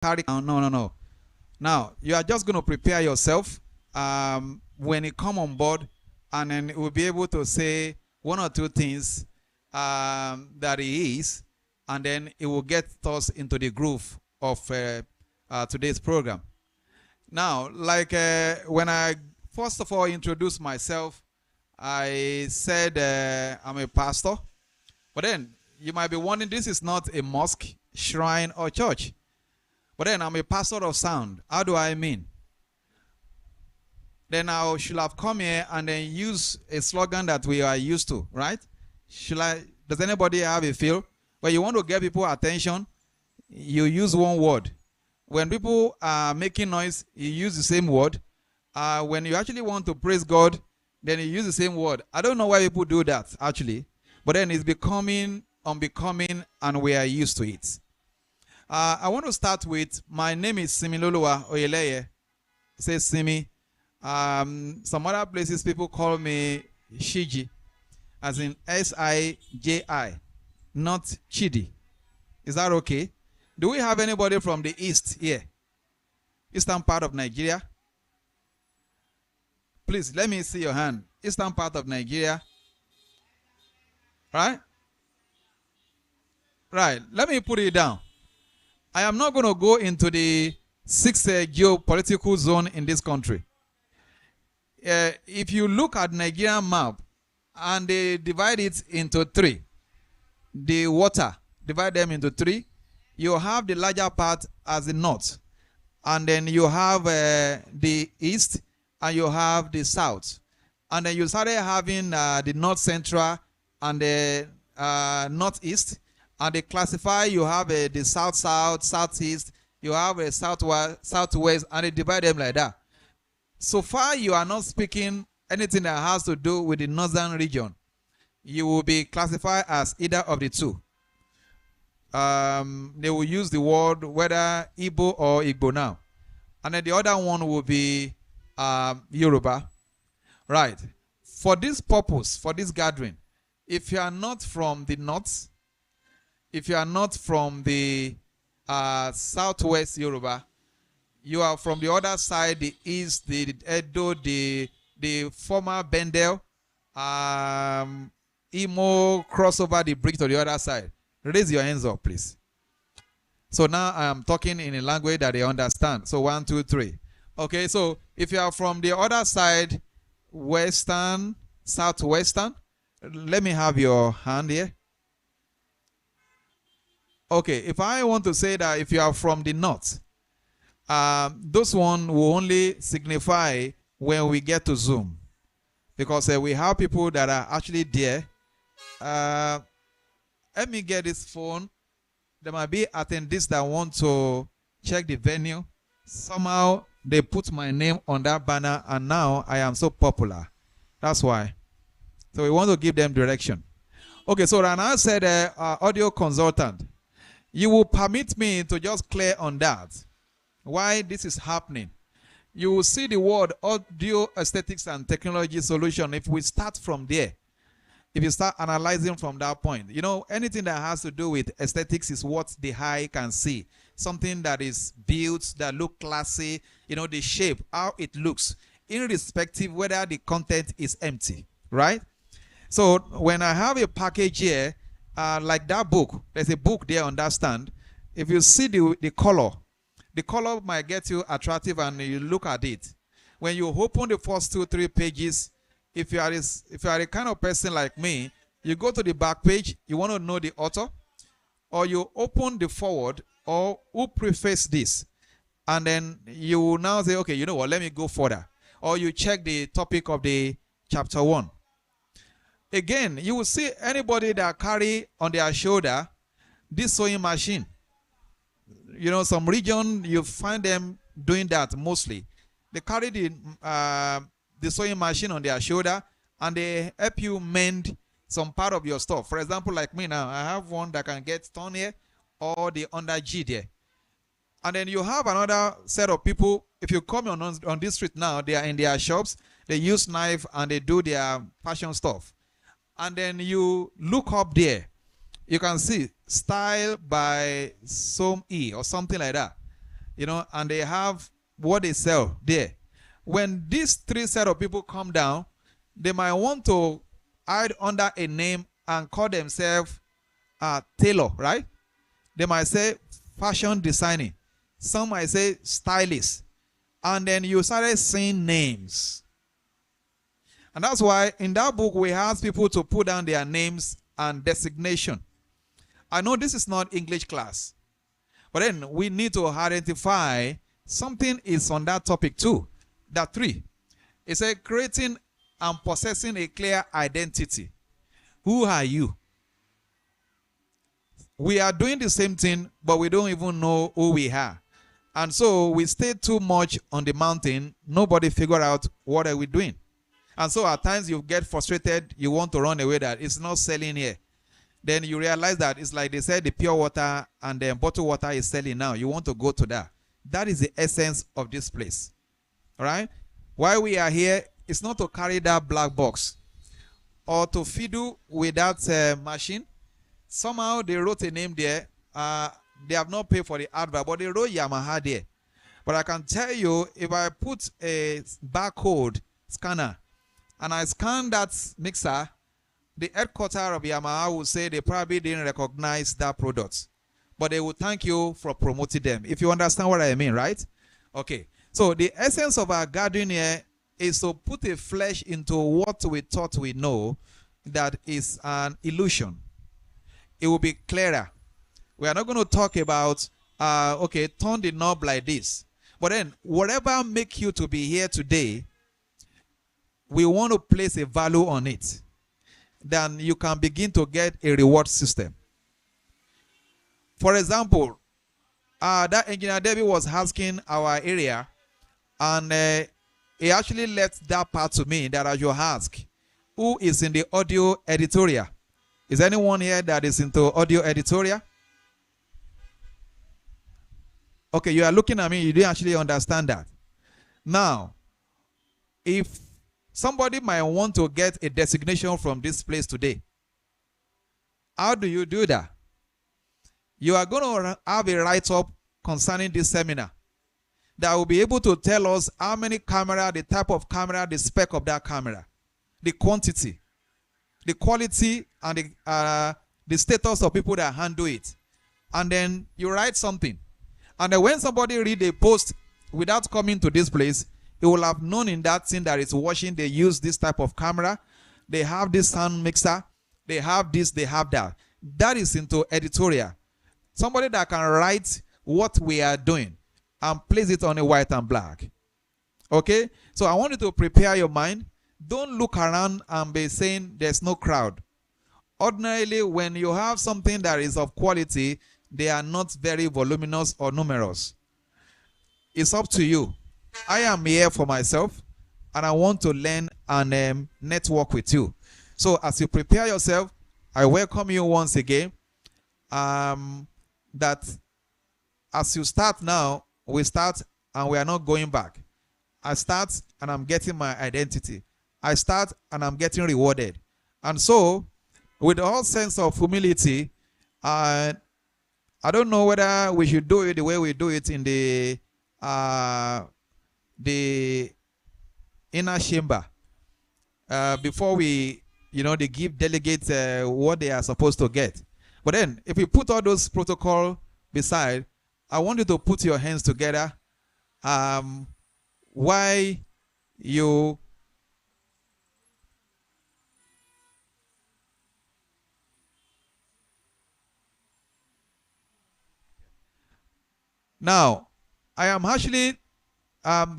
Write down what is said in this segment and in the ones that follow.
carry. No, no, no. Now, you are just going to prepare yourself when you come on board, and then we'll be able to say one or two things that he is, and then it will get us into the groove of today's program. Now, like when I first of all introduced myself, I said I'm a pastor. But then you might be wondering, this is not a mosque, shrine, or church. But then I'm a pastor of sound. How do I mean? Then I should have come here and then use a slogan that we are used to, right? Does anybody have a feel? When you want to get people attention, you use one word. When people are making noise, you use the same word. When you actually want to praise God, then you use the same word. I don't know why people do that, actually. But then it's becoming unbecoming, and we are used to it. I want to start with, my name is Similoluwa Oyeleye. It says Simi. Some other places people call me Shiji, as in S-I-J-I, not Chidi. Is that okay? Do we have anybody from the east here? Eastern part of Nigeria? Please, let me see your hand. Eastern part of Nigeria. Right? Right. Let me put it down. I am not going to go into the sixth geopolitical zone in this country. If you look at Nigerian map and they divide it into three, the water, divide them into three, you have the larger part as the north, and then you have the east, and you have the south, and then you started having the north central and the northeast. And they classify, you have the south-south, southeast, you have a southwest, and they divide them like that. So far, you are not speaking anything that has to do with the northern region. You will be classified as either of the two. They will use the word whether Igbo or Igbo now. And then the other one will be Yoruba. Right. For this purpose, for this gathering, if you are not from the north, if you are not from the southwest Yoruba, you are from the other side, the east, the Edo, the former Bendel, Imo, cross over the bridge to the other side. Raise your hands up, please. So now I am talking in a language that they understand. So 1, 2, 3. Okay, so if you are from the other side, western, southwestern, let me have your hand here. Okay, if I want to say that if you are from the north, those one will only signify when we get to Zoom. Because we have people that are actually there. Let me get this phone. There might be attendees that want to check the venue. Somehow they put my name on that banner, and now I am so popular. That's why. So we want to give them direction. Okay, so Rana said audio consultant. You will permit me to just clear on that, why this is happening. You will see the word audio aesthetics and technology solution. If we start from there, if you start analyzing from that point, you know, anything that has to do with aesthetics is what the eye can see. Something that is built, that look classy, you know, the shape, how it looks, irrespective whether the content is empty, right? So when I have a package here, like that book, there's a book there on that stand. If you see the color might get you attractive, and you look at it. When you open the first 2, 3 pages, if you are a kind of person like me, you go to the back page, you want to know the author, or you open the forward, or who prefaced this, and then you will now say, okay, you know what, let me go further. Or you check the topic of the chapter 1. Again, you will see anybody that carry on their shoulder this sewing machine. You know, some region, you find them doing that mostly. They carry the sewing machine on their shoulder, and they help you mend some part of your stuff. For example, like me now, I have one that can get torn here, or the under G there. And then you have another set of people. If you come on this street now, they are in their shops. They use knife and they do their fashion stuff. And then you look up there, you can see style by Som E or something like that. and they have what they sell there. When these three set of people come down, they might want to hide under a name and call themselves tailor, right? They might say fashion designing. Some might say stylist. And then you started seeing names. And that's why in that book we ask people to put down their names and designation. I know this is not English class, but then we need to identify something is on that topic too. That 3. It's a creating and possessing a clear identity. Who are you? We are doing the same thing, but we don't even know who we are. And so we stay too much on the mountain. Nobody figure out what are we doing. And so at times you get frustrated. You want to run away that it's not selling here. Then you realize that it's like they said the pure water and the bottled water is selling now. You want to go to that. That is the essence of this place. All right? Why we are here is not to carry that black box or to fiddle with that machine. Somehow they wrote a name there. They have not paid for the advert, but they wrote Yamaha there. But I can tell you, if I put a barcode scanner and I scan that mixer, the headquarters of Yamaha will say they probably didn't recognize that product. But they will thank you for promoting them. If you understand what I mean, right? Okay. So the essence of our gathering here is to put a flesh into what we thought we know that is an illusion. It will be clearer. We are not going to talk about, okay, turn the knob like this. But then, whatever make you to be here today, we want to place a value on it. Then you can begin to get a reward system. For example, that engineer David was asking our area, and he actually left that part to me that I should ask, who is in the audio editorial? Is anyone here that is into audio editorial? Okay, you are looking at me, you didn't actually understand that. Now, if somebody might want to get a designation from this place today, how do you do that? You are going to have a write-up concerning this seminar that will be able to tell us how many camera, the type of camera, the spec of that camera, the quantity, the quality, and the status of people that handle it. And then you write something. And then when somebody read a post without coming to this place, he will have known in that thing that is watching, they use this type of camera, they have this sound mixer, they have this, they have that. That is into editorial. Somebody that can write what we are doing and place it on a white and black. Okay? So I want you to prepare your mind. Don't look around and be saying there's no crowd. Ordinarily, when you have something that is of quality, they are not very voluminous or numerous. It's up to you. I am here for myself, and I want to learn and network with you. So as you prepare yourself, I welcome you once again. That as you start now, we start and we are not going back. I start and I'm getting my identity. I start and I'm getting rewarded. And so, with all sense of humility, I don't know whether we should do it the way we do it in the inner chamber. Before we, they give delegates what they are supposed to get. But then, if we put all those protocols beside, I want you to put your hands together. Why you now, I am actually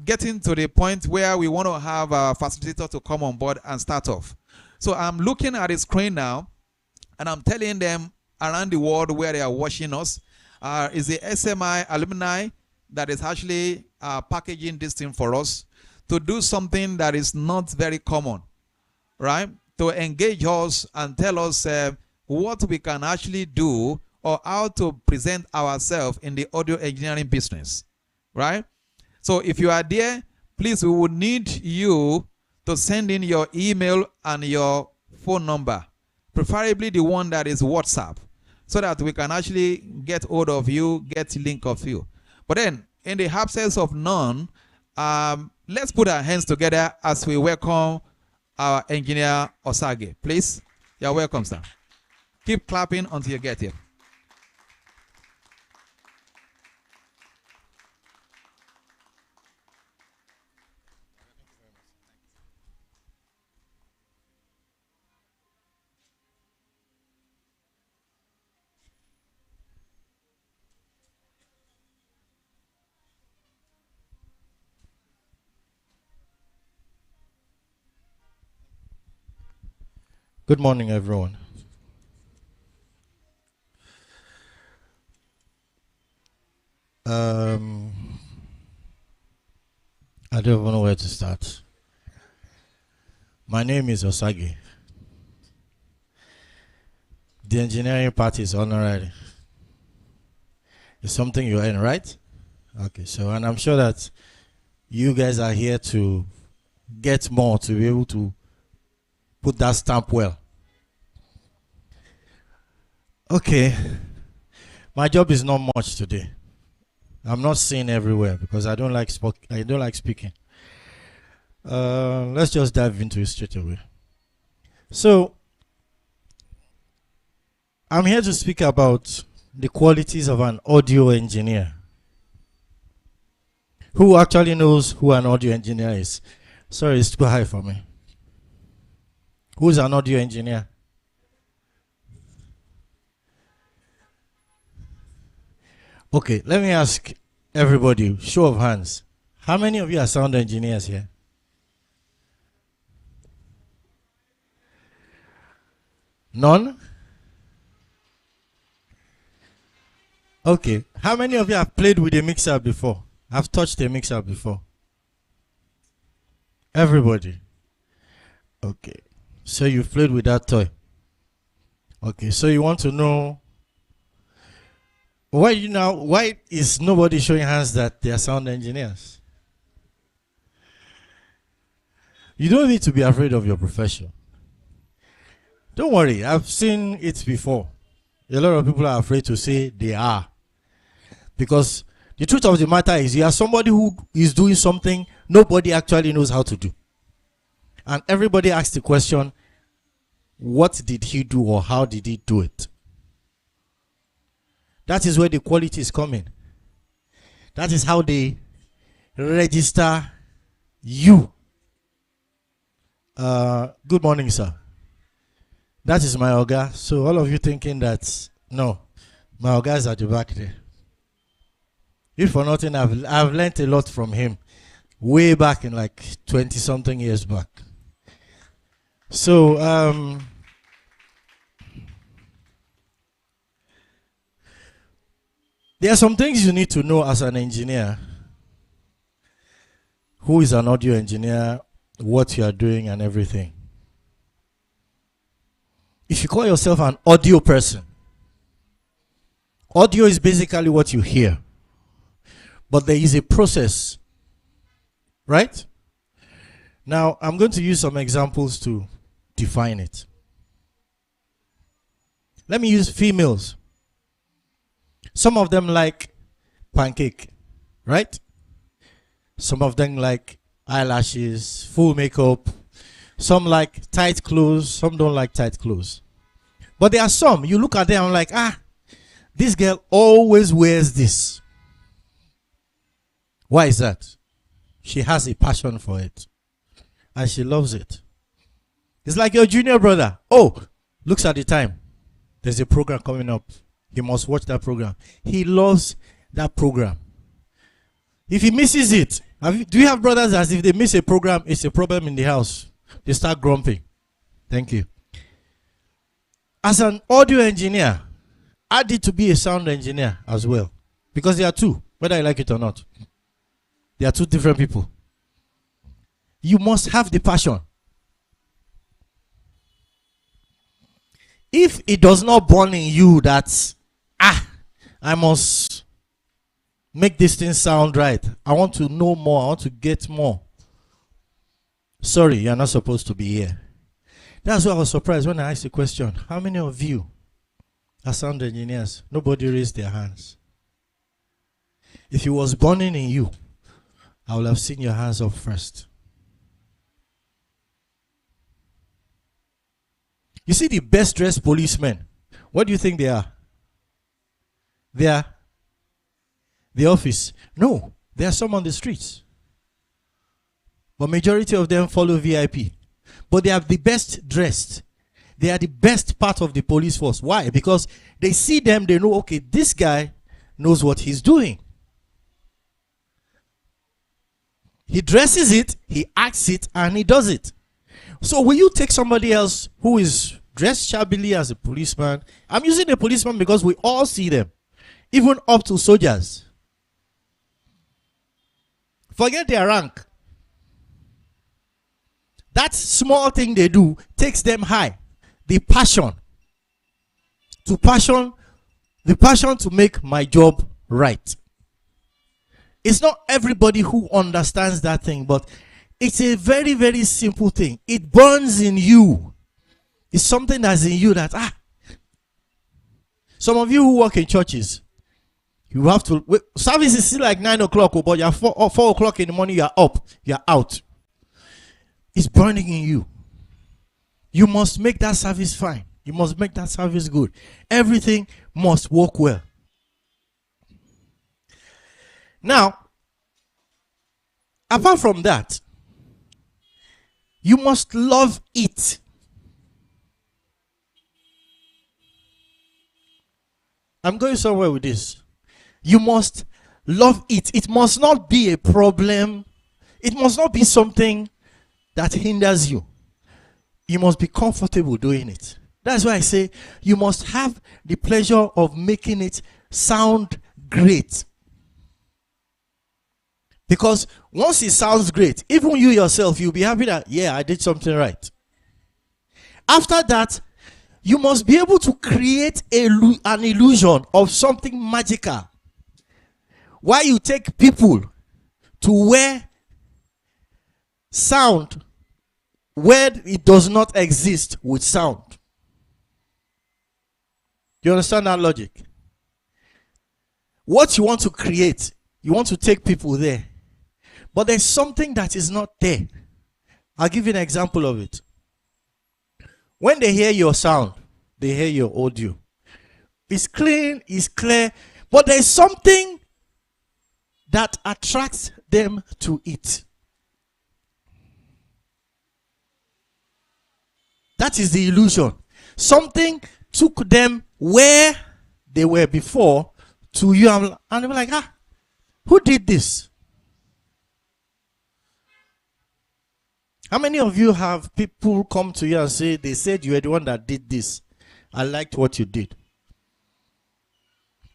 getting to the point where we want to have a facilitator to come on board and start off. So I'm looking at the screen now, and I'm telling them around the world where they are watching us. Is the SMI Alumni that is actually packaging this thing for us to do something that is not very common, right? To engage us and tell us what we can actually do or how to present ourselves in the audio engineering business, right? So if you are there, please, we would need you to send in your email and your phone number, preferably the one that is WhatsApp, so that we can actually get hold of you, get link of you. But then, in the absence of none, let's put our hands together as we welcome our engineer Osagie. Please, you're welcome, sir. Keep clapping until you get here. Good morning, everyone. I don't even know where to start. My name is Osagie. The engineering part is honorary. It's something you earn, right? Okay, so, and I'm sure that you guys are here to get more, to be able to put that stamp well. Okay, my job is not much today. I'm not seen everywhere because I don't like speaking. Let's just dive into it straight away. So, I'm here to speak about the qualities of an audio engineer. Who actually knows who an audio engineer is? Sorry, it's too high for me. Who's an audio engineer? Okay, let me ask everybody, show of hands. How many of you are sound engineers here? None? Okay, how many of you have played with a mixer before? Have touched a mixer before? Everybody. Okay, so you've played with that toy. Okay, so you want to know why is nobody showing hands that they are sound engineers? You don't need to be afraid of your profession. Don't worry, I've seen it before. A lot of people are afraid to say they are. Because the truth of the matter is you are somebody who is doing something nobody actually knows how to do. And everybody asks the question, what did he do or how did he do it? That is where the quality is coming. That is how they register you. Good morning, sir. That is my Oga. So all of you thinking that, no, my Oga is at the back there. If for nothing, I've learned a lot from him way back in like 20-something years back. So, there are some things you need to know as an engineer. Who is an audio engineer, what you are doing and everything. If you call yourself an audio person, audio is basically what you hear. But there is a process, right? Now, I'm going to use some examples to define it. Let me use females. Some of them like pancake, right? Some of them like eyelashes, full makeup. Some like tight clothes, some don't like tight clothes. But there are some, you look at them and like, this girl always wears this. Why is that? She has a passion for it. And she loves it. It's like your junior brother. Oh, looks at the time. There's a program coming up. He must watch that program. He loves that program. If he misses it, do you have brothers that if they miss a program, it's a problem in the house? They start grumping. Thank you. As an audio engineer, I need to be a sound engineer as well. Because there are two, whether I like it or not. They are two different people. You must have the passion. If it does not burn in you that, I must make this thing sound right. I want to know more. I want to get more. Sorry, you're not supposed to be here. That's why I was surprised when I asked the question, how many of you are sound engineers? Nobody raised their hands. If it was burning in you, I would have seen your hands up first. You see the best dressed policemen. What do you think they are? They are the office. No, there are some on the streets. But majority of them follow VIP. But they are the best dressed. They are the best part of the police force. Why? Because they see them, they know, okay, this guy knows what he's doing. He dresses it, he acts it, and he does it. So will you take somebody else who is dressed shabbily as a policeman? I'm using a policeman because we all see them. Even up to soldiers. Forget their rank. That small thing they do takes them high. The passion to make my job right. It's not everybody who understands that thing, but it's a very, very simple thing. It burns in you. It's something that's in you that, some of you who work in churches, you have to, service is still like 9 o'clock, but you're 4 o'clock in the morning, you're up, you're out. It's burning in you. You must make that service fine. You must make that service good. Everything must work well. Now, apart from that, you must love it. I'm going somewhere with this. You must love it. It must not be a problem. It must not be something that hinders you. You must be comfortable doing it. That's why I say you must have the pleasure of making it sound great. Because once it sounds great, even you yourself, you'll be happy that, yeah, I did something right. After that, you must be able to create an illusion of something magical. Why you take people to where sound, where it does not exist with sound. You understand that logic? What you want to create, you want to take people there. But there's something that is not there. I'll give you an example of it. When they hear your sound, they hear your audio. It's clean, it's clear, but there's something that attracts them to it. That is the illusion. Something took them where they were before to you, and they were like, who did this? How many of you have people come to you and say, they said you were the one that did this? I liked what you did.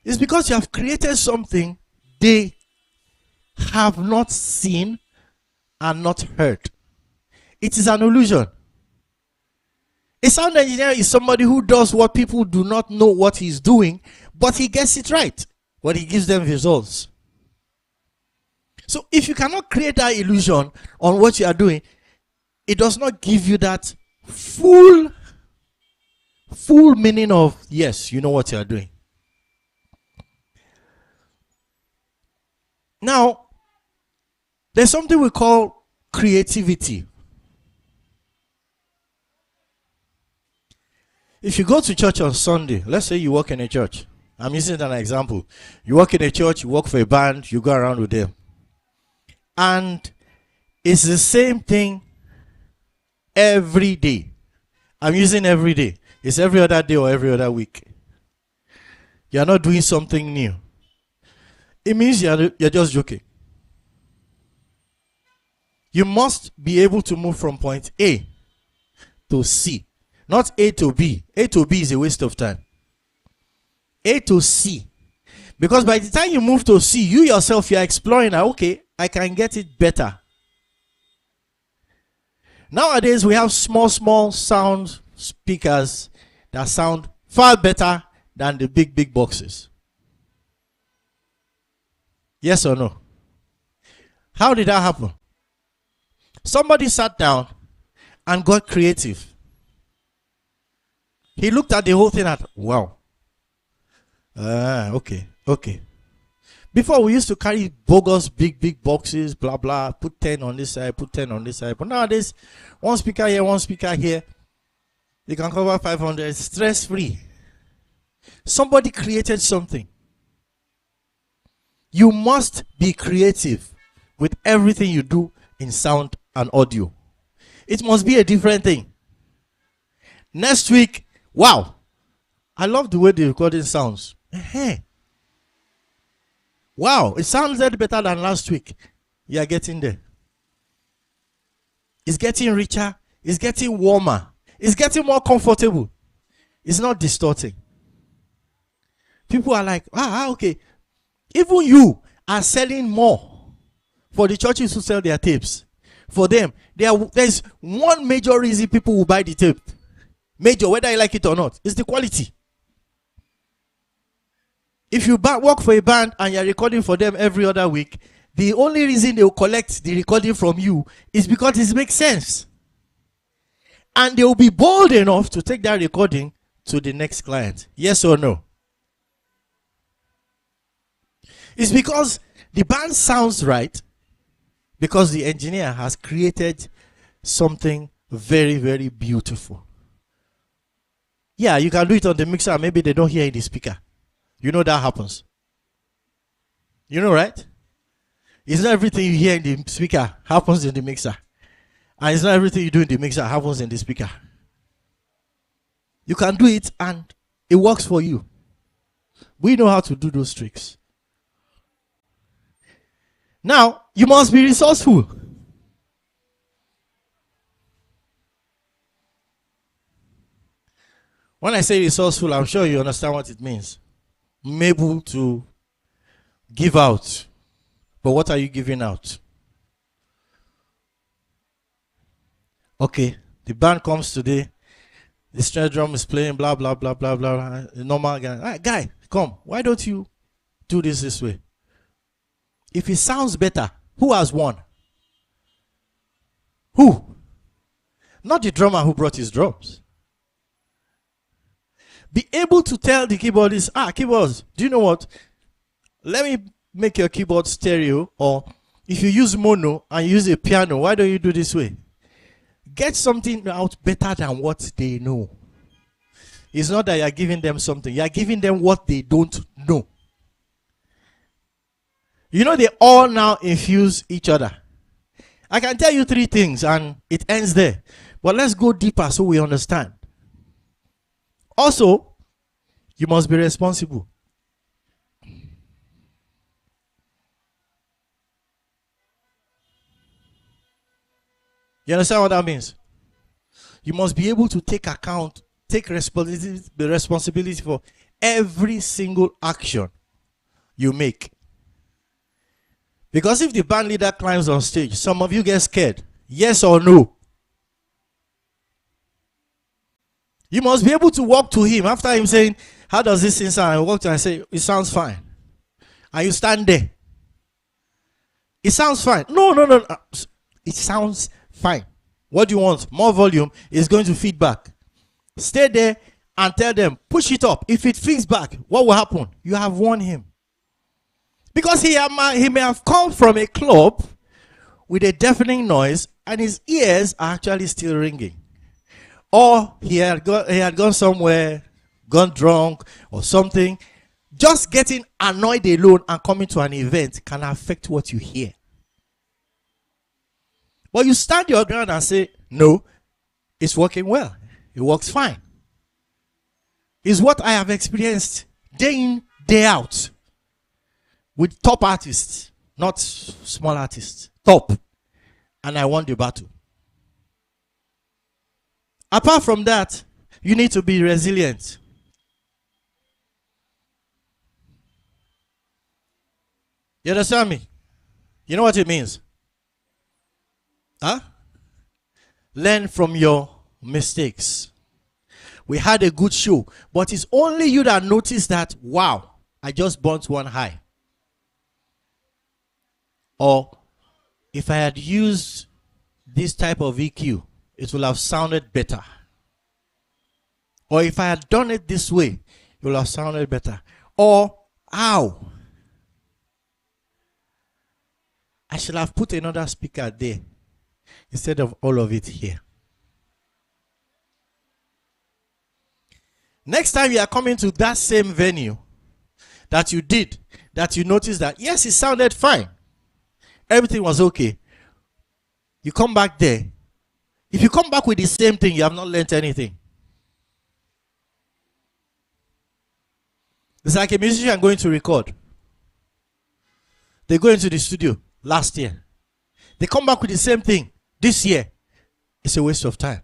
It's because you have created something they have not seen and not heard. It is an illusion. A sound engineer is somebody who does what people do not know what he's doing, but he gets it right. But he gives them results. So if you cannot create that illusion on what you are doing, it does not give you that full meaning of, yes, you know what you are doing. Now, there's something we call creativity. If you go to church on Sunday, let's say you work in a church. I'm using an example. You work in a church, you work for a band, you go around with them. And it's the same thing every day. I'm using every day. It's every other day or every other week. You're not doing something new. It means you're just joking. You must be able to move from point A to C. Not A to B. A to B is a waste of time. A to C. Because by the time you move to C, you yourself, you're exploring, okay, I can get it better. Nowadays, we have small sound speakers that sound far better than the big boxes. Yes or no? How did that happen? Somebody sat down and got creative. He looked at the whole thing at, wow. Okay. Before we used to carry bogus big boxes, blah blah, put 10 on this side, put 10 on this side. But nowadays, one speaker here, one speaker here, you can cover 500 stress free. Somebody created something. You must be creative with everything you do in sound and audio. It must be a different thing. Next week, wow, I love the way the recording sounds. Wow, it sounded better than last week. You are getting there. It's getting richer. It's getting warmer. It's getting more comfortable. It's not distorting. People are like, okay. Even you are selling more for the churches who sell their tapes. For them, there's one major reason people will buy the tape. Major, whether you like it or not, it's the quality. If you work for a band and you're recording for them every other week, the only reason they will collect the recording from you is because it makes sense. And they will be bold enough to take that recording to the next client. Yes or no? It's because the band sounds right, because the engineer has created something very, very beautiful. Yeah, you can do it on the mixer. Maybe they don't hear in the speaker. You know that happens. You know, right? It's not everything you hear in the speaker happens in the mixer. And it's not everything you do in the mixer happens in the speaker. You can do it and it works for you. We know how to do those tricks. Now, you must be resourceful. When I say resourceful, I'm sure you understand what it means. I'm able to give out. But what are you giving out? Okay, the band comes today. The snare drum is playing, blah, blah, blah, blah, blah. The normal guy. Right, guy, come. Why don't you do this way? If it sounds better, who has won? Who? Not the drummer who brought his drums. Be able to tell the keyboardist, keyboards, do you know what? Let me make your keyboard stereo, or if you use mono and use a piano, why don't you do this way? Get something out better than what they know. It's not that you're giving them something. You're giving them what they don't know. You know, they all now infuse each other. I can tell you 3 things and it ends there. But let's go deeper so we understand. Also, you must be responsible. You understand what that means? You must be able to take account, take responsibility for every single action you make. Because if the band leader climbs on stage, some of you get scared. Yes or no? You must be able to walk to him after him saying, how does this thing sound? I walk to him and say, it sounds fine. And you stand there. It sounds fine. No. It sounds fine. What do you want? More volume is going to feedback. Stay there and tell them, push it up. If it feeds back, what will happen? You have won him. Because he may have come from a club with a deafening noise and his ears are actually still ringing. Or he had gone somewhere, gone drunk or something. Just getting annoyed alone and coming to an event can affect what you hear. But you stand your ground and say, no, it's working well. It works fine. It's what I have experienced day in, day out. With top artists, not small artists. Top. And I won the battle. Apart from that, you need to be resilient. You understand me? You know what it means? Huh? Learn from your mistakes. We had a good show, but it's only you that noticed that, wow, I just burnt one high. Or if I had used this type of EQ, it would have sounded better. Or if I had done it this way, it would have sounded better. Or how? I should have put another speaker there instead of all of it here. Next time you are coming to that same venue that you did, that you noticed that, yes, it sounded fine. Everything was okay. You come back there. If you come back with the same thing, you have not learned anything. It's like a musician going to record. They go into the studio last year. They come back with the same thing this year. It's a waste of time.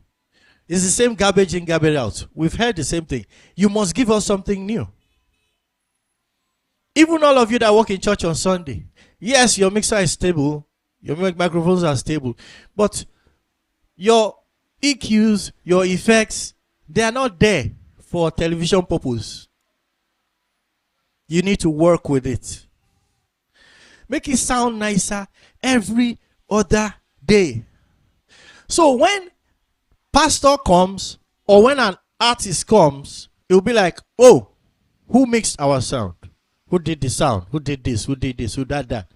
It's the same garbage in, garbage out. We've heard the same thing. You must give us something new. Even all of you that work in church on Sunday. Yes, your mixer is stable. Your microphones are stable. But your EQs, your effects, they are not there for television purpose. You need to work with it. Make it sound nicer every other day. So when pastor comes or when an artist comes, it will be like, oh, who mixed our sound? Who did the sound? Who did this? Who did this? Who did that?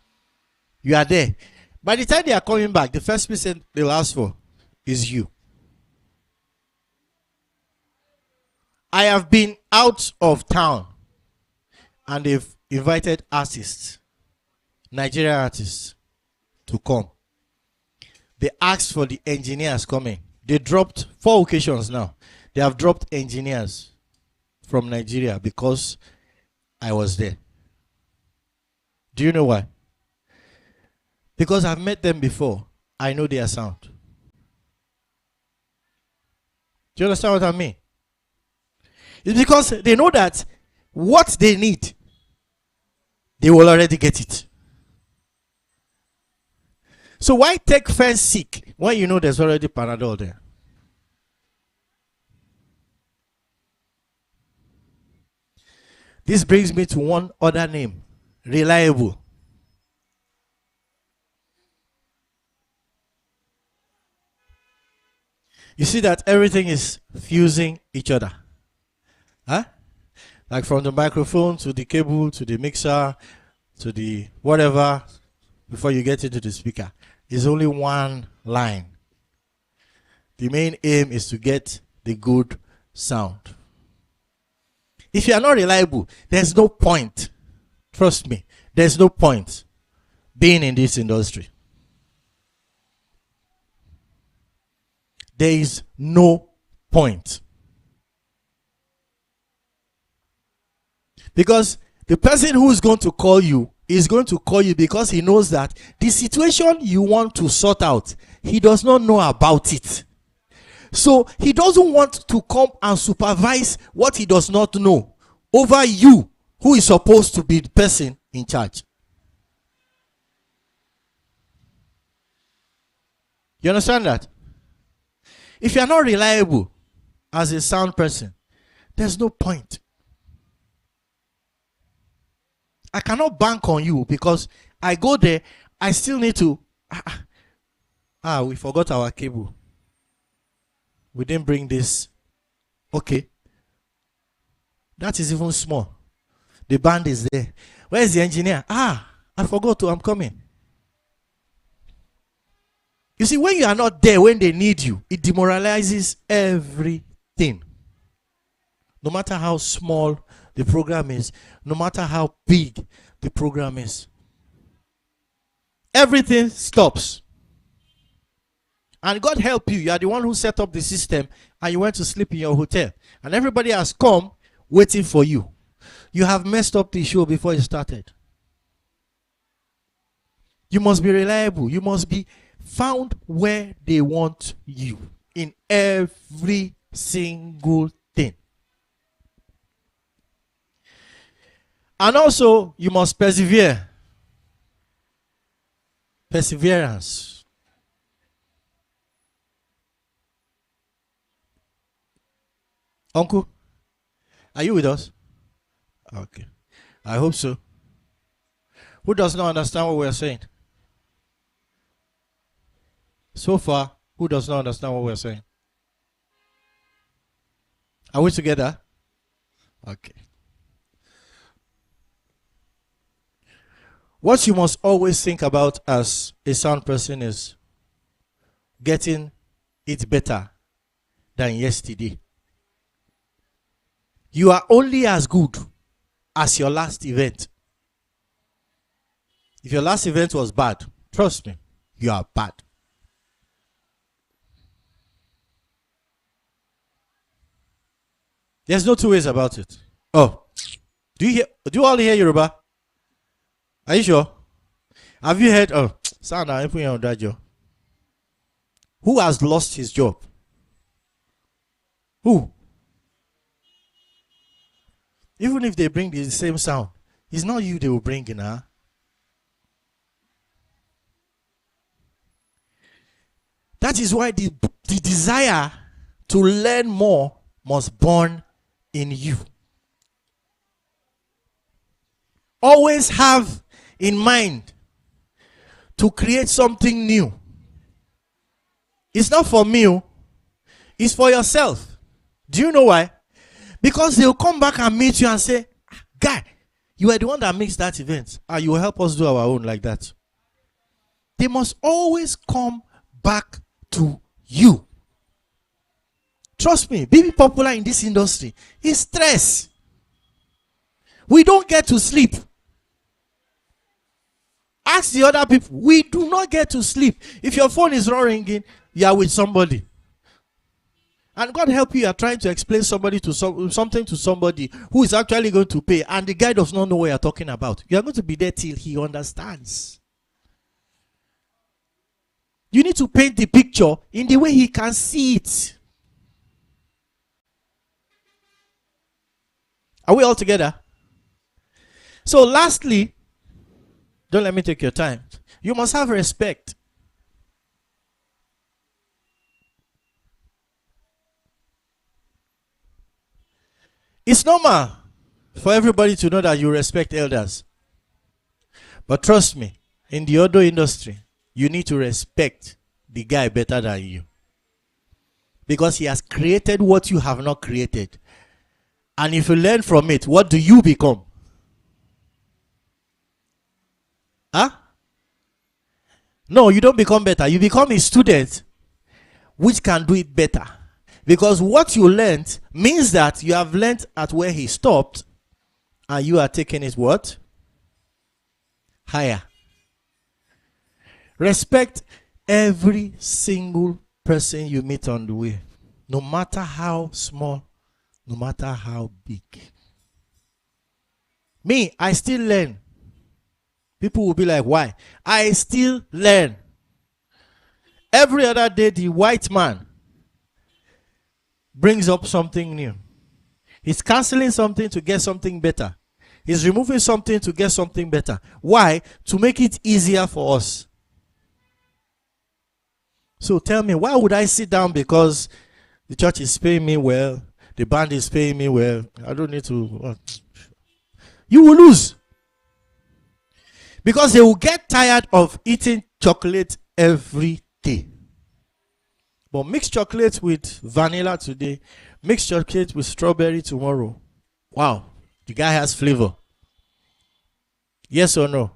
You are there. By the time they are coming back, the first person they'll ask for is you. I have been out of town and they've invited artists, Nigerian artists, to come. They asked for the engineers coming. They dropped 4 occasions now. They have dropped engineers from Nigeria because I was there. Do you know why? Because I've met them before. I know their sound. Do you understand what I mean? It's because they know that what they need, they will already get it. So why take fence sick when you know there's already Panadol there? This brings me to one other name, reliable. You see that everything is fusing each other. Huh? Like from the microphone to the cable to the mixer to the whatever before you get into the speaker. It's only one line. The main aim is to get the good sound. If you are not reliable, there's no point. Trust me, there's no point being in this industry. There is no point. Because the person who is going to call you is going to call you because he knows that the situation you want to sort out, he does not know about it. So he doesn't want to come and supervise what he does not know over you, who is supposed to be the person in charge. You understand that? If you are not reliable as a sound person, there's no point. I cannot bank on you because I go there, I still need to. We forgot our cable. We didn't bring this. Okay. That is even small. The band is there. Where's the engineer? I forgot to. I'm coming. You see, when you are not there, when they need you, it demoralizes everything. No matter how small the program is, no matter how big the program is, everything stops. And God help you. You are the one who set up the system and you went to sleep in your hotel. And everybody has come waiting for you. You have messed up the show before it started. You must be reliable. You must be found where they want you in every single thing. And also, you must persevere. Perseverance. Uncle, are you with us? Okay. I hope so. Who does not understand what we are saying? So far, who does not understand what we are saying? Are we together? Okay. What you must always think about as a sound person is getting it better than yesterday. You are only as good as your last event. If your last event was bad, trust me, you are bad. There's no two ways about it. Oh, do you all hear Yoruba? Are you sure? Have you heard? Oh, sound on that job. Who has lost his job? Who? Even if they bring the same sound, it's not you they will bring in, huh? That is why the desire to learn more must burn in you. Always have in mind to create something new. It's not for me, it's for yourself. Do you know why? Because they'll come back and meet you and say, guy, you are the one that makes that event, and you will help us do our own like that. They must always come back to you. Trust me, being popular in this industry is stress. We don't get to sleep. Ask the other people. We do not get to sleep. If your phone is not ringing, you are with somebody. And God help you are trying to explain something to somebody who is actually going to pay, and the guy does not know what you're talking about. You are going to be there till he understands. You need to paint the picture in the way he can see it. Are we all together? So lastly, don't let me take your time. You must have respect. It's normal for everybody to know that you respect elders. But trust me, in the audio industry, you need to respect the guy better than you. Because he has created what you have not created. And if you learn from it, what do you become? Huh? No, you don't become better. You become a student which can do it better. Because what you learned means that you have learned at where he stopped, and you are taking it what? Higher. Respect every single person you meet on the way. No matter how small, no matter how big. Me, I still learn. People will be like, why? I still learn. Every other day, the white man brings up something new. He's canceling something to get something better. He's removing something to get something better. Why? To make it easier for us. So tell me, why would I sit down because the church is paying me well, the band is paying me well? I don't need to. You will lose. Because they will get tired of eating chocolate every day. But mix chocolate with vanilla today, mix chocolate with strawberry tomorrow. Wow, the guy has flavor. Yes or no?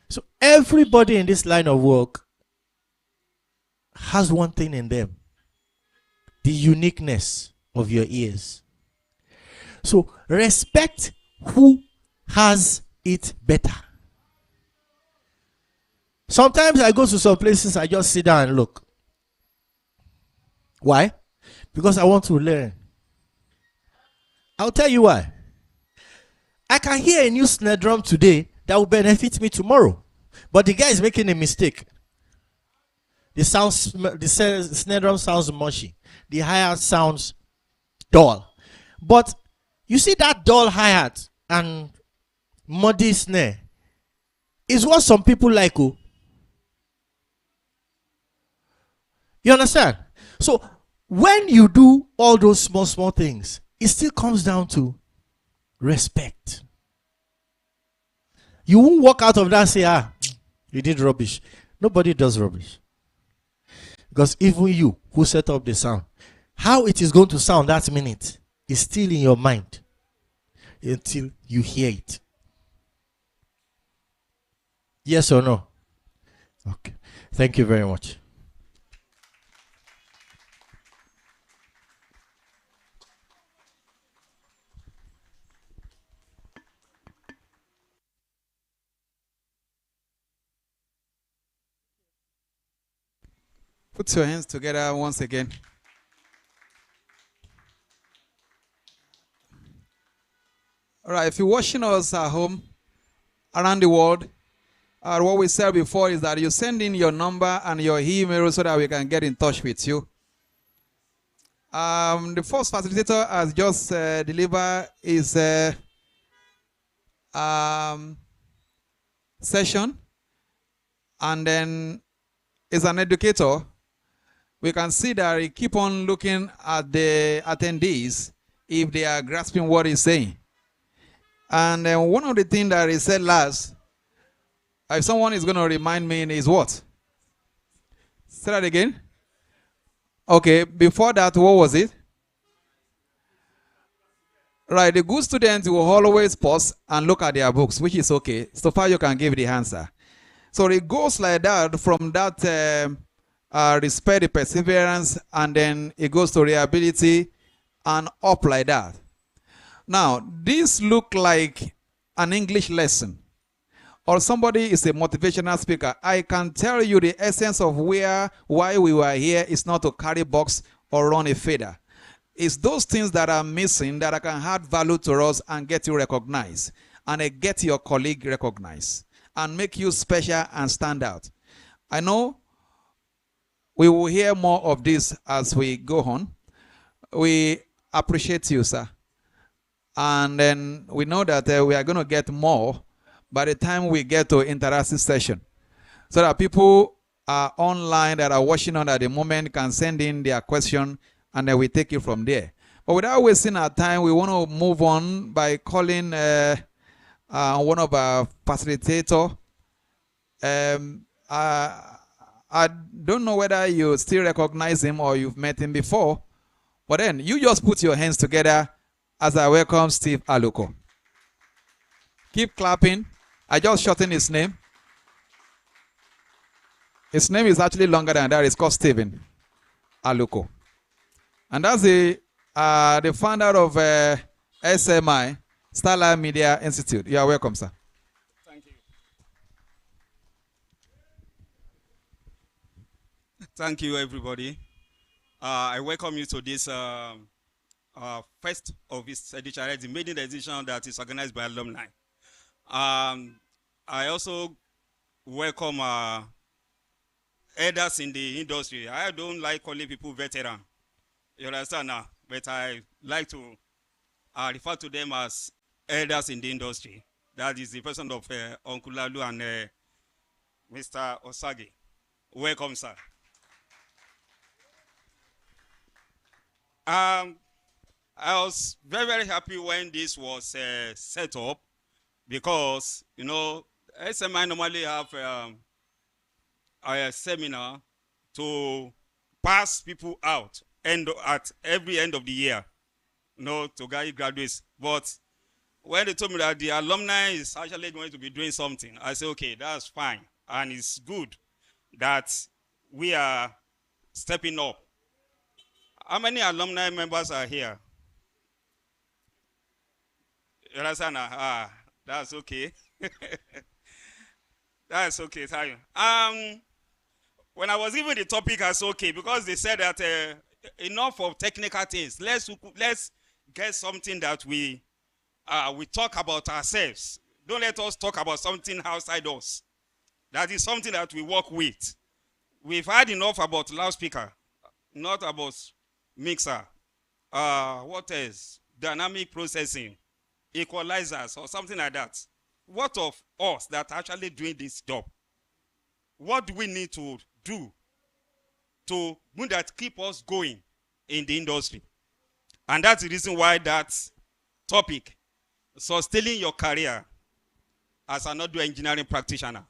So everybody in this line of work has one thing in them: the uniqueness of your ears. So respect who has it better. Sometimes I go to some places, I just sit down and look. Why? Because I want to learn. I'll tell you why. I can hear a new snare drum today that will benefit me tomorrow. But the guy is making a mistake. The snare drum sounds mushy. The hi-hat sounds dull. But you see that dull hi-hat and muddy snare is what some people like. Oh. You understand? So when you do all those small things, it still comes down to respect. You won't walk out of that and say, you did rubbish. Nobody does rubbish. Because even you who set up the sound, how it is going to sound that minute is still in your mind. until you hear it. Yes or no? Okay. Thank you very much. Put your hands together once again. All right, if you're watching us at home, around the world, what we said before is that you send in your number and your email so that we can get in touch with you. The first facilitator has just delivered his session, and then is an educator. We can see that he keep on looking at the attendees if they are grasping what he's saying. And one of the things that he said last, if someone is going to remind me, is what? Say that again. Okay, before that, what was it? Right, the good students will always pause and look at their books, which is okay. So far, you can give the answer. So it goes like that from that respect, the perseverance, and then it goes to reliability and up like that. Now, this look like an English lesson, or somebody is a motivational speaker. I can tell you the essence of why we were here is not to carry box or run a fader. It's those things that are missing that can add value to us and get you recognized, and get your colleague recognized, and make you special and stand out. I know we will hear more of this as we go on. We appreciate you, sir. And then we know that we are going to get more by the time we get to interactive session, so that people are online that are watching on at the moment can send in their question, and then we take it from there. But without wasting our time, we want to move on by calling one of our facilitators. I don't know whether you still recognize him or you've met him before, but then you just put your hands together as I welcome Steve Aluko. Keep clapping. I just shortened his name. His name is actually longer than that. It's called Steven Aluko. And that's the founder of SMI, Starlight Media Institute. You are welcome, sir. Thank you. Thank you, everybody. I welcome you to this first of its edition, the maiden edition that is organized by Alumni. I also welcome elders in the industry. I don't like calling people veteran. You understand now? But I like to refer to them as elders in the industry. That is the person of Uncle Laolu and Mr. Osagie. Welcome, sir. I was very, very happy when this was set up, because, you know, SMI normally have a seminar to pass people out at every end of the year, you know, to guide graduates. But when they told me that the alumni is actually going to be doing something, I said, okay, that's fine. And it's good that we are stepping up. How many alumni members are here? You understand? That's okay. That's okay, thank you. When I was given the topic, I said, okay, because they said that enough of technical things. Let's get something that we talk about ourselves. Don't let us talk about something outside us. That is something that we work with. We've had enough about loudspeaker, not about mixer. What else? Dynamic processing, equalizers, or something like that. What of us that are actually doing this job? What do we need to do to that keep us going in the industry? And that's the reason why that topic, sustaining your career as an audio engineering practitioner.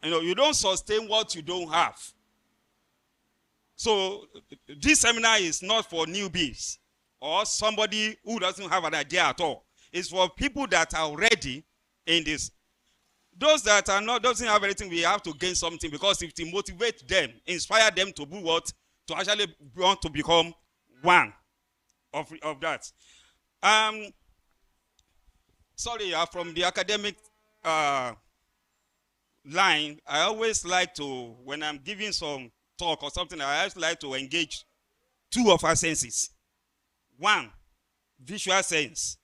You know, you don't sustain what you don't have. So this seminar is not for newbies or somebody who doesn't have an idea at all. It's for people that are already in this. Those that are not, doesn't have anything, we have to gain something, because if it motivate them, inspire them to do what? To actually want to become one of that. Sorry, from the academic line, I always like to, when I'm giving some talk or something, I always like to engage two of our senses. One, visual sense,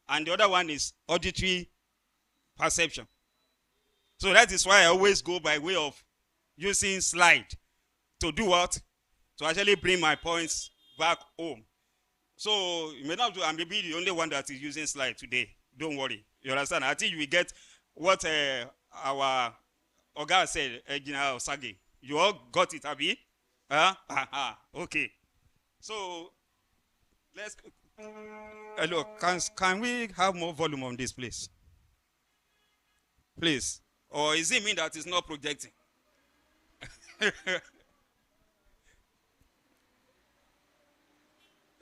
and the other one is auditory perception. So that is why I always go by way of using slide to do what? To actually bring my points back home. So you may not do, I may be the only one that is using slide today. Don't worry. You understand? I think you will get what our Oga said, General Osagie. You all got it, Abi? Okay. So let's hello. Can we have more volume on this, please? Please. Or is it mean that it's not projecting?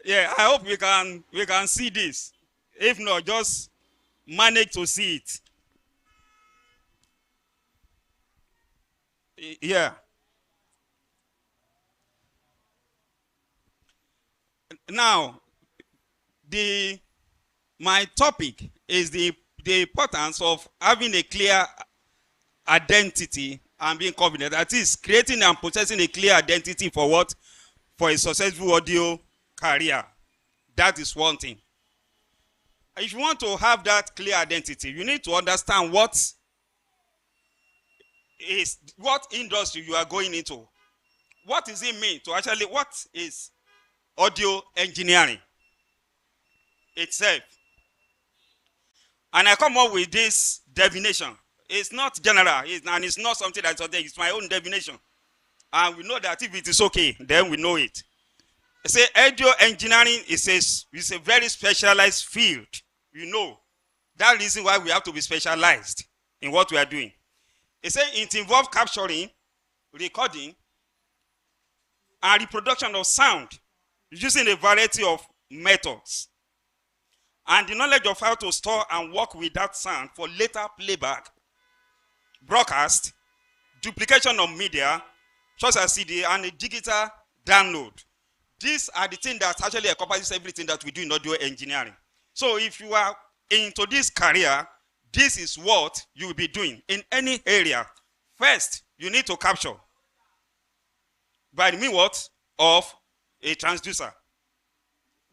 Yeah, I hope we can see this. If not, just manage to see it. Yeah. Now, my topic is the importance of having a clear identity and being confident. That is, creating and possessing a clear identity for what? For a successful audio career. That is one thing. If you want to have that clear identity, you need to understand what industry you are going into. What does it mean to actually, what is audio engineering itself? And I come up with this definition. It's not general, and it's not something that's out there. It's my own definition. And we know that if it is okay, then we know it. I say audio engineering is a very specialized field. You know. That reason why we have to be specialized in what we are doing. It says it involves capturing, recording, and reproduction of sound using a variety of methods. And the knowledge of how to store and work with that sound for later playback, broadcast, duplication of media, such as CD, and a digital download. These are the things that actually encompasses everything that we do in audio engineering. So if you are into this career, this is what you will be doing in any area. First, you need to capture by the means what? Of a transducer.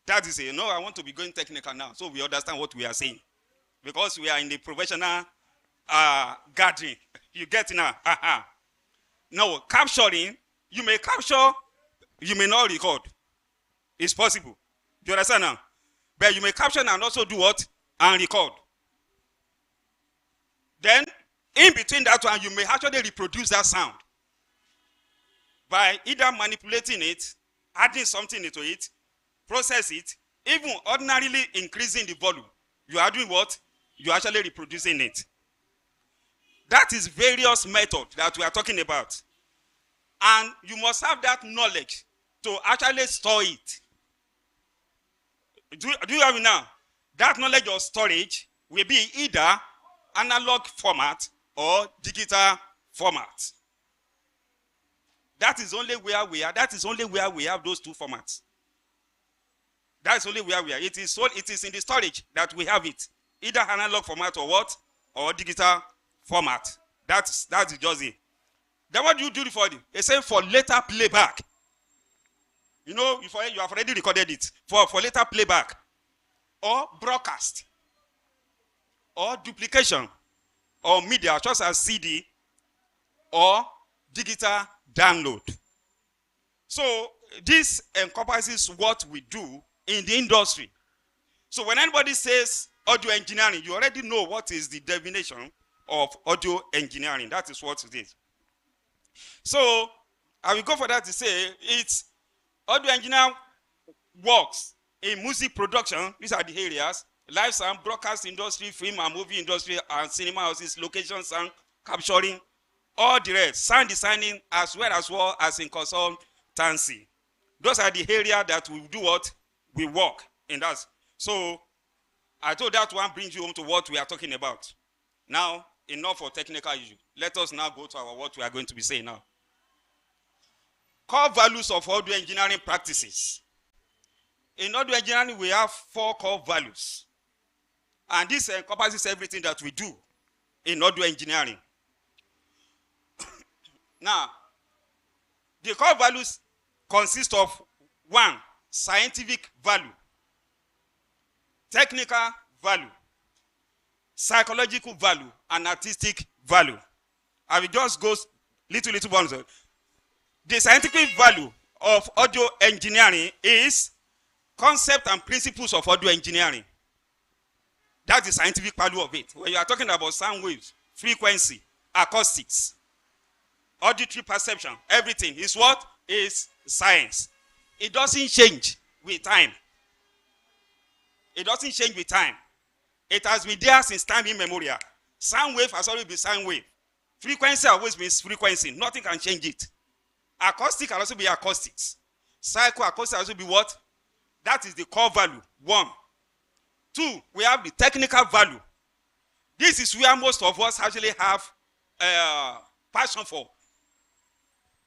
That is it. No, I want to be going technical now, so we understand what we are saying. Because we are in the professional gathering. You get it now? Now, capturing, you may capture, you may not record. It's possible. Do you understand now? But you may capture and also do what? And record. Then, in between that one, you may actually reproduce that sound by either manipulating it, adding something into it, process it, even ordinarily increasing the volume. You are doing what? You are actually reproducing it. That is various methods that we are talking about. And you must have that knowledge to actually store it. Do you have it now? That knowledge of storage will be either analog format or digital format. That is only where we are. That is only where we have those two formats. That is only where we are. It is in the storage that we have it. Either analog format or what? Or digital format. That's just it. Then what do you do for it? They say for later playback. You know, you have already recorded it. For later playback. Or broadcast. Or duplication. Or media, such as CD. Or digital download. So this encompasses what we do in the industry. So when anybody says audio engineering, you already know what is the definition of audio engineering. That is what it is. So I will go for that to say it's audio engineer works in music production. These are the areas: live sound, broadcast industry, film and movie industry, and cinema houses, location sound capturing, all the rest, sound designing, as well as in consultancy. Those are the areas that we do what? We work in that. So I thought that one brings you home to what we are talking about. Now, enough for technical issue. Let us now go to what we are going to be saying now. Core values of audio engineering practices. In audio engineering, we have 4 core values. And this encompasses everything that we do in audio engineering. Now, the core values consist of 1, scientific value, technical value, psychological value, and artistic value. I will just go little ones. The scientific value of audio engineering is concept and principles of audio engineering. That's the scientific value of it. When you are talking about sound waves, frequency, acoustics, auditory perception, everything is what? Is science. It doesn't change with time. It doesn't change with time. It has been there since time immemorial. Sound wave has always been sound wave. Frequency always means frequency. Nothing can change it. Acoustic can also be acoustics. Psychoacoustic can also be what? That is the core value. 1. 2, we have the technical value. This is where most of us actually have passion for.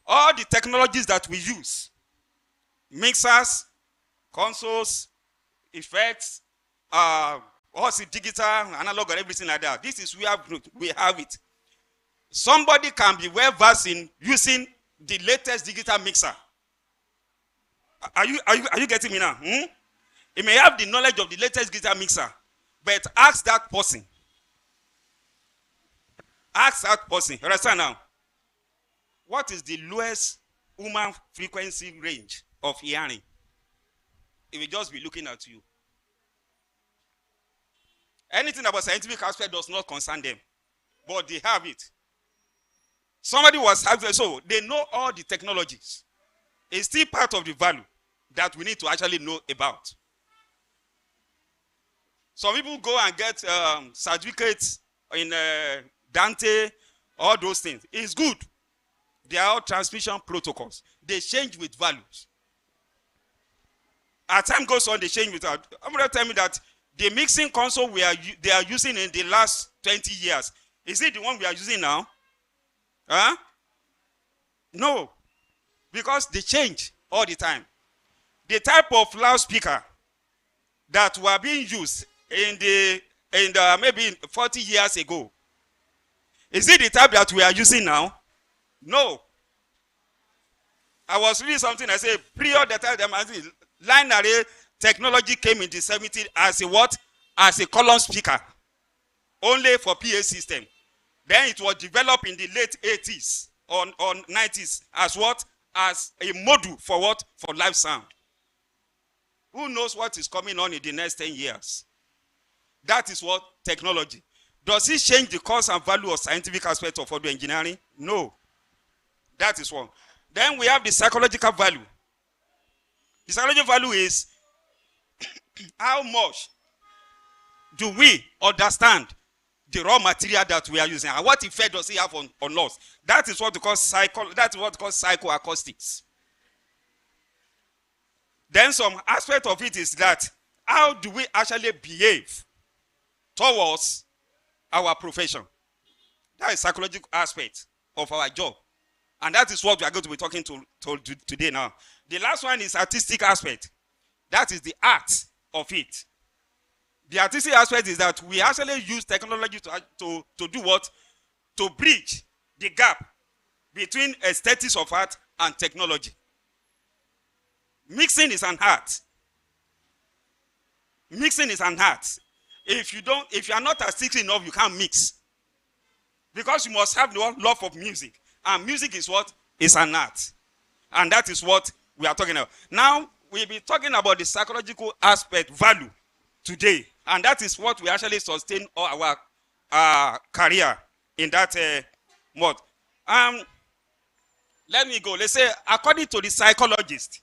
All the technologies that we use, mixers, consoles, effects, also digital, analog, and everything like that. This is where we have it. Somebody can be well versed in using the latest digital mixer. Are you getting me now? He may have the knowledge of the latest guitar mixer, but ask that person. Ask that person. Understand now? What is the lowest human frequency range of hearing? It will just be looking at you. Anything about scientific aspect does not concern them, but they have it. Somebody was having, so they know all the technologies. It's still part of the value that we need to actually know about. Some people go and get certificates in Dante, all those things. It's good. They are all transmission protocols. They change with values. As time goes on, they change with values. I'm going to tell me that the mixing console they are using in the last 20 years, is it the one we are using now? Huh? No. Because they change all the time. The type of loudspeaker that were being used in the maybe 40 years ago, is it the type that we are using now? No. I was reading something, I said, prior the time line array technology came in the 70s as a what? As a column speaker. Only for PA system. Then it was developed in the late 80s or 90s as what? As a module for what? For live sound. Who knows what is coming on in the next 10 years? That is what? Technology. Does it change the cost and value of scientific aspect of audio engineering? No. That is one. Then we have the psychological value. The psychological value is how much do we understand the raw material that we are using and what effect does it have on us? That is what we call psychoacoustics. Then some aspect of it is that how do we actually behave towards our profession? That is psychological aspect of our job. And that is what we are going to be talking to today now. The last one is artistic aspect. That is the art of it. The artistic aspect is that we actually use technology to do what? To bridge the gap between aesthetics of art and technology. Mixing is an art. Mixing is an art. If you are not artistic enough, you can't mix. Because you must have the love of music. And music is what? Is an art. And that is what we are talking about. Now, we'll be talking about the psychological aspect, value, today. And that is what we actually sustain all our career in that mode. Let me go. Let's say, according to the psychologist,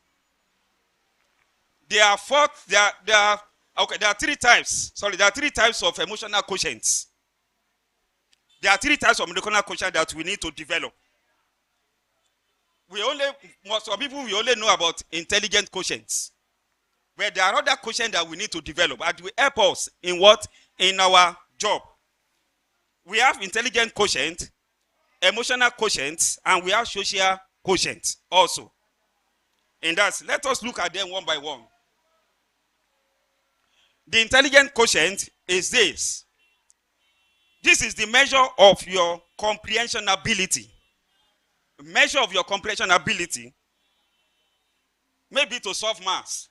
there are three types. Sorry, there are three types of emotional quotients. There are three types of emotional quotient that we need to develop. Most of people, we only know about intelligent quotients. But there are other quotients that we need to develop and will help us in what? In our job. We have intelligent quotient, emotional quotient, and we have social quotient also. And that, let us look at them one by one. The intelligent quotient is this. This is the measure of your comprehension ability. Measure of your comprehension ability. Maybe to solve maths,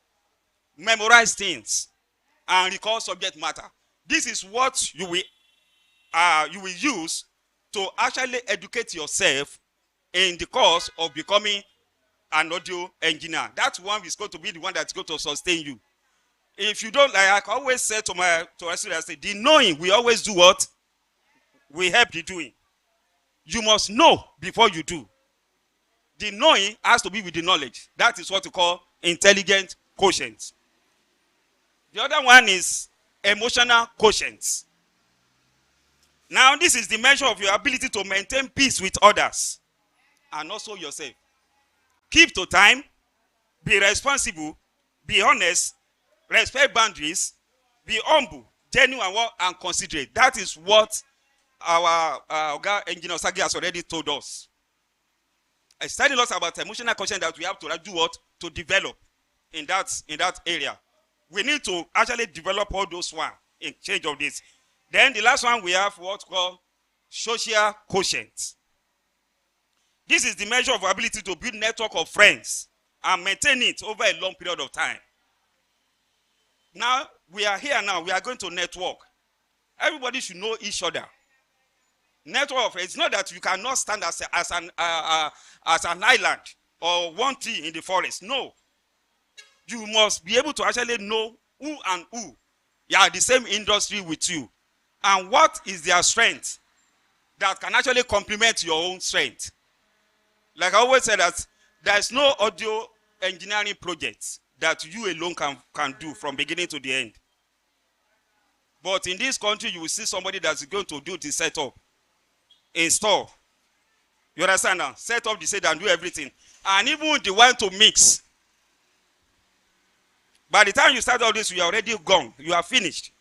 memorize things, and recall subject matter. This is what you will use to actually educate yourself in the course of becoming an audio engineer. That one is going to be the one that's going to sustain you. If you don't, like I always say to my students, the knowing we always do what? We help the doing. You must know before you do. The knowing has to be with the knowledge. That is what we call intelligent quotient. The other one is emotional quotient. Now, this is the measure of your ability to maintain peace with others and also yourself. Keep to time, be responsible, be honest, respect boundaries, be humble, genuine, and considerate. That is what our engineer Osagie has already told us. I studied lots about emotional quotient that we have to do what? To develop in that area. We need to actually develop all those one in change of this. Then the last one we have what's called social quotient. This is the measure of our ability to build network of friends and maintain it over a long period of time. Now, we are here now. We are going to network. Everybody should know each other. Network of friends. It's not that you cannot stand as an island or one tree in the forest. No. You must be able to actually know who and who are the same industry with you. And what is their strength that can actually complement your own strength. Like I always say that there is no audio engineering project that you alone can do from beginning to the end. But in this country, you will see somebody that's going to do the setup, install. You understand now? Set up the set and do everything. And even the one to mix. By the time you start all this, you are already gone. You are finished.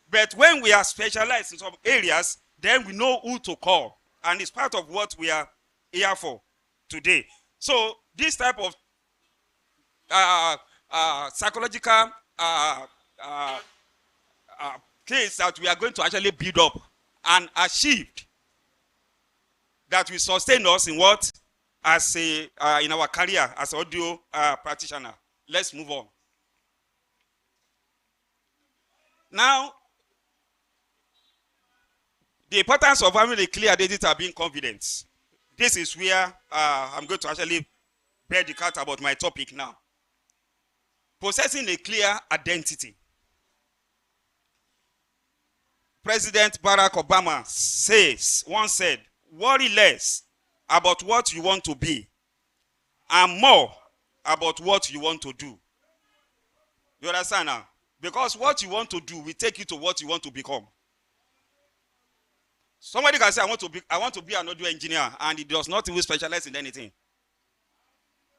But when we are specialized in some areas, then we know who to call. And it's part of what we are here for today. So this type of psychological case that we are going to actually build up and achieve, that will sustain us in what? As a in our career as audio practitioner. Let's move on. Now, the importance of having a clear identity and being confident. This is where I'm going to actually bear the cat about my topic now. Possessing a clear identity. President Barack Obama once said, worry less about what you want to be and more about what you want to do. You understand now? Because what you want to do will take you to what you want to become. Somebody can say, I want to be an audio engineer, and he does not even specialize in anything.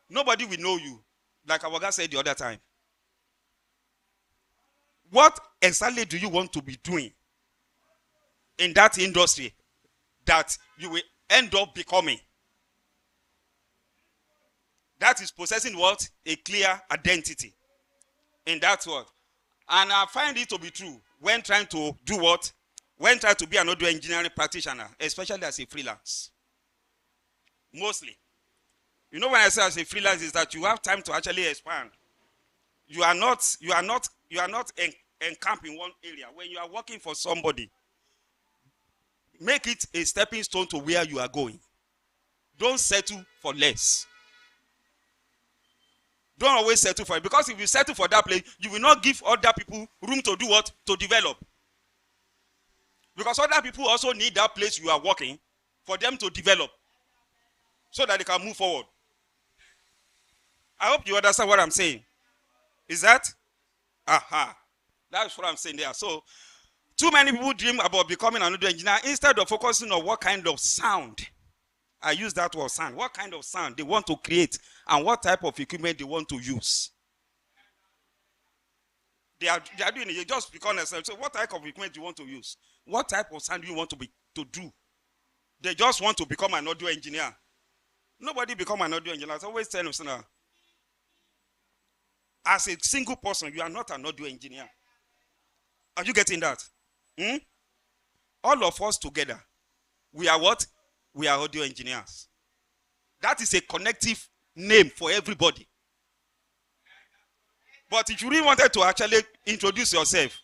Nobody will know you, like our guy said the other time. What exactly do you want to be doing in that industry that you will end up becoming? That is possessing what? A clear identity in that word. And I find it to be true when trying to do what? When trying to be an audio engineering practitioner, especially as a freelance. Mostly. You know, when I say as a freelance, is that you have time to actually expand. You are not encamped in one area. When you are working for somebody, make it a stepping stone to where you are going. Don't settle for less. Don't always settle for it. Because if you settle for that place, you will not give other people room to do what? To develop. Because other people also need that place you are working for them to develop so that they can move forward. I hope you understand what I'm saying. Is that? Aha. That's what I'm saying there. So, too many people dream about becoming an audio engineer instead of focusing on what kind of sound. I use that word sound. What kind of sound they want to create and what type of equipment they want to use. They are doing it. You just become themselves. So what type of equipment do you want to use? What type of sound do you want to do? They just want to become an audio engineer. Nobody become an audio engineer. I always tell you, now, as a single person, you are not an audio engineer. Are you getting that? All of us together, we are what? We are audio engineers. That is a connective name for everybody. But if you really wanted to actually introduce yourself,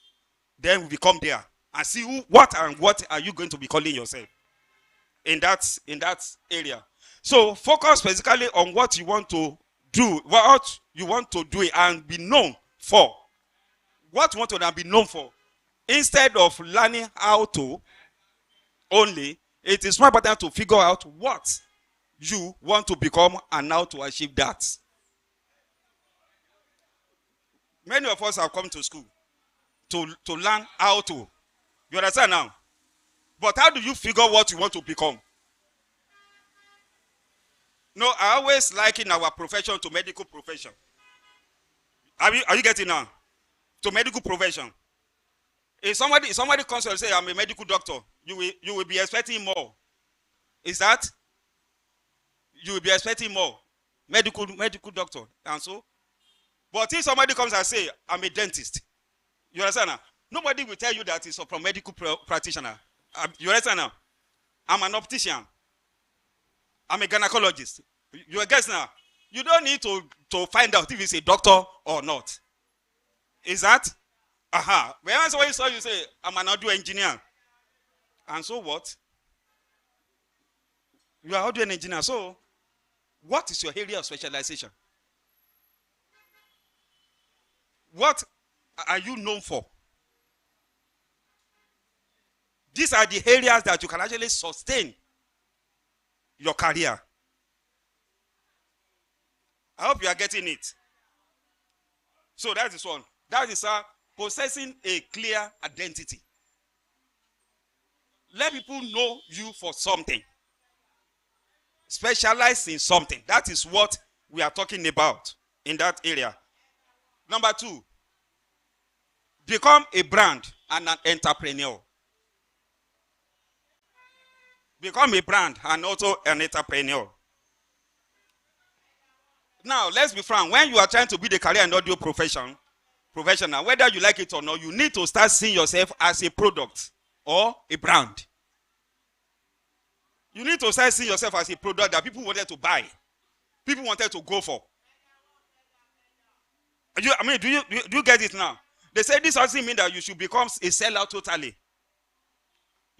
then we come there and see what are you going to be calling yourself in that area. So focus basically on what you want to do, what you want to do and be known for. What you want to be known for. Instead of learning how to only, it is more important to figure out what you want to become and how to achieve that. Many of us have come to school to learn how to. You understand now? But how do you figure what you want to become? No, I always liken our profession to medical profession. Are you getting now? To medical profession. If somebody comes and say, I'm a medical doctor, you will be expecting more. Is that? You will be expecting more. Medical doctor. And so. But if somebody comes and say, I'm a dentist, you understand now? Nobody will tell you that it's from medical practitioner. You understand now? I'm an optician. I'm a gynecologist. You guess now? You don't need to find out if it's a doctor or not. Is that? When somebody saw you say, I'm an audio engineer. And so what? You are audio engineer. So, what is your area of specialization? What are you known for? These are the areas that you can actually sustain your career. I hope you are getting it. So that is one. That is possessing a clear identity. Let people know you for something. Specialize in something. That is what we are talking about in that area. Number 2, become a brand and an entrepreneur. Become a brand and also an entrepreneur. Now, let's be frank. When you are trying to be the career and audio professional, whether you like it or not, you need to start seeing yourself as a product or a brand. You need to start seeing yourself as a product that people wanted to buy. People wanted to go for. Do you get it now? They say this doesn't mean that you should become a sellout totally.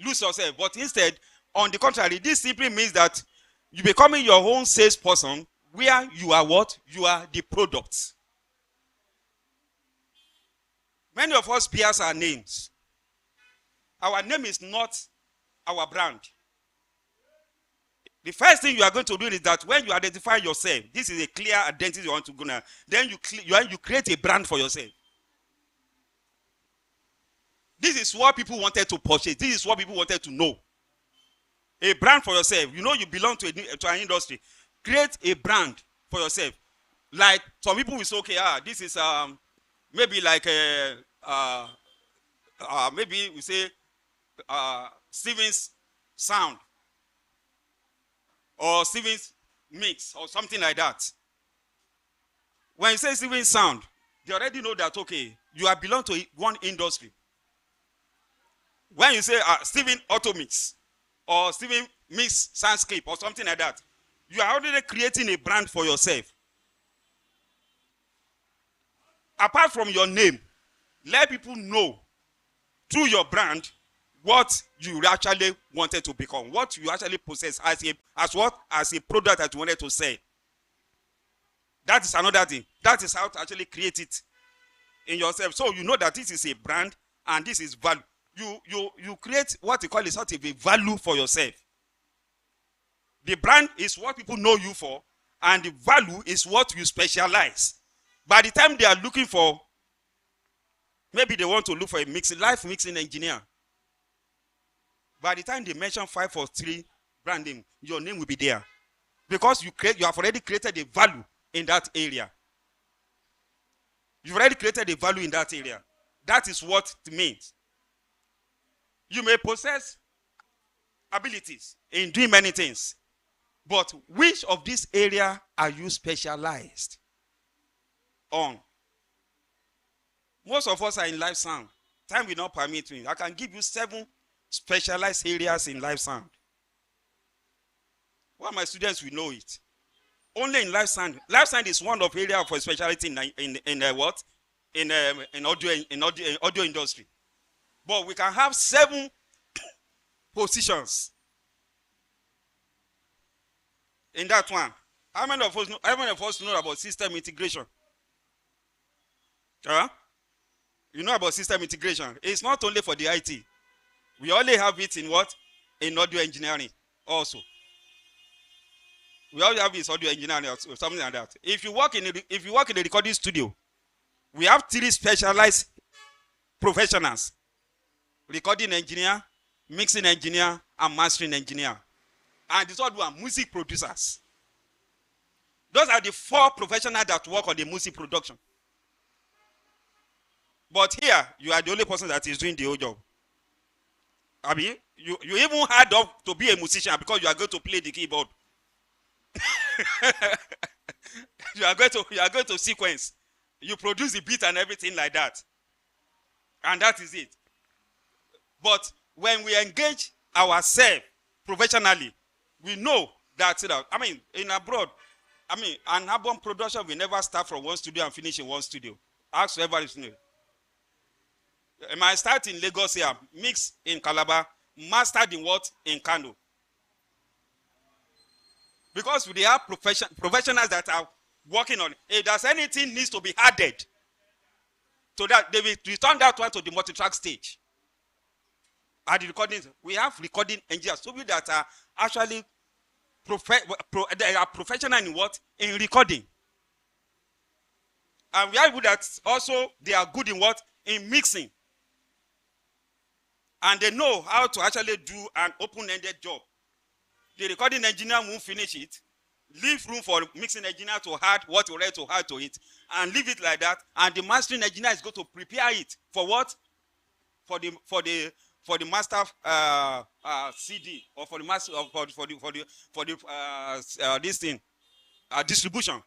Lose yourself. But instead, on the contrary, this simply means that you're becoming your own salesperson where you are what? You are the product. Many of us bears our names. Our name is not our brand. The first thing you are going to do is that when you identify yourself, this is a clear identity you want to go now, then you create a brand for yourself. This is what people wanted to purchase. This is what people wanted to know. A brand for yourself. You know you belong to an industry. Create a brand for yourself. Like some people will say, okay, this is maybe like maybe we say Steven's sound or Steven's mix or something like that. When you say Steven's sound, they already know that, okay, you belong to one industry. When you say Steven Auto Mix or Steven Mix Soundscape or something like that, you are already creating a brand for yourself. Apart from your name, let people know through your brand what you actually wanted to become, what you actually possess as a product that you wanted to sell. That is another thing. That is how to actually create it in yourself. So you know that this is a brand and this is value. You create what you call a sort of a value for yourself. The brand is what people know you for, and the value is what you specialize. By the time they are looking for, maybe they want to look for a live mixing engineer. By the time they mention 543 brand name, your name will be there. Because you have already created a value in that area. You've already created a value in that area. That is what it means. You may possess abilities in doing many things, but which of these areas are you specialized on? Most of us are in live sound. Time will not permit me. I can give you 7 specialized areas in live sound. Well, my students will know it. Only in live sound. Live sound is one of area for specialty in what? In audio industry. But we can have 7 positions in that one. How many of us know about system integration? You know about system integration. It's not only for the IT. We only have it in what? In audio engineering also. We all have this audio engineering or something like that. If you work in the recording studio, we have 3 specialized professionals: recording engineer, mixing engineer, and mastering engineer. And the third one, music producers. Those are the 4 professionals that work on the music production. But here, you are the only person that is doing the whole job. I mean, you even had up to be a musician because you are going to play the keyboard. you are going to sequence. You produce the beat and everything like that. And that is it. But when we engage ourselves professionally, we know that, I mean, in abroad, I mean, an album production will never start from one studio and finish in one studio. Ask whoever is new. It might start in Lagos here, mix in Calabar, mastered in what? In Kano. Because we have professionals that are working on it. If there's anything needs to be added to that, they will return that one to the multi-track stage. At the recording, we have recording engineers, so that are actually they are professional in what? In recording. And we have people that also they are good in what? In mixing. And they know how to actually do an open-ended job. The recording engineer won't finish it. Leave room for mixing engineer to add what you ready to add to it, and leave it like that. And the mastering engineer is going to prepare it for what? For the master CD, or for the master this thing distribution.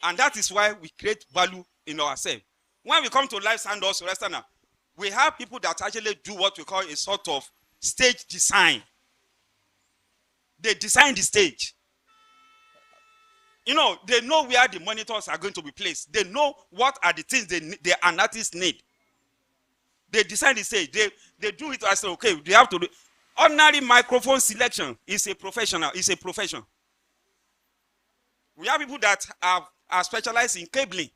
And that is why we create value in ourselves. When we come to live sound also, we have people that actually do what we call a sort of stage design. They design the stage. You know, they know where the monitors are going to be placed. They know what are the things an artist need. They design the stage. They do it as okay. They have to do. Ordinary microphone selection is a professional. It's a profession. We have people that are specialized in cabling.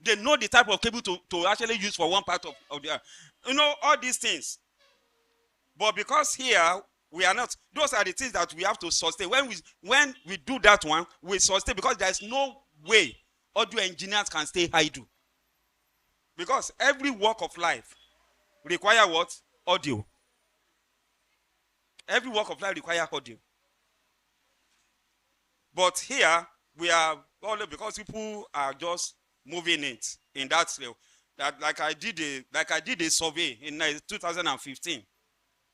They know the type of cable to actually use for one part of the. You know, all these things. But because here we are not, those are the things that we have to sustain. When we do that one, we sustain, because there is no way audio engineers can stay idle. Because every walk of life require what? Audio. Every walk of life require audio. But here we are only because people are just moving it in that scale. That like I did a survey in 2015.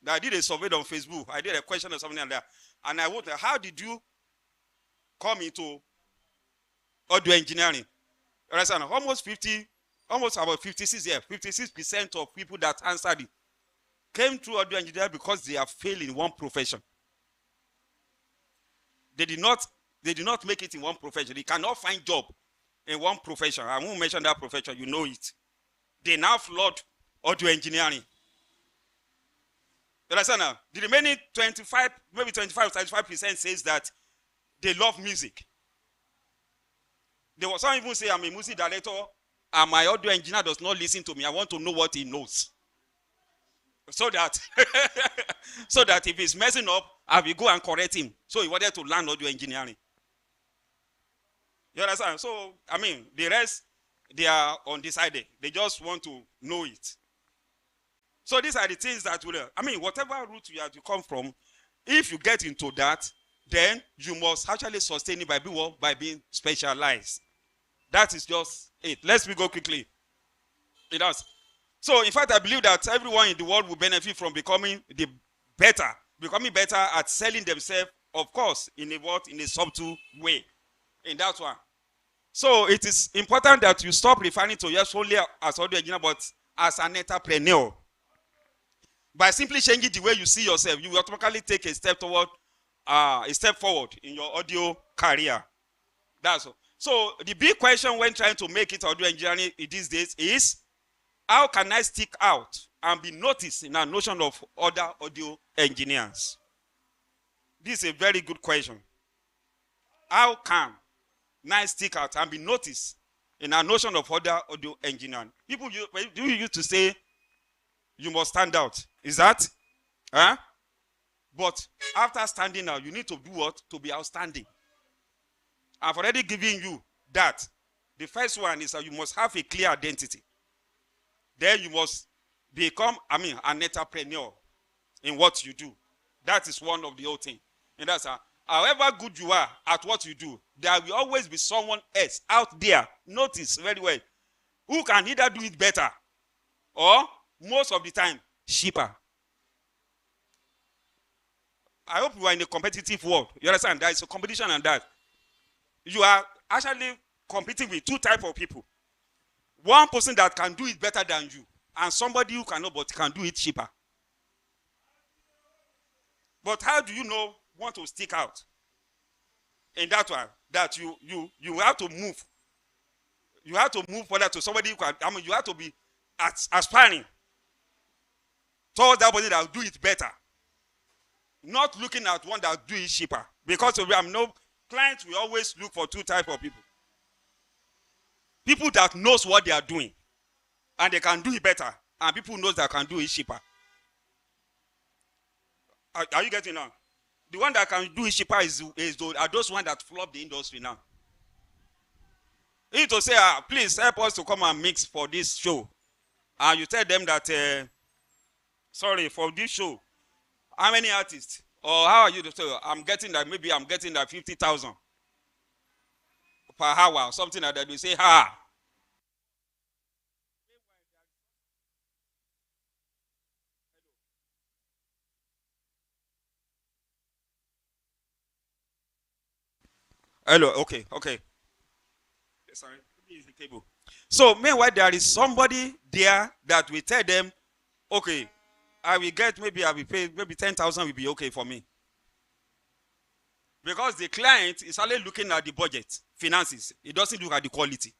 I did a survey on Facebook. I did a question or something like that. And I wrote, how did you come into audio engineering? Almost about 56% of people that answered it came through audio engineering because they have failed in one profession. They did not make it in one profession. They cannot find job in one profession. I won't mention that profession, you know it. They now flood audio engineering. You understand now? The remaining 25% says that they love music. There was some even say, I'm a music director and my audio engineer does not listen to me. I want to know what he knows. So that if he's messing up, I will go and correct him. So he wanted to learn audio engineering. You understand? So, I mean, the rest, they are undecided. They just want to know it. So these are the things that will, I mean, whatever route you have to come from, if you get into that, then you must actually sustain it by being specialized. That is just it. Let's go quickly. It does. So, in fact, I believe that everyone in the world will benefit from becoming better at selling themselves, of course, in a subtle way. In that one. So, it is important that you stop referring to yourself only as audio engineer, but as an entrepreneur. By simply changing the way you see yourself, you will automatically take a step forward in your audio career. That's all. So the big question when trying to make it audio engineering these days is, how can I stick out and be noticed in a notion of other audio engineers? This is a very good question. How can I stick out and be noticed in a notion of other audio engineering? People used to say, you must stand out. Is that? Huh? But after standing out, you need to do what? To be outstanding. I've already given you that. The first one is that you must have a clear identity. Then you must become, an entrepreneur in what you do. That is one of the whole thing. And that's however good you are at what you do, there will always be someone else out there, notice very well, who can either do it better or most of the time cheaper. I hope you are in a competitive world. You understand? There is a competition and that. You are actually competing with two types of people. One person that can do it better than you, and somebody who cannot but can do it cheaper. But how do you want to stick out? In that one, that you have to move. You have to move further to somebody who can, you have to be aspiring towards that person that will do it better. Not looking at one that will do it cheaper. Because clients will always look for two types of people. People that knows what they are doing and they can do it better, and people knows that can do it cheaper. Are you getting now? The one that can do it cheaper are those ones that flop the industry now. You need to say, please help us to come and mix for this show. And you tell them that, sorry, for this show, how many artists? Or how are you to say, maybe I'm getting that 50,000 per hour or something like that. We say, Hello, okay. Sorry, use the cable. So, meanwhile, there is somebody there that will tell them, okay, I will pay, maybe 10,000 will be okay for me. Because the client is only looking at the budget, finances. It doesn't look at the quality.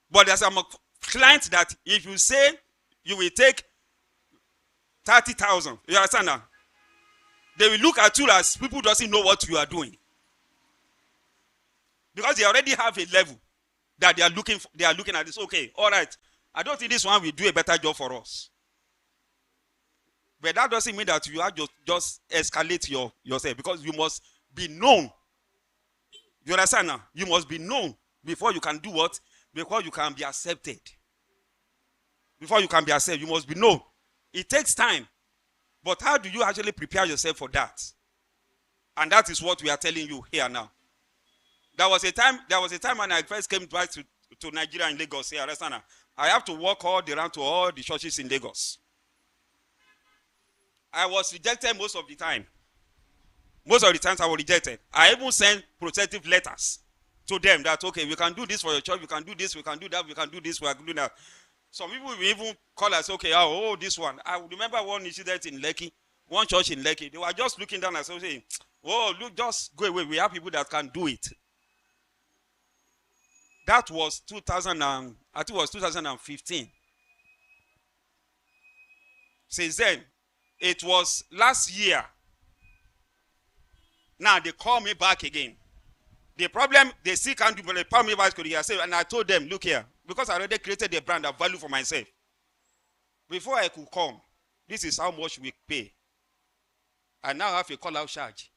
But there's a client that if you say you will take 30,000, you understand now? They will look at you as people doesn't know what you are doing. Because they already have a level that they are looking at this. Okay, all right. I don't think this one will do a better job for us. But that doesn't mean that you have just escalate yourself, because you must be known. You understand now? You must be known before you can do what? Before you can be accepted. Before you can be accepted, you must be known. It takes time. But how do you actually prepare yourself for that? And that is what we are telling you here now. There was a time when I first came back to Nigeria in Lagos. Here, understand now? I have to walk all around to all the churches in Lagos. I was rejected most of the time. Most of the times I was rejected. I even sent protective letters to them that, okay, we can do this for your church, we can do this, we can do that, we can do this, we can do that. Some people will even call us, okay, this one. I remember one incident in Lekki, one church in Lekki. They were just looking down and saying, oh, look, just go away. We have people that can do it. That was 2015. Since then, it was last year. Now they call me back again. The problem, they still can't do, but they call me back to the year. And I told them, look here, because I already created a brand of value for myself. Before I could come, this is how much we pay. I now have a call-out charge.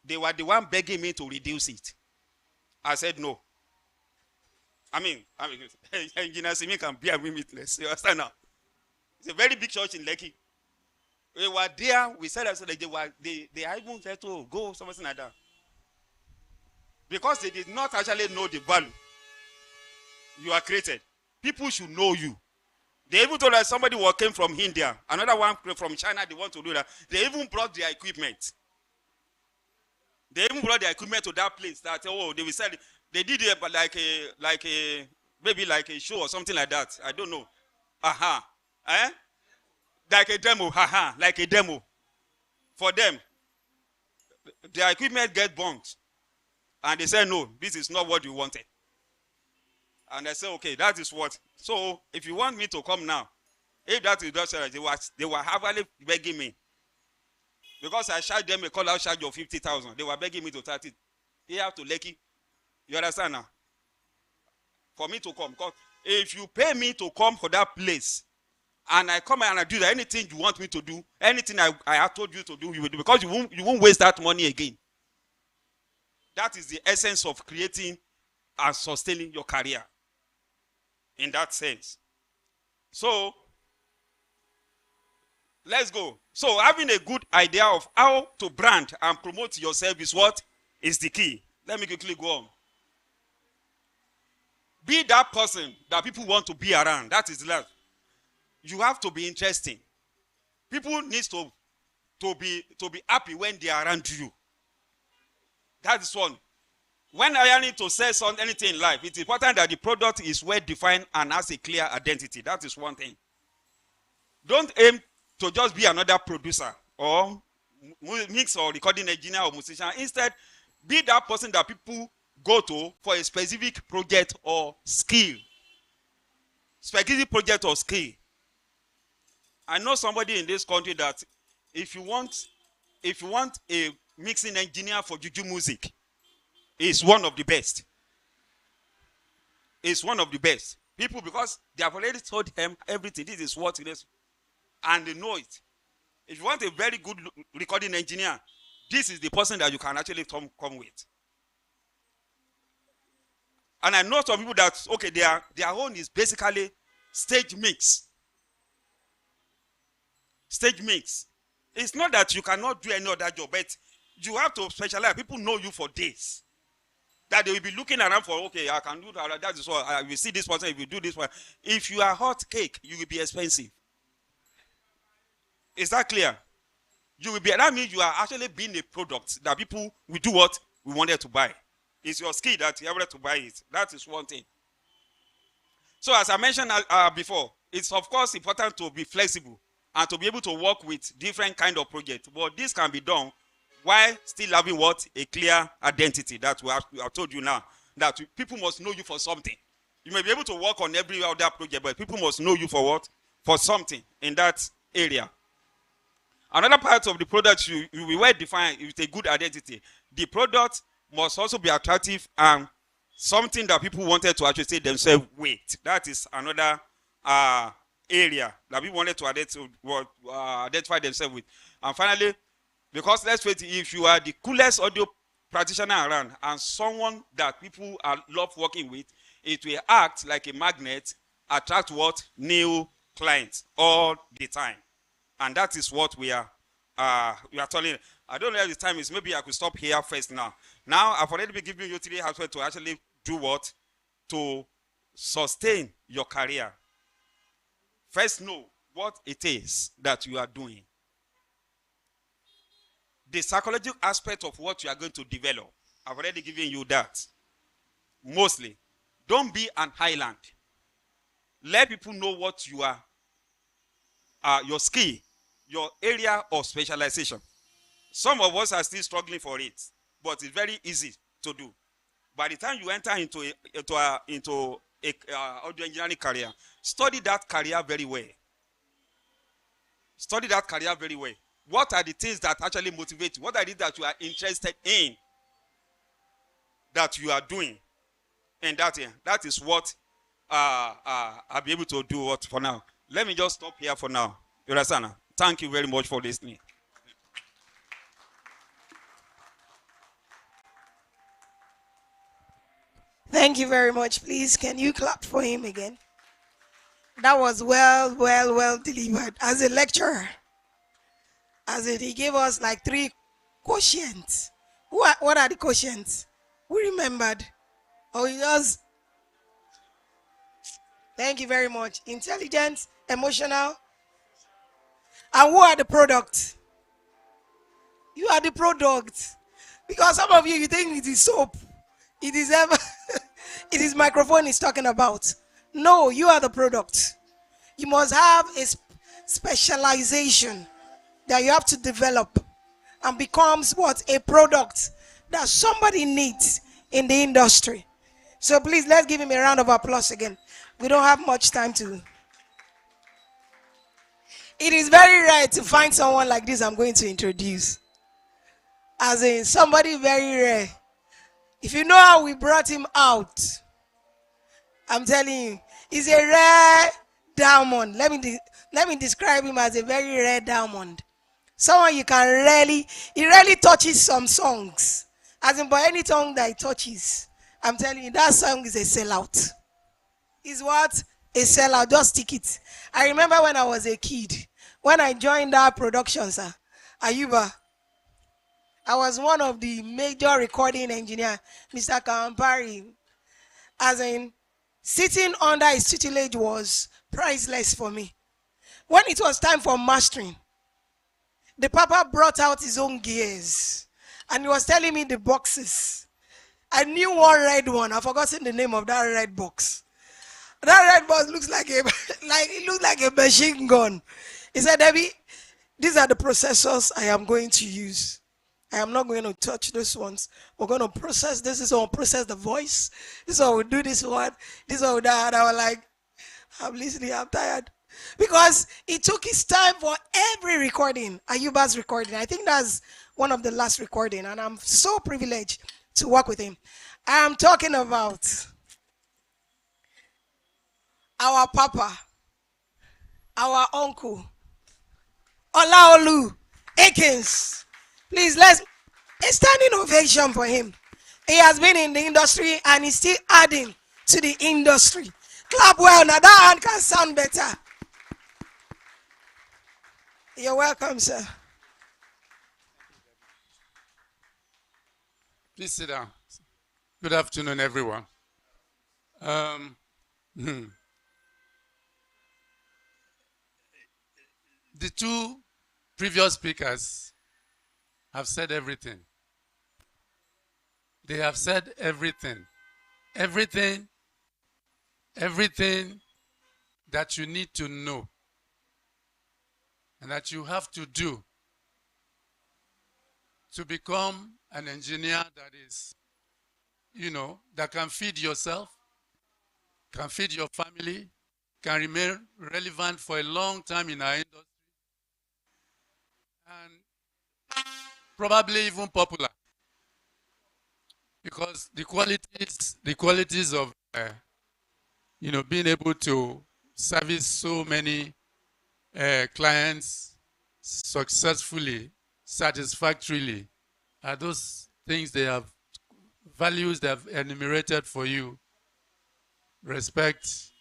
They were the one begging me to reduce it. I said no. Engineer Simi can be a limitless. You understand now? It's a very big church in Lekki. We were there. We said that they even said to go something like that, because they did not actually know the value. You are created. People should know you. They even told us somebody who came from India, another one from China, they want to do that. They even brought their equipment. They even brought their equipment to that place that, oh, they will sell it. They did it maybe like a show or something like that. I don't know. Like a demo. Like a demo. For them, their equipment get burnt. And they said, no, this is not what you wanted. And I said, okay, that is what. So if you want me to come now, if that is just, they were heavily begging me. Because I charged them a call-out charge of 50,000. They were begging me to 30. They have to Lekki. You understand now? For me to come. Because if you pay me to come for that place, and I come and I do that, anything you want me to do, anything I have told you to do, you will do. Because you won't waste that money again. That is the essence of creating and sustaining your career. In that sense. So, let's go. So, having a good idea of how to brand and promote yourself is what is the key. Let me quickly go on. Be that person that people want to be around. That is love. You have to be interesting. People need to be happy when they are around you. That is one. When I need to sell anything in life, it's important that the product is well defined and has a clear identity. That is one thing. Don't aim to just be another producer or mix or recording engineer or musician. Instead, be that person that people go to for a specific project or skill. Specific project or skill. I know somebody in this country that if you want a mixing engineer for juju music, is one of the best. It's one of the best. People, because they have already told him everything. This is what it is. And they know it. If you want a very good recording engineer, this is the person that you can actually come with. And I know some people that, okay, their own is basically stage mix. Stage mix. It's not that you cannot do any other job, but you have to specialize. People know you for days. That they will be looking around for, okay, I can do that. That is what I will see this person if you do this one. If you are hot cake, you will be expensive. Is that clear? You will be, that means you are actually being a product that people will do what we wanted to buy. It's your skill that you are able to buy it. That is one thing. So as I mentioned before, it's of course important to be flexible and to be able to work with different kind of projects. But this can be done while still having what? A clear identity that we have told you now. That people must know you for something. You may be able to work on every other project, but people must know you for what? For something in that area. Another part of the product you will well define with a good identity. The product must also be attractive and something that people wanted to actually say themselves, wait. That is another area that people wanted to identify themselves with. And finally, because let's face it, if you are the coolest audio practitioner around and someone that people love working with, it will act like a magnet, attract what? New clients all the time. And that is what we are telling. I don't know if the time is, maybe I could stop here first now. Now, I've already been giving you 3 aspects to actually do what? To sustain your career. First, know what it is that you are doing. The psychological aspect of what you are going to develop. I've already given you that. Mostly. Don't be an island. Let people know what you are. Your skill, your area of specialization. Some of us are still struggling for it, but it's very easy to do. By the time you enter into a audio engineering career, study that career very well. Study that career very well. What are the things that actually motivate you? What are the things that you are interested in that you are doing? And that is what I'll be able to do what for now. Let me just stop here for now. You understand? Thank you very much for listening. Thank you very much. Please, can you clap for him again? That was well delivered. As a lecturer, he gave us like 3 quotients. What are the quotients? We remembered. Oh, he does. Thank you very much. Intelligent, emotional. And who are the product? You are the product. Because some of you, you think it is soap. It is ever, it is microphone is talking about. No, you are the product. You must have a specialization that you have to develop and becomes what? A product that somebody needs in the industry. So please, let's give him a round of applause again. We don't have much time to. It is very rare to find someone like this I'm going to introduce. As in somebody very rare. If you know how we brought him out, I'm telling you, he's a rare diamond. Let me describe him as a very rare diamond. Someone you can really, he really touches some songs. As in, by any song that he touches, I'm telling you, that song is a sellout. Is what? A sellout. Just stick it. I remember when I was a kid, when I joined that production, sir, Ayuba, I was one of the major recording engineer, Mr. Kampari. As in, sitting under his tutelage was priceless for me. When it was time for mastering, the papa brought out his own gears and he was telling me the boxes. I knew one red one. I've forgotten the name of that red box. That red box looks like it looks like a machine gun. He said, Debbie, these are the processors I am going to use. I am not going to touch those ones. We're going to process this. This is how we process the voice. This is how we do this one. This is how we do that. I was like, I'm listening. I'm tired. Because it took his time for every recording. Ayuba's recording. I think that's one of the last recording. And I'm so privileged to work with him. I'm talking about our papa, our uncle, Laolu Akins. Please, let's a standing ovation for him. He has been in the industry and he's still adding to the industry. Clap well, now that hand can sound better. You're welcome, sir. Please sit down. Good afternoon, everyone. The two previous speakers have said everything. They have said everything. Everything that you need to know and that you have to do to become an engineer that is, that can feed yourself, can feed your family, can remain relevant for a long time in our industry, and probably even popular, because the qualities of being able to service so many clients successfully, satisfactorily, are those things they have, values they have enumerated for you. Respect.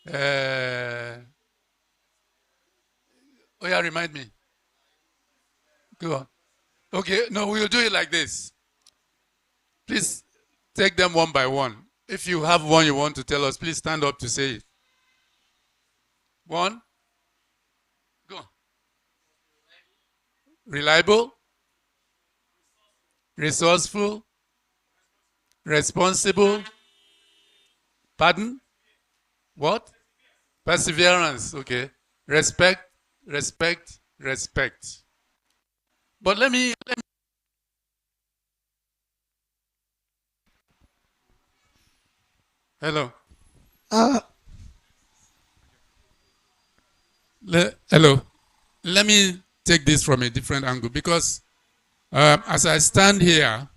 Oh yeah, remind me. Go on. Okay, no, we'll do it like this. Please take them one by one. If you have one you want to tell us, please stand up to say it. One. Go on. Reliable. Resourceful. Responsible. Pardon? What? Perseverance. Okay. Respect. But let me hello. Hello. Let me take this from a different angle, because as I stand here,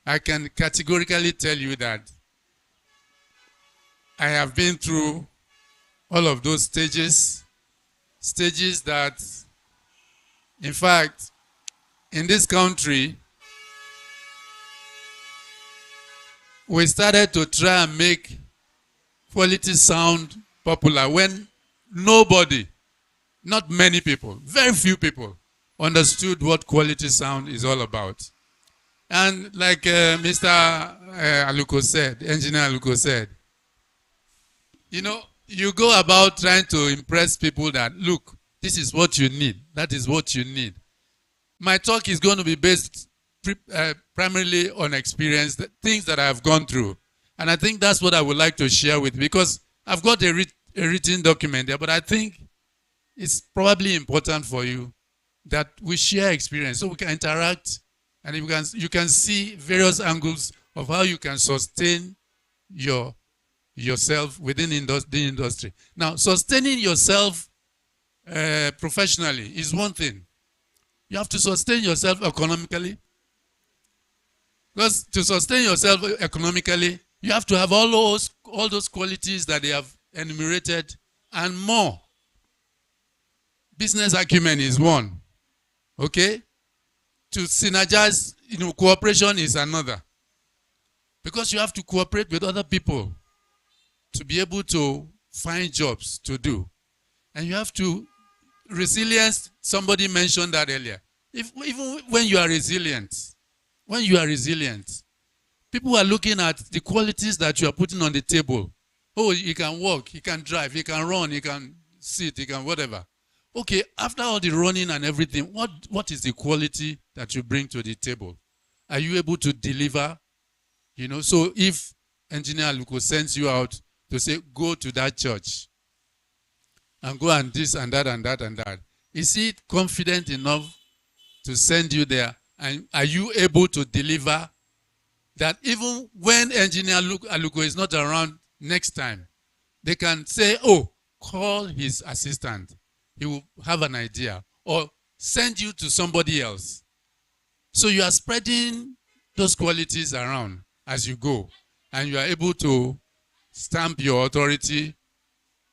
I can categorically tell you that I have been through all of those stages that, in fact, in this country, we started to try and make quality sound popular when nobody, not many people, very few people, understood what quality sound is all about. And like Mr. Aluko said, Engineer Aluko said, You know, you go about trying to impress people that, look, this is what you need. That is what you need. My talk is going to be based primarily on experience, things that I have gone through. And I think that's what I would like to share with, because I've got a written document there, but I think it's probably important for you that we share experience so we can interact and you can see various angles of how you can sustain yourself within the industry. Now, sustaining yourself professionally is one thing. You have to sustain yourself economically. Because to sustain yourself economically, you have to have all those qualities that they have enumerated and more. Business acumen is one. Okay? To synergize, cooperation is another. Because you have to cooperate with other people to be able to find jobs to do. And you have to, resilience, somebody mentioned that earlier. Even when you are resilient, people are looking at the qualities that you are putting on the table. Oh, he can walk, he can drive, he can run, he can sit, he can whatever. Okay, after all the running and everything, what is the quality that you bring to the table? Are you able to deliver? So if Engineer Aluko sends you out to say, go to that church and go and this and that and that and that, is he confident enough to send you there? And are you able to deliver that even when Engineer Aluko is not around next time, they can say, oh, call his assistant. He will have an idea. Or send you to somebody else. So you are spreading those qualities around as you go. And you are able to stamp your authority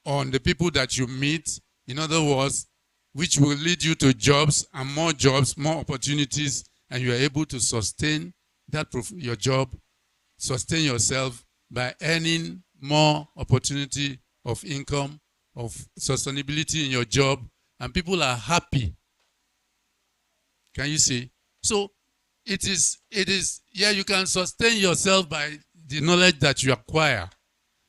on the people that you meet. In other words, which will lead you to jobs, more opportunities, and you are able to sustain your job, sustain yourself by earning more opportunity of income, of sustainability in your job, and people are happy. Can you see? So it is, you can sustain yourself by the knowledge that you acquire.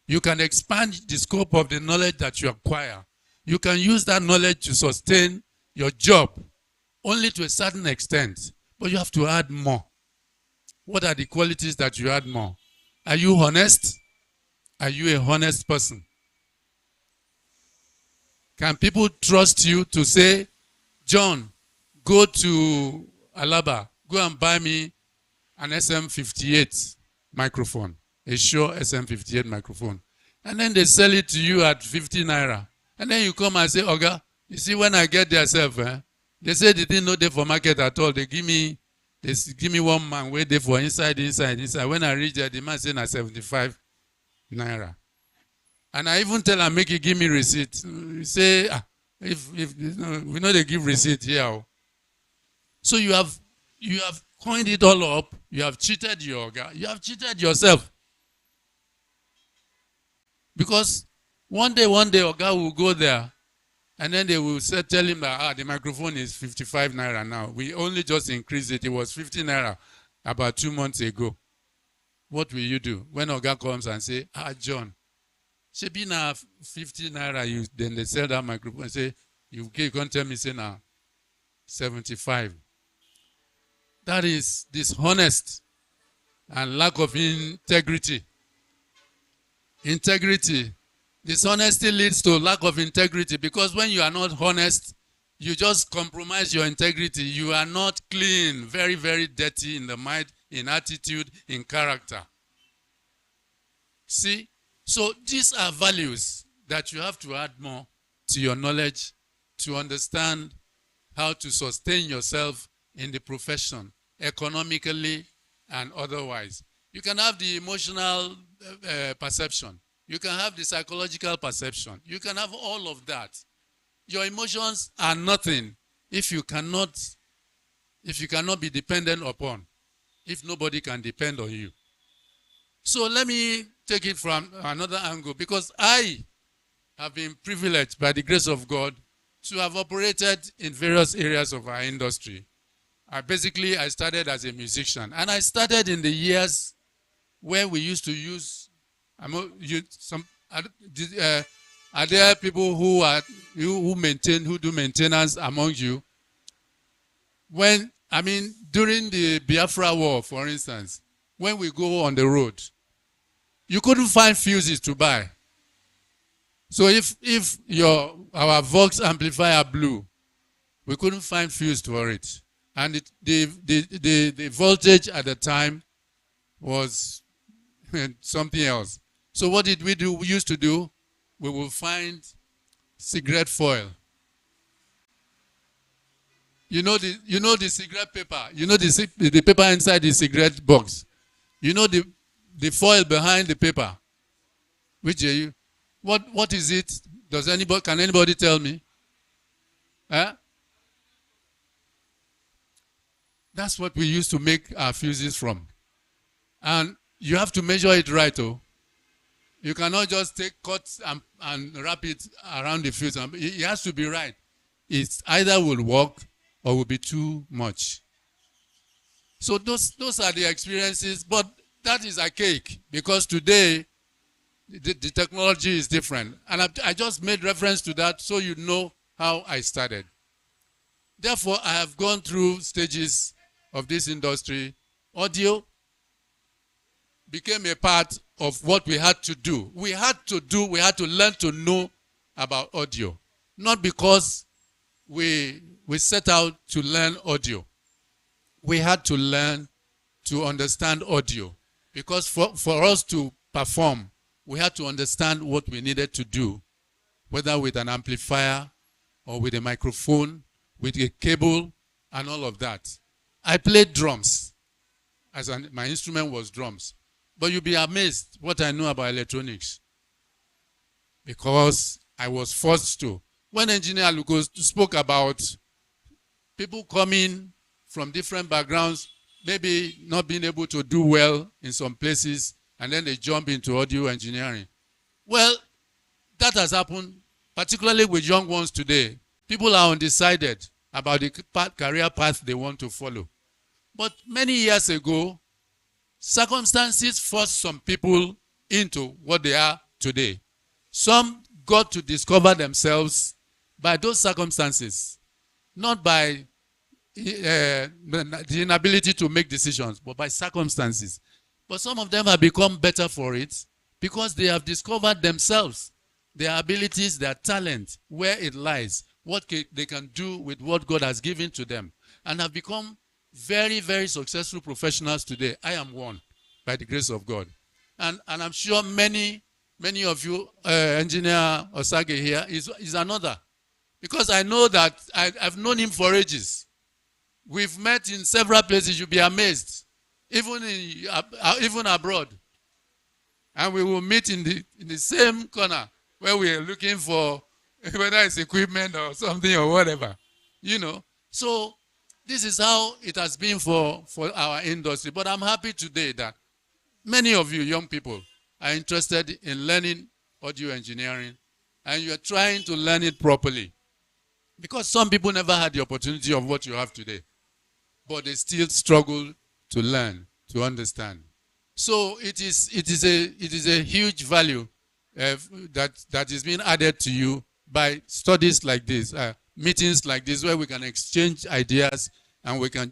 You can expand the scope of the knowledge that you acquire. You can use that knowledge to sustain your job only to a certain extent, but you have to add more. What are the qualities that you add more? Are you honest? Are you a honest person? Can people trust you to say, John, go to Alaba, go and buy me an SM58 microphone, a Shure SM58 microphone. And then they sell it to you at 50 naira. And then you come and say, Oga, you see, when I get there, they say they didn't know they for market at all. They give me one man wait there for inside. When I reach there, the man say na 75 naira. And I even tell him, make you give me receipt. You say, if we know they give receipt here. So you have coined it all up. You have cheated your Oga. You have cheated yourself. Because one day Oga will go there, and then they will tell him that the microphone is 55 naira now. We only just increased it. It was 50 naira about 2 months ago. What will you do when Oga comes and say, John, shebi na 50 naira, then they sell that microphone and say, you can't tell me, say now 75. That is dishonest and lack of integrity. Dishonesty leads to lack of integrity, because when you are not honest, you just compromise your integrity. You are not clean, very, very dirty in the mind, in attitude, in character. See? So these are values that you have to add more to your knowledge to understand how to sustain yourself in the profession, economically and otherwise. You can have the emotional perception. You can have the psychological perception. You can have all of that. Your emotions are nothing if you cannot be dependent upon, if nobody can depend on you. So let me take it from another angle, because I have been privileged by the grace of God to have operated in various areas of our industry. I started as a musician, and I started in the years where we used to use, are there people who do maintenance among you? During the Biafra War, for instance, when we go on the road, you couldn't find fuses to buy. So if our Vox amplifier blew, we couldn't find fuse for it. And the voltage at the time was something else. So what did we do? We used to do, we will find cigarette foil. You know the cigarette paper. You know the paper inside the cigarette box. You know the foil behind the paper. Which what is it? Can anybody tell me? Huh? That's what we used to make our fuses from. And you have to measure it right, oh. You cannot just take cuts and wrap it around the fuse. It has to be right. It either will work or will be too much. So those are the experiences, but that is archaic because today the technology is different. And I just made reference to that so you know how I started. Therefore, I have gone through stages of this industry. Audio became a part of what we had to do. We had to learn to know about audio. Not because we set out to learn audio. We had to learn to understand audio. Because for us to perform, we had to understand what we needed to do, whether with an amplifier or with a microphone, with a cable, and all of that. I played drums. My instrument was drums. But you'll be amazed what I know about electronics. Because I was forced to. When Engineer Aluko spoke about people coming from different backgrounds, maybe not being able to do well in some places, and then they jump into audio engineering. Well, that has happened, particularly with young ones today. People are undecided about the career path they want to follow. But many years ago, circumstances forced some people into what they are today. Some got to discover themselves by those circumstances, not by the inability to make decisions, but by circumstances. But some of them have become better for it because they have discovered themselves, their abilities, their talent, where it lies, what they can do with what God has given to them, and have become very, very successful professionals today. I am one, by the grace of God. And I'm sure many of you, Engineer Osagie here, is another. Because I know that I've known him for ages. We've met in several places. You'll be amazed. Even abroad. And we will meet in the same corner where we are looking for whether it's equipment or something or whatever. You know. So this is how it has been for our industry. But I'm happy today that many of you young people are interested in learning audio engineering, and you are trying to learn it properly. Because some people never had the opportunity of what you have today, but they still struggle to learn, to understand. So it is a huge value that is being added to you by studies like this, meetings like this, where we can exchange ideas and we can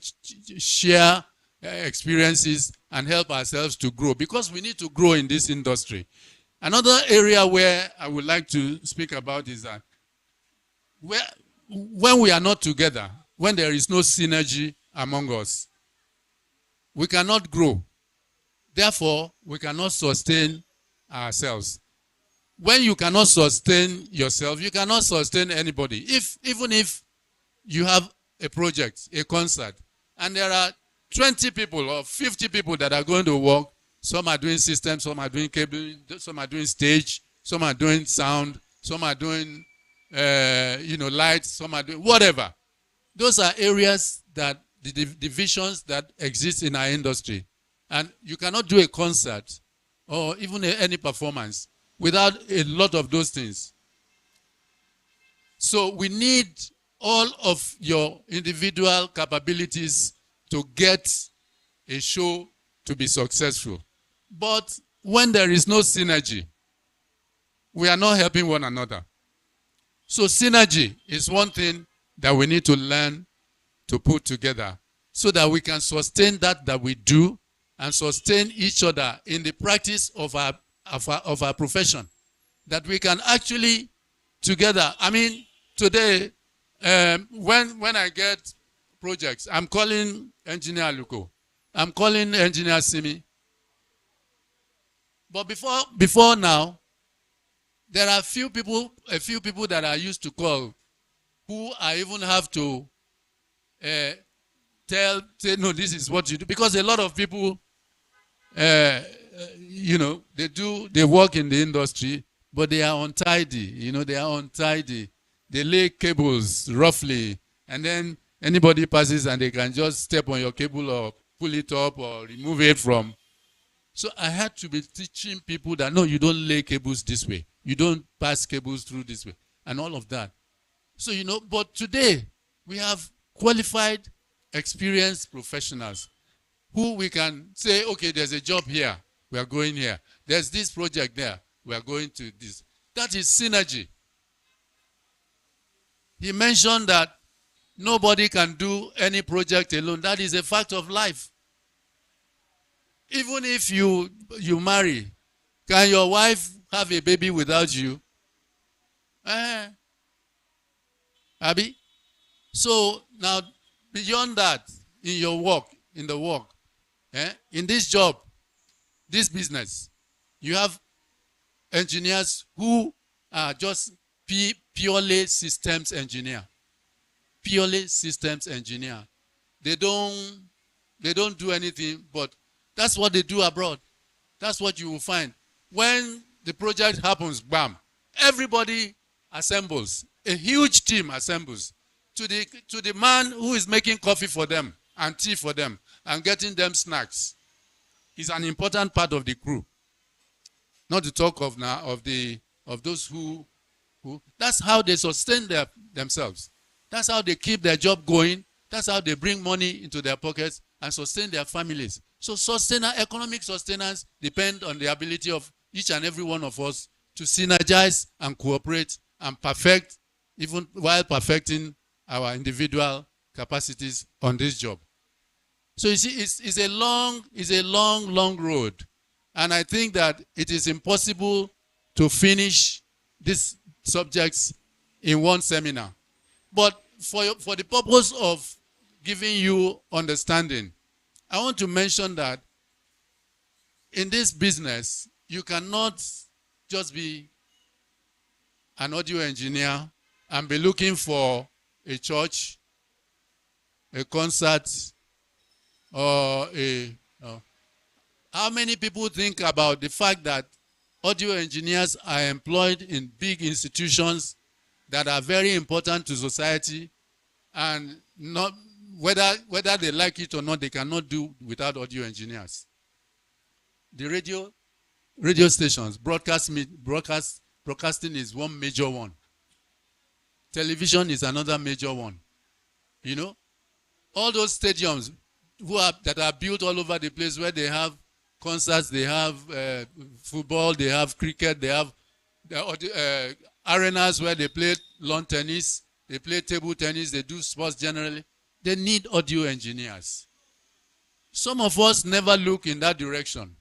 share experiences and help ourselves to grow, because we need to grow in this industry. Another area where I would like to speak about is that when we are not together, when there is no synergy among us, we cannot grow. Therefore, we cannot sustain ourselves. When you cannot sustain yourself, you cannot sustain anybody. Even if you have a project, a concert, and there are 20 people or 50 people that are going to work, some are doing systems, some are doing cabling, some are doing stage, some are doing sound, some are doing lights, some are doing whatever. Those are areas that the divisions that exist in our industry. And you cannot do a concert or even any performance without a lot of those things. So we need all of your individual capabilities to get a show to be successful. But when there is no synergy, we are not helping one another. So synergy is one thing that we need to learn to put together so that we can sustain that we do and sustain each other in the practice of our profession. That we can actually together. I mean, today, when I get projects, I'm calling engineer Aluko. I'm calling engineer Simi. But before now, there are a few people that I used to call who I even have to say, no, this is what you do. Because a lot of people, they work in the industry, but they are untidy. They are untidy. They lay cables roughly, and then anybody passes and they can just step on your cable or pull it up or remove it from. So I had to be teaching people that, no, you don't lay cables this way. You don't pass cables through this way, and all of that. So, but today we have qualified, experienced professionals who we can say, okay, there's a job here, we are going here. There's this project there, we are going to this. That is synergy. He mentioned that nobody can do any project alone. That is a fact of life. Even if you marry, can your wife have a baby without you? Abi? So now, beyond that, in your work, in this job, this business, you have engineers who are just purely systems engineer. Purely systems engineer. They don't do anything, but that's what they do abroad. That's what you will find. When the project happens, bam, everybody assembles. A huge team assembles to the man who is making coffee for them and tea for them and getting them snacks. He's an important part of the crew. Not to talk of now of those who that's how they sustain themselves. That's how they keep their job going. That's how they bring money into their pockets and sustain their families. So economic sustenance depends on the ability of each and every one of us to synergize and cooperate and perfect, even while perfecting our individual capacities on this job. So you see, it's a long road. And I think that it is impossible to finish these subjects in one seminar. But for the purpose of giving you understanding, I want to mention that in this business, you cannot just be an audio engineer and be looking for a church, a concert, or how many people think about the fact that audio engineers are employed in big institutions that are very important to society, and not whether they like it or not, they cannot do without audio engineers. The radio stations, broadcasting is one major one. Television is another major one. All those stadiums that are built all over the place where they have concerts, they have football, they have cricket, they have arenas where they play lawn tennis, they play table tennis, they do sports generally. They need audio engineers. Some of us never look in that direction.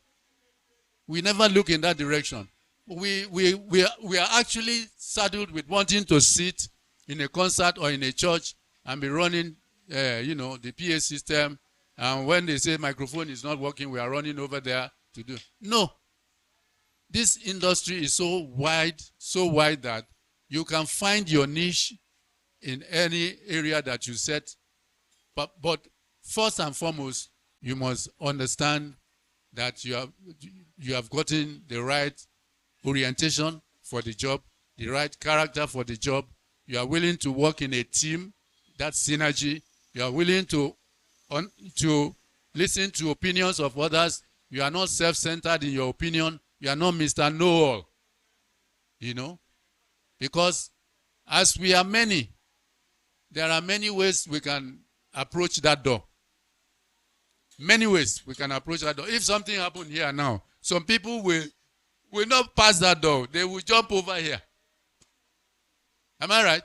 We never look in that direction. We are actually saddled with wanting to sit in a concert or in a church and be running, the PA system. And when they say microphone is not working, we are running over there to do. No. This industry is so wide that you can find your niche in any area that you set. But first and foremost, you must understand that you have gotten the right orientation for the job, the right character for the job. You are willing to work in a team, that's synergy. You are willing to listen to opinions of others. You are not self-centered in your opinion. You are not Mr. Know-all. Because as we are many, there are many ways we can approach that door. Many ways we can approach that door. If something happened here now, some people will will not pass that door. They will jump over here. Am I right?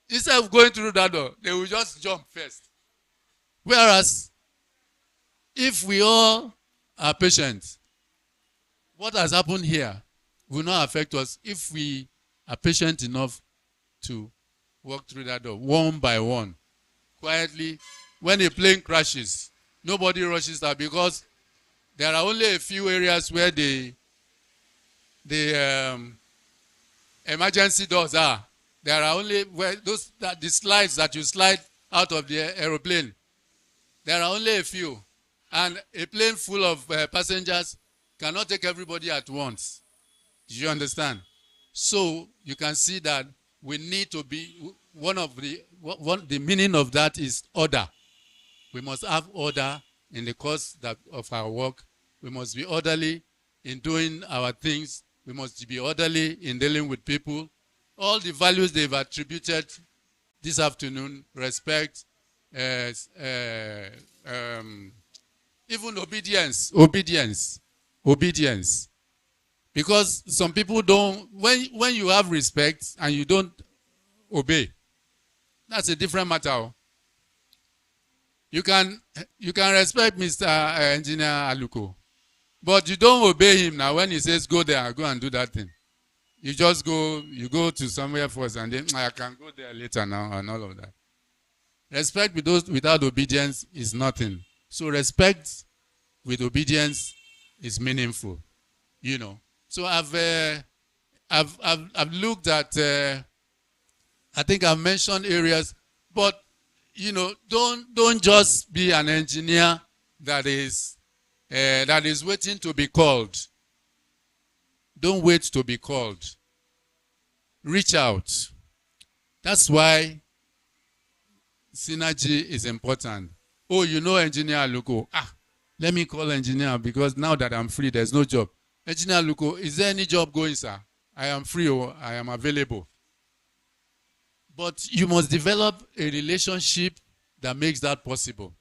Instead of going through that door, they will just jump first. Whereas, if we all are patient, what has happened here will not affect us if we are patient enough to walk through that door one by one, quietly. When a plane crashes, nobody rushes out because there are only a few areas where the emergency doors are. There are only where the slides that you slide out of the aeroplane. There are only a few. And a plane full of passengers cannot take everybody at once. Do you understand? So you can see that we need to be, the meaning of that is order. We must have order in the course of our work. We must be orderly in doing our things. We must be orderly in dealing with people. All the values they've attributed this afternoon, respect, even obedience. Because some people don't, when you have respect and you don't obey, that's a different matter. You can respect Mr. Engineer Aluko, but you don't obey him now when he says go there, go and do that thing. You just go, you go to somewhere first and then I can go there later now and all of that. Respect without obedience is nothing. So respect with obedience is meaningful, you know. So I've looked at, I think I've mentioned areas, but you know, don't just be an engineer that is waiting to be called. Don't wait to be called. Reach out. That's why synergy is important. Oh, you know Engineer Aluko. Let me call engineer because now that I'm free, there's no job. Engineer Aluko, is there any job going, sir? I am free or I am available. But you must develop a relationship that makes that possible.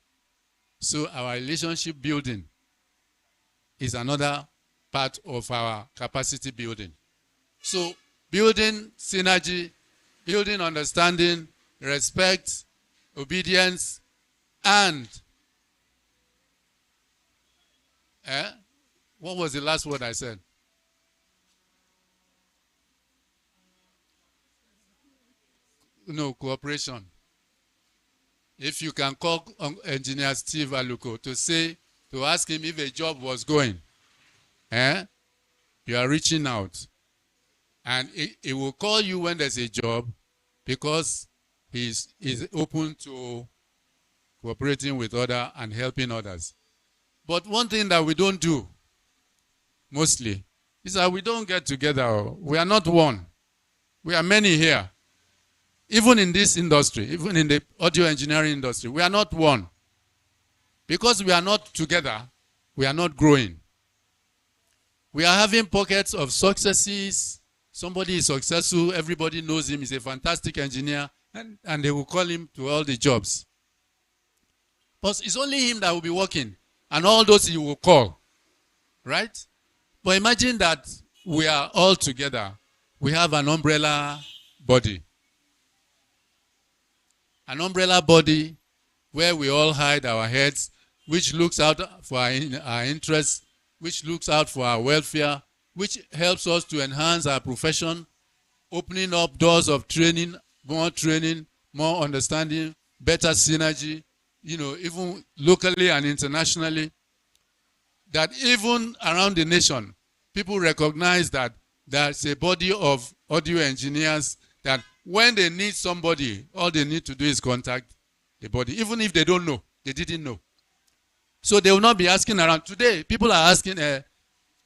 So our relationship building is another part of our capacity building. So building synergy, building understanding, respect, obedience, and what was the last word I said? No, cooperation. If you can call Engineer Steve Aluko to ask him if a job was going, you are reaching out. And he will call you when there's a job because he's open to cooperating with others and helping others. But one thing that we don't do, mostly, is that we don't get together. We are not one. We are many here. Even in this industry, even in the audio engineering industry, we are not one. Because we are not together, we are not growing. We are having pockets of successes. Somebody is successful, everybody knows him, he's a fantastic engineer, and they will call him to all the jobs. But it's only him that will be working, and all those he will call, right? But imagine that we are all together. We have an umbrella body. An umbrella body where we all hide our heads, which looks out for our interests, which looks out for our welfare, which helps us to enhance our profession, opening up doors of training, more understanding, better synergy, you know, even locally and internationally. That even around the nation, people recognize that there's a body of audio engineers that when they need somebody, all they need to do is contact the body, even if they don't know, they didn't know. So they will not be asking around. Today, people are asking,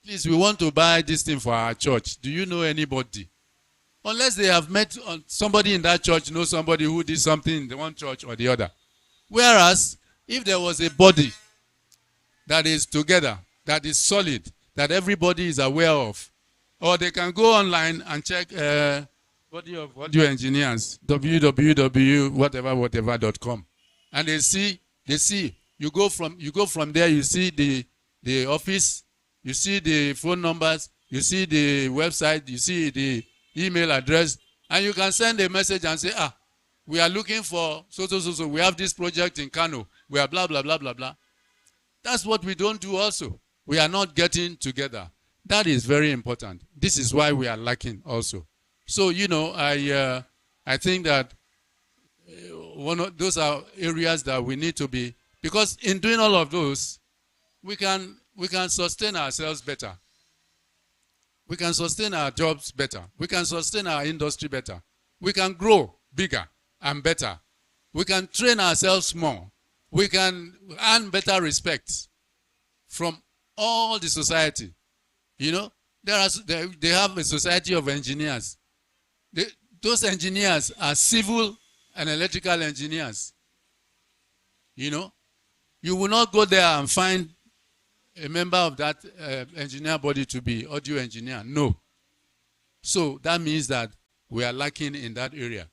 please, we want to buy this thing for our church. Do you know anybody? Unless they have met somebody in that church, know somebody who did something in the one church or the other. Whereas, if there was a body that is together, that is solid, that everybody is aware of, or they can go online and check body of audio engineers, www.whatever.com, and they see. You go from there, you see the office, you see the phone numbers, you see the website, you see the email address, and you can send a message and say, we are looking for so. We have this project in Kano. We are blah, blah, blah, blah, blah. That's what we don't do also. We are not getting together. That is very important. This is why we are lacking also. So, I think that those are areas that we need to be, because in doing all of those, we can sustain ourselves better. We can sustain our jobs better. We can sustain our industry better. We can grow bigger and better. We can train ourselves more. We can earn better respect from all the society. They have a society of engineers. Those engineers are civil and electrical engineers. You will not go there and find a member of that engineer body to be audio engineer. No. So that means that we are lacking in that area.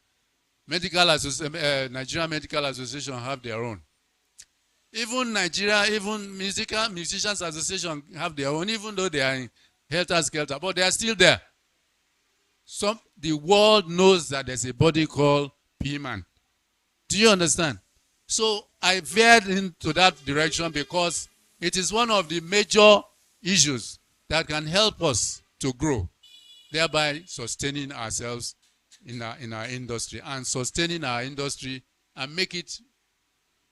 Nigerian Medical Association have their own. Even Musicians Association have their own, even though they are in helter-skelter, but they are still there. The world knows that there's a body called P-Man. Do you understand? So I veered into that direction because it is one of the major issues that can help us to grow, thereby sustaining ourselves in our industry, and sustaining our industry and make it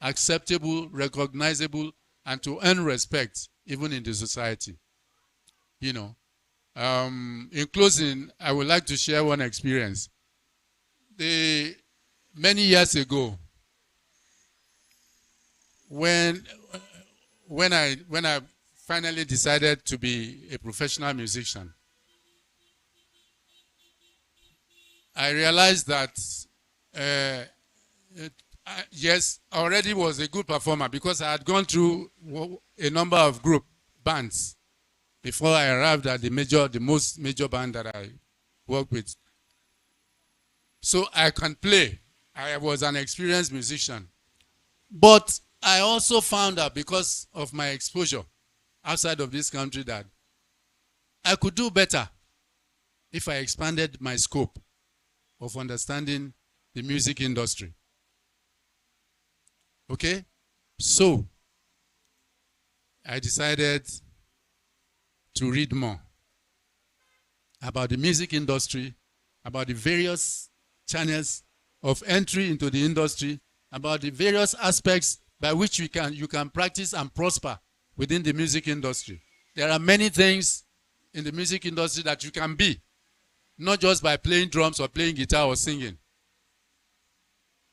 acceptable, recognizable, and to earn respect even in the society. In closing, I would like to share one experience. Many years ago, when I finally decided to be a professional musician, I realized that yes, I already was a good performer because I had gone through a number of group bands before I arrived at the most major band that I worked with. So I can play. I was an experienced musician. But I also found out, because of my exposure outside of this country, that I could do better if I expanded my scope of understanding the music industry. Okay? So, I decided to read more about the music industry, about the various channels of entry into the industry, about the various aspects by which you can practice and prosper within the music industry. There are many things in the music industry that you can be, not just by playing drums or playing guitar or singing.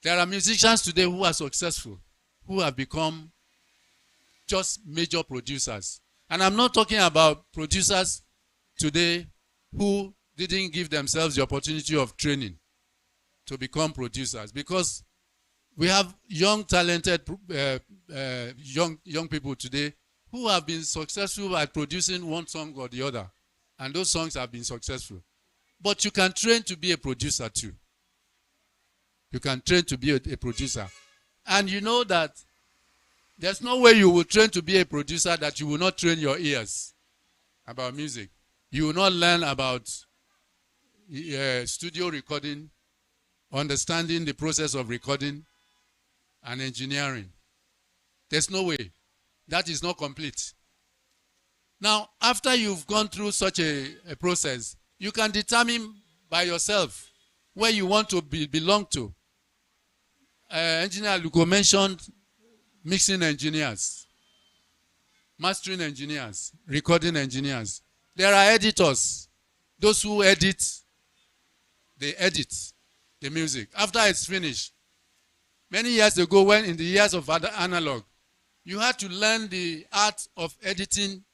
There are musicians today who are successful, who have become just major producers. And I'm not talking about producers today who didn't give themselves the opportunity of training to become producers, because we have young, talented young people today who have been successful at producing one song or the other, and those songs have been successful. But you can train to be a producer too. You can train to be a producer. And you know that there's no way you will train to be a producer that you will not train your ears about music. You will not learn about studio recording, understanding the process of recording, and engineering. There's no way. That is not complete. Now, after you've gone through such a process, you can determine by yourself where you want to belong to. Engineer Aluko mentioned mixing engineers, mastering engineers, recording engineers. There are editors. Those who edit, they edit the music. After it's finished, many years ago, when in the years of analog, you had to learn the art of editing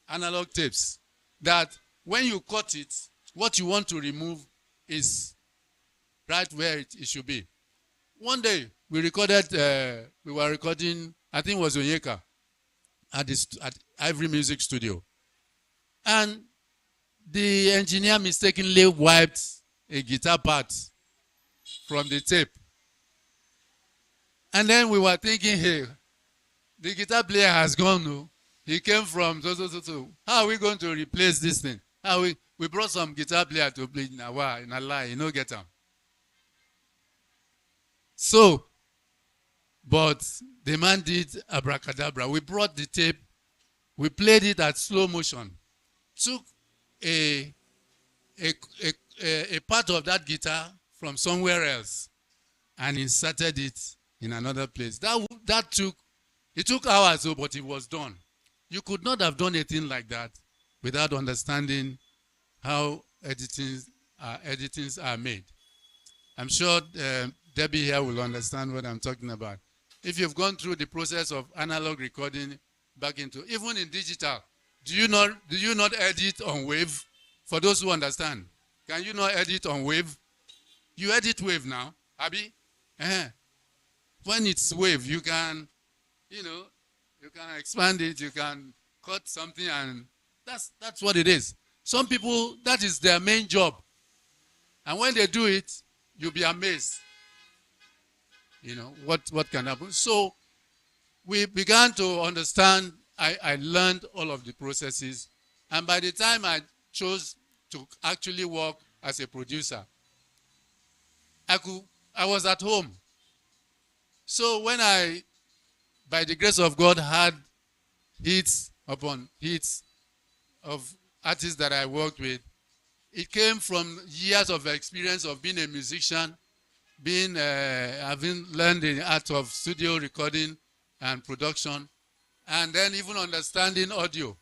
analog tapes. That when you cut it, what you want to remove is right where it should be. One day, we were recording, I think it was Onyeka, at Ivory Music Studio. And the engineer mistakenly wiped a guitar part from the tape. And then we were thinking, hey, the guitar player has gone, no? He came from so. How are we going to replace this thing? We brought some guitar player to play in a lie, you know, get them. So, but the man did abracadabra. We brought the tape, we played it at slow motion, took a part of that guitar from somewhere else and inserted it in another place. That took hours, but it was done. You could not have done a thing like that without understanding how editings are made. I'm sure Debbie here will understand what I'm talking about. If you've gone through the process of analog recording back into, even in digital, do you not edit on wave? For those who understand, can you not edit on wave? You edit wave now, Abi? When it's wave, you can, you can expand it, you can cut something, and that's what it is. Some people, that is their main job. And when they do it, you'll be amazed. What can happen. So we began to understand, I learned all of the processes. And by the time I chose to actually work as a producer, I was at home. So when I, by the grace of God, had hits upon hits of artists that I worked with, it came from years of experience of being a musician, having learned the art of studio recording and production, and then even understanding audio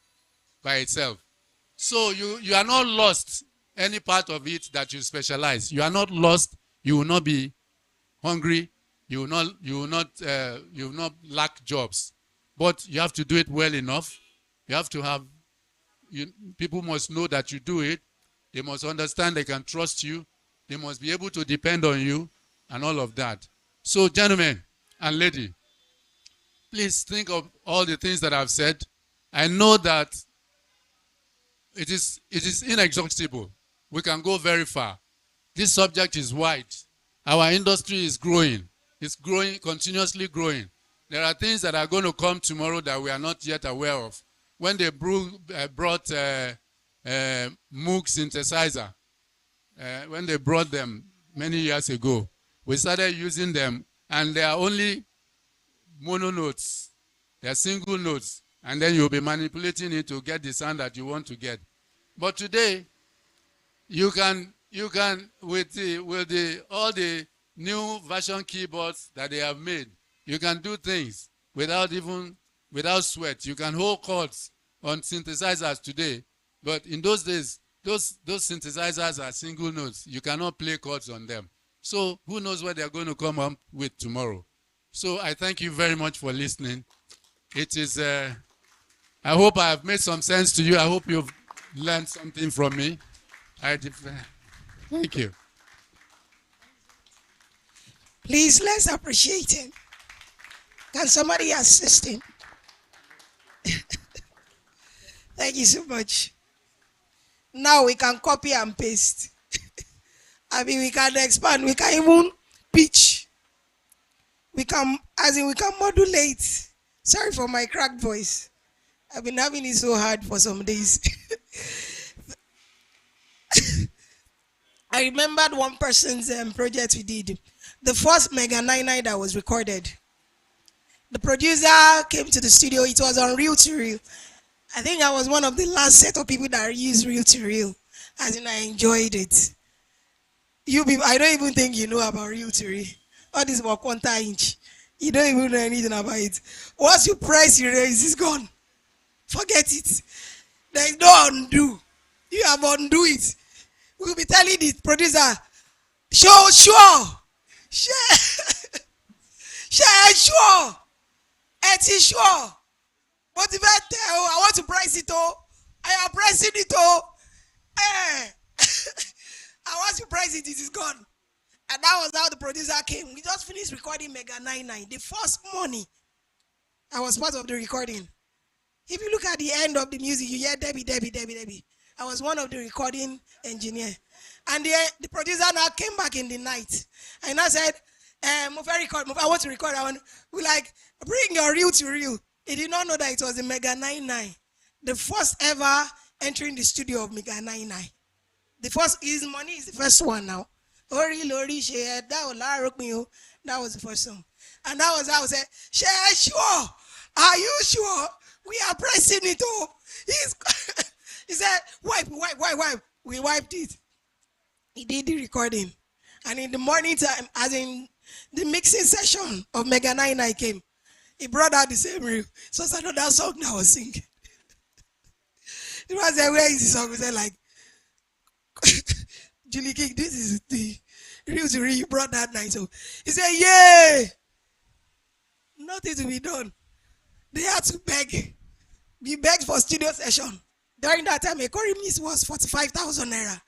by itself. So you are not lost any part of it that you specialize. You are not lost. You will not be hungry. You will not lack jobs. But you have to do it well enough. You have to have, people must know that you do it. They must understand they can trust you. They must be able to depend on you and all of that. So, gentlemen and lady, please think of all the things that I've said. I know that it is inexhaustible. We can go very far. This subject is wide. Our industry is growing. It's growing, continuously growing. There are things that are going to come tomorrow that we are not yet aware of. When they brought Moog synthesizer, when they brought them many years ago, we started using them, and they are only mono notes. They are single notes, and then you'll be manipulating it to get the sound that you want to get. But today, you can with all the new version keyboards that they have made, you can do things without sweat. You can hold chords on synthesizers today, but in those days, those synthesizers are single notes. You cannot play chords on them. So who knows what they're going to come up with tomorrow. So I thank you very much for listening. It is, I hope I have made some sense to you. I hope you've learned something from me. Thank you. Please, let's appreciate him. Can somebody assist him? Thank you so much. Now we can copy and paste. I mean, we can expand. We can even pitch. We can modulate. Sorry for my cracked voice. I've been having it so hard for some days. I remembered one person's project we did. The first Mega 99 that was recorded. The producer came to the studio. It was on reel to reel. I think I was one of the last set of people that used reel to reel. As in, I enjoyed it. I don't even think you know about reel to reel. All this about quanta inch. You don't even know anything about it. Once you press erase, it's gone. Forget it. There is no undo. You have undo it. We'll be telling the producer, sure. It's sure. But if I want to price it, I am pricing it, I want to price it, it is gone. And that was how the producer came. We just finished recording Mega 99. The first morning, I was part of the recording. If you look at the end of the music, you hear Debbie. I was one of the recording engineer. And the producer now came back in the night. And I said, I want to record. We're like, bring your reel to reel. He did not know that it was the Mega 99, the first ever entering the studio of Mega 99. The first, his money is the first one now. Ori Lori Share, that was the first song. And that was how I said, Share, sure. Are you sure? We are pressing it all. He said, wipe. We wiped it. He did the recording. And in the morning time, as in the mixing session of Mega 99 came, he brought out the same reel. So it's another song that I was singing. It was like, where is the song? He said, like, Julie King, this is the real you brought that night. So he said, yeah, nothing to be done. They had to beg. We begged for studio session. During that time, a chorus was 45,000 naira.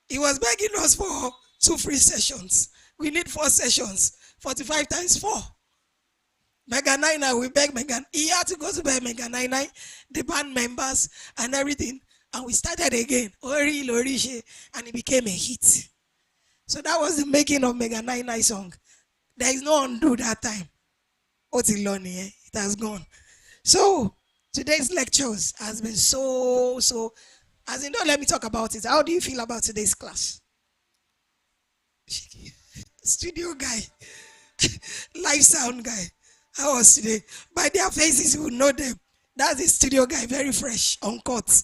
He was begging us for 2 free sessions. We need 4 sessions. 45 times 4. Mega 99, we begged Mega. He had to go to beg Mega 99, the band members and everything. And we started again. Ori Lorishe, and it became a hit. So that was the making of Mega 99 song. There is no undo that time. Otiloni, it has gone. So today's lectures has been so, as in, don't let me talk about it. How do you feel about today's class? Studio guy, live sound guy. How was today? By their faces, you will know them. That's the studio guy, very fresh, uncut.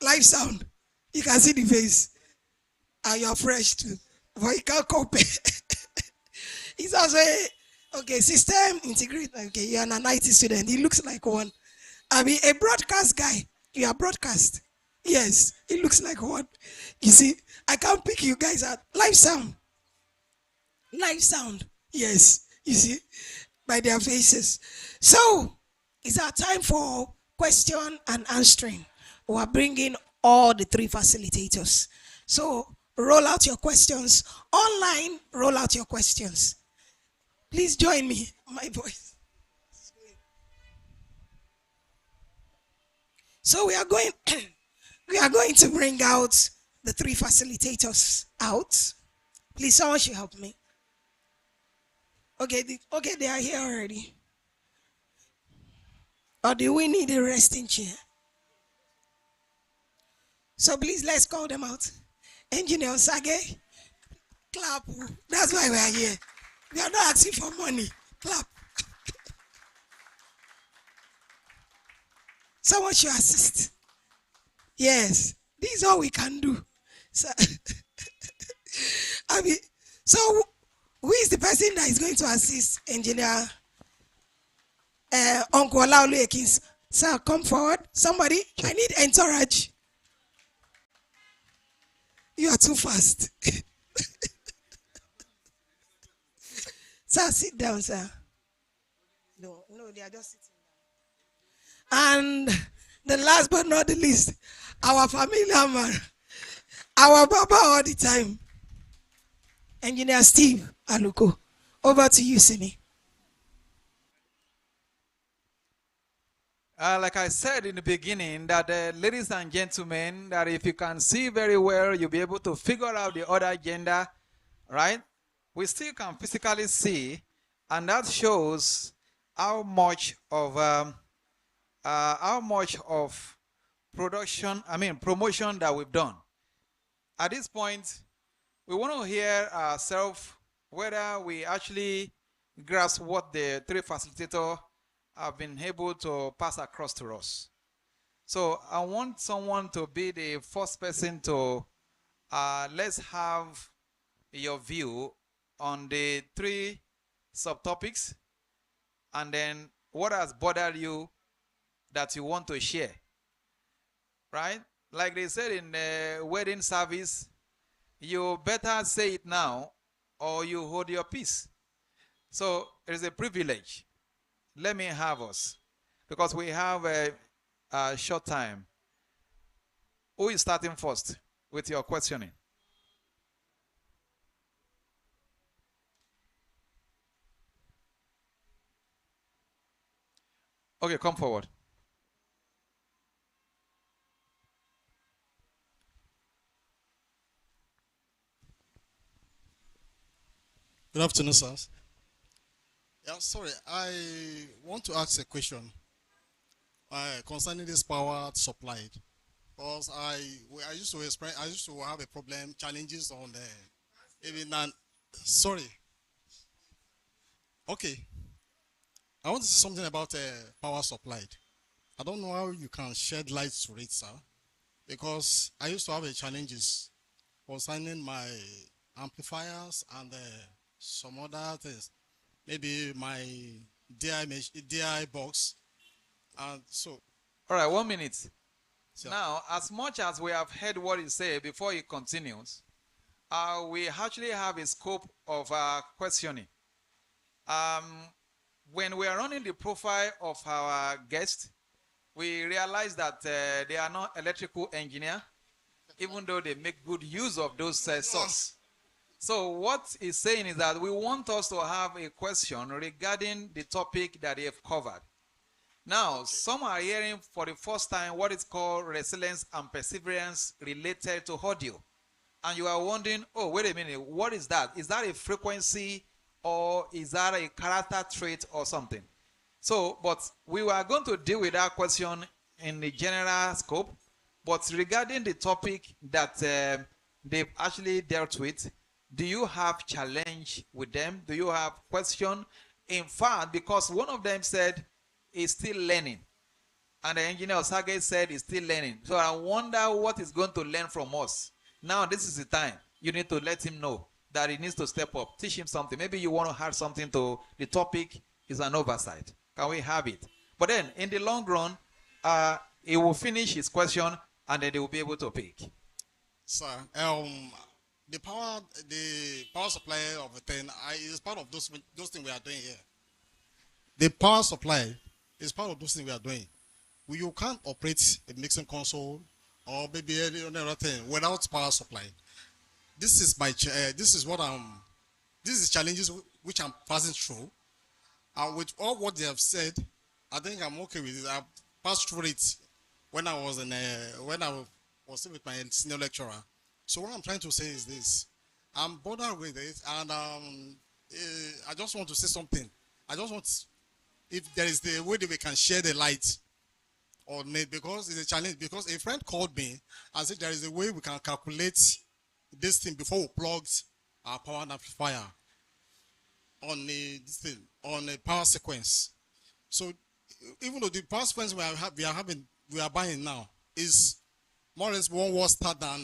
Live sound, you can see the face. And you're fresh too. But you can't compare. He's also okay, system integrator. Okay, you're an IT student. He looks like one. I mean, a broadcast guy. You are broadcast. Yes, he looks like one. You see, I can't pick you guys out. Live sound. Live sound. Yes, you see, by their faces. So, it's our time for question and answering. We are bringing all the 3 facilitators. So, roll out your questions. Online, roll out your questions. Please join me. My voice. So we are going to bring out the 3 facilitators out. Please, someone should help me. Okay, they are here already. Or do we need a resting chair? So please, let's call them out. Engineer Osagie, clap. That's why we are here. We are not asking for money. Clap. Someone should assist. Yes, this is all we can do. So, I mean, so who is the person that is going to assist Engineer Uncle Laolu Akins? Sir, come forward. Somebody, I need entourage. You are too fast. Sir, sit down, sir. No, they are just sitting down. And the last but not the least, our familiar man, our Baba all the time, Engineer Steve Aluko. Over to you, Simi. Like I said in the beginning, that ladies and gentlemen, that if you can see very well, you'll be able to figure out the other gender, right? We still can physically see, and that shows how much of promotion that we've done. At this point, we want to hear ourselves whether we actually grasp what the 3 facilitators have been able to pass across to us. So I want someone to be the first person to let's have your view on the 3 subtopics, and then what has bothered you that you want to share, right? Like they said in the wedding service, you better say it now or you hold your peace. So it is a privilege. Let me have us, because we have a short time. Who is starting first with your questioning? Okay, come forward. Good afternoon, sirs. Yeah, sorry, I want to ask a question concerning this power supplied. Because I used to explain, I used to have a problem, challenges on the even sorry. Okay, I want to say something about power supplied. I don't know how you can shed light to it, sir, because I used to have a challenges concerning my amplifiers and some other things. Maybe my DI box, and so. All right, 1 minute. So Now, as much as we have heard what he said before he continues, we actually have a scope of questioning. When we are running the profile of our guest, we realize that they are not electrical engineer, even though they make good use of those sources. So what he's saying is that we want us to have a question regarding the topic that they have covered. Now, some are hearing for the first time what is called resilience and perseverance related to audio. And you are wondering, oh, wait a minute, what is that? Is that a frequency or is that a character trait or something? So, but we were going to deal with that question in the general scope. But regarding the topic that they've actually dealt with, do you have challenge with them? Do you have question? In fact, because one of them said he's still learning. And the engineer Osagie said he's still learning. So I wonder what he's going to learn from us. Now, this is the time. You need to let him know that he needs to step up. Teach him something. Maybe you want to add something to the topic. Is an oversight. Can we have it? But then, in the long run, he will finish his question and then they will be able to pick. Sir, the power supply of the thing is part of those things we are doing here. The power supply is part of those things we are doing. You can't operate a mixing console or maybe any other thing without power supply. This is my this is challenges which I'm passing through, and with all what they have said, I think I'm okay with it. I've passed through it when I was with my senior lecturer. So what I'm trying to say is this: I'm bothered with it, and I just want to say something. I just want, if there is the way that we can share the light on it, because it's a challenge. Because a friend called me and said there is a way we can calculate this thing before we plugged our power amplifier on a power sequence. So even though the power sequence we are buying now is more or less 1 watt start than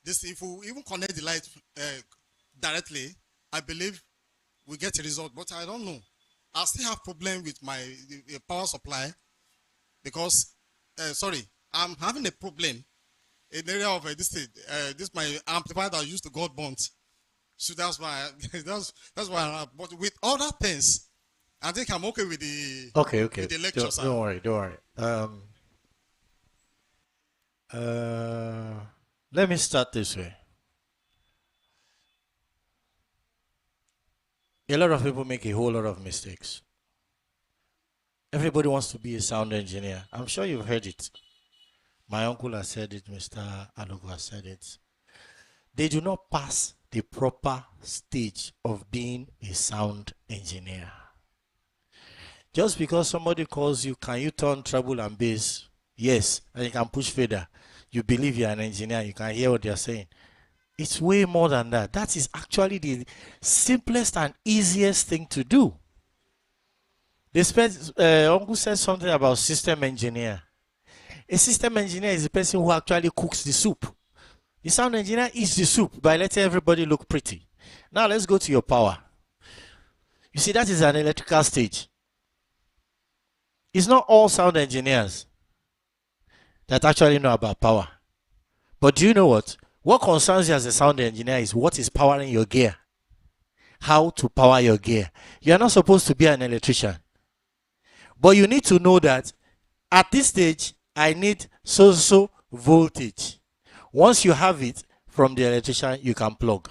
this. If we even connect the light directly, I believe we get a result. But I don't know. I still have problem with my power supply because I'm having a problem in the area of this my amplifier that I used to God bond. So that's why that's why. But with other things, I think I'm okay with the Okay. with the lecture. Don't worry. Let me start this way. A lot of people make a whole lot of mistakes. Everybody wants to be a sound engineer. I'm sure you've heard it. My uncle has said it, Mr. Aluko has said it. They do not pass the proper stage of being a sound engineer. Just because somebody calls you, can you turn treble and bass? Yes, and you can push fader. You believe you're an engineer, you can hear what they're saying. It's way more than that. That is actually the simplest and easiest thing to do. Uncle said something about system engineer. A system engineer is the person who actually cooks the soup. The sound engineer eats the soup by letting everybody look pretty. Now let's go to your power. You see, that is an electrical stage. It's not all sound engineers that actually know about power. But do you know what? What concerns you as a sound engineer is what is powering your gear. How to power your gear. You are not supposed to be an electrician. But you need to know that at this stage, I need so voltage. Once you have it from the electrician, you can plug.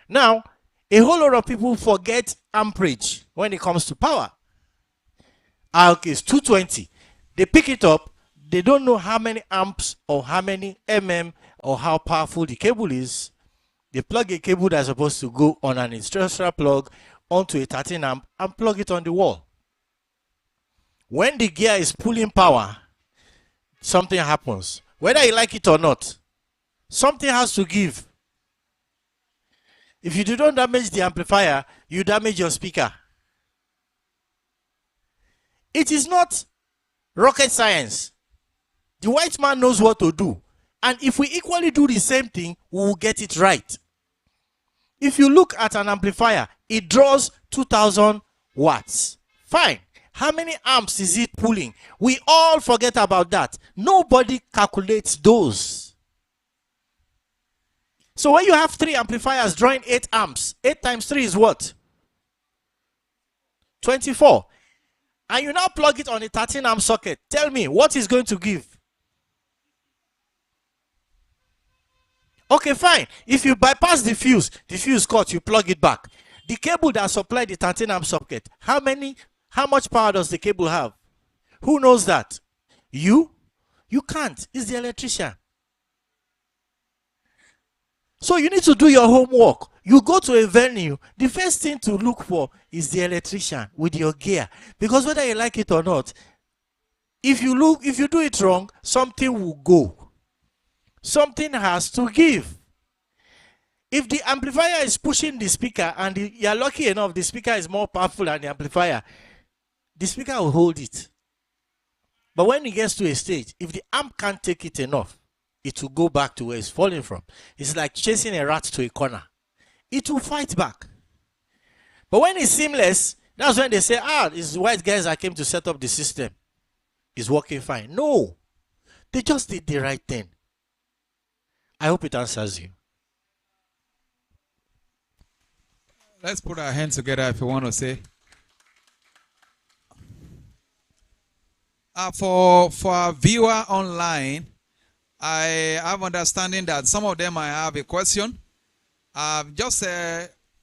Now, a whole lot of people forget amperage when it comes to power. Is 220. They pick it up. They don't know how many amps or how many mm or how powerful the cable is. They plug a cable that's supposed to go on an industrial plug onto a 13 amp and plug it on the wall. When the gear is pulling power, something happens. Whether you like it or not, something has to give. If you do not damage the amplifier, you damage your speaker. It is not rocket science. The white man knows what to do. And if we equally do the same thing, we will get it right. If you look at an amplifier, it draws 2000 watts. Fine. How many amps is it pulling? We all forget about that. Nobody calculates those. So when you have 3 amplifiers drawing 8 amps, 8 times 3 is what? 24. And you now plug it on a 13 amp socket. Tell me, what is going to give? Okay, fine. If you bypass the fuse cut, you plug it back. The cable that supplied the 13 amp socket, how much power does the cable have? Who knows that? You? You can't. It's the electrician. So you need to do your homework. You go to a venue, the first thing to look for is the electrician with your gear. Because whether you like it or not, if you do it wrong, something will go. Something has to give. If the amplifier is pushing the speaker and you're lucky enough, the speaker is more powerful than the amplifier, the speaker will hold it. But when it gets to a stage, if the amp can't take it enough, it will go back to where it's falling from. It's like chasing a rat to a corner. It will fight back. But when it's seamless, that's when they say, it's the white guys that came to set up the system. It's working fine. No. They just did the right thing. I hope it answers you. Let's put our hands together if you want to say. For our viewer online, I have understanding that some of them might have a question. Just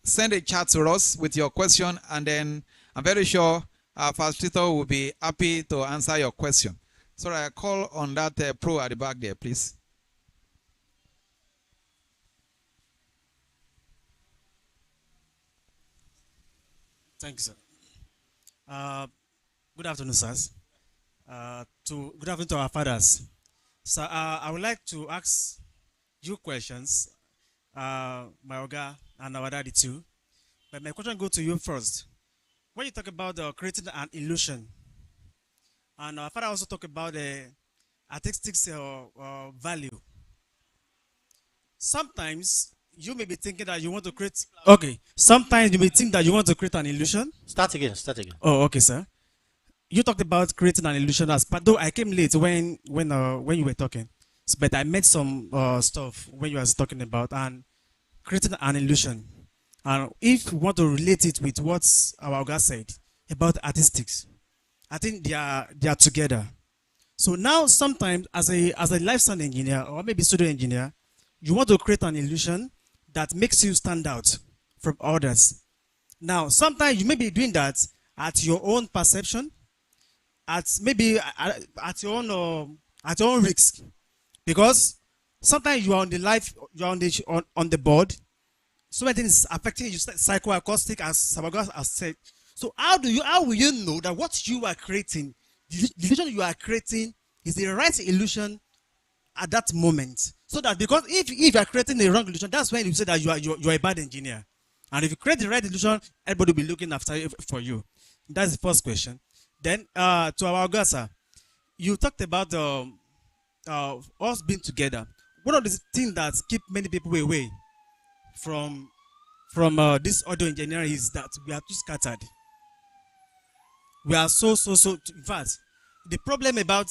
send a chat to us with your question, and then I'm very sure our facilitator will be happy to answer your question. So I call on that pro at the back there, please. Thank you, sir. Good afternoon, sirs. Good afternoon to our fathers. So I would like to ask you questions, my Oga and our daddy too. But my question goes to you first. When you talk about creating an illusion, and our father also talk about the artistic value. Sometimes you may be thinking that you want to create. Okay. Sometimes you may think that you want to create an illusion. Start again. Oh, okay, sir. You talked about creating an illusion but though I came late when you were talking, but I met some stuff when you were talking about and creating an illusion. And if you want to relate it with what our Oga said about artistics, I think they are together. So now sometimes as a live sound engineer or maybe studio engineer, you want to create an illusion that makes you stand out from others. Now sometimes you may be doing that at your own perception, at your own risk, because sometimes you are on the live, you are on the board. So many things affecting you, psychoacoustic, as Sabagas has said. So how will you know that what you are creating, the illusion you are creating, is the right illusion at that moment? So that because if you are creating the wrong illusion, that's when you say that you are a bad engineer. And if you create the right illusion, everybody will be looking after you for you. That's the first question. Then to our Augusta, you talked about us being together. One of the things that keep many people away from this audio engineering is that we are too scattered. We are so in fact, the problem about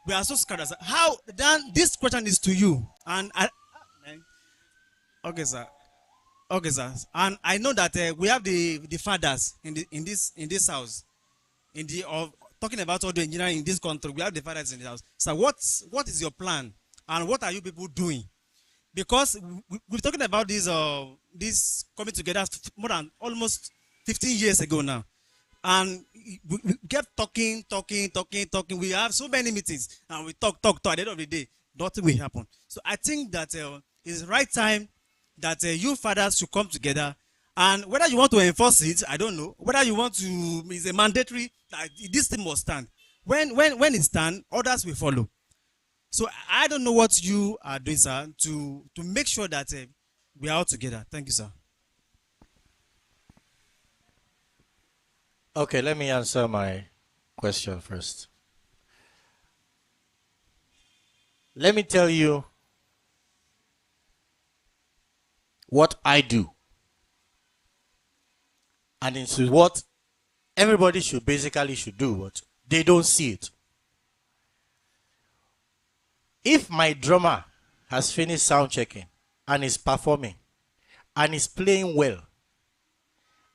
we are so scattered. How then this question is to you, and okay sir, and I know that we have the fathers in this house, talking about audio engineering in this country. We have the fathers in the house. So what is your plan, and what are you people doing? Because we're talking about this coming together more than almost 15 years ago now. And we kept talking. We have so many meetings and we talk. At the end of the day, nothing will happen. So I think that it's the right time that you fathers should come together, and whether you want to enforce it, I don't know. Whether you want to, is a mandatory that this thing must stand. When it stands, others will follow. So I don't know what you are doing, sir, to make sure that we are all together. Thank you, sir. Okay, let me answer my question first. Let me tell you what I do. And it's what everybody should do, but they don't see it. If my drummer has finished sound checking and is performing and is playing well,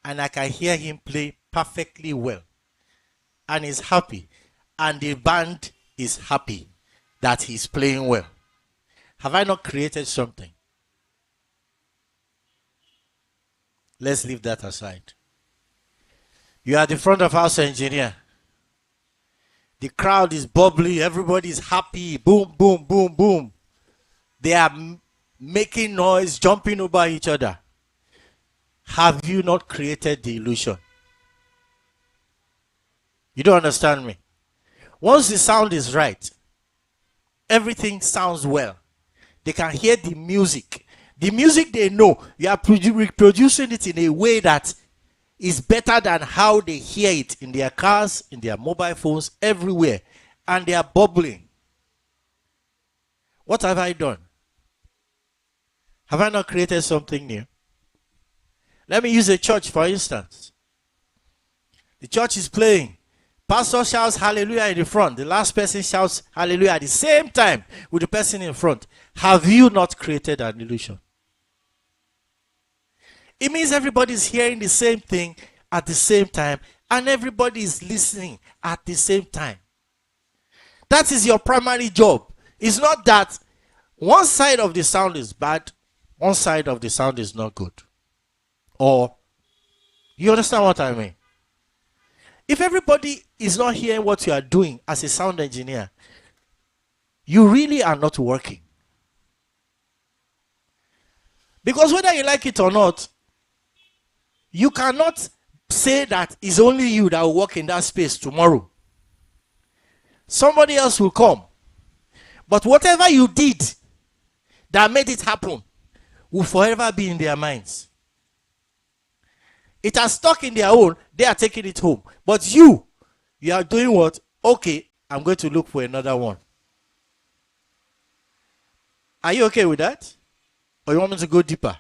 and I can hear him play perfectly well, and is happy, and the band is happy that he's playing well, have I not created something? Let's leave that aside. You are the front of house engineer. The crowd is bubbly. Everybody is happy. Boom, boom, boom, boom. They are making noise, jumping over each other. Have you not created the illusion? You don't understand me. Once the sound is right, everything sounds well. They can hear the music. The music they know, you are reproducing it in a way that is better than how they hear it in their cars, in their mobile phones, everywhere. And they are bubbling. What have I done? Have I not created something new? Let me use a church, for instance. The church is playing. Pastor shouts hallelujah in the front. The last person shouts hallelujah at the same time with the person in front. Have you not created an illusion? It means everybody is hearing the same thing at the same time, and everybody is listening at the same time. That is your primary job. It's not that one side of the sound is bad, one side of the sound is not good. Or, you understand what I mean? If everybody is not hearing what you are doing as a sound engineer, you really are not working. Because whether you like it or not, you cannot say that it's only you that will work in that space tomorrow. Somebody else will come. But whatever you did that made it happen will forever be in their minds. It has stuck in their own, they are taking it home. But you are doing what? Okay, I'm going to look for another one. Are you okay with that? Or you want me to go deeper?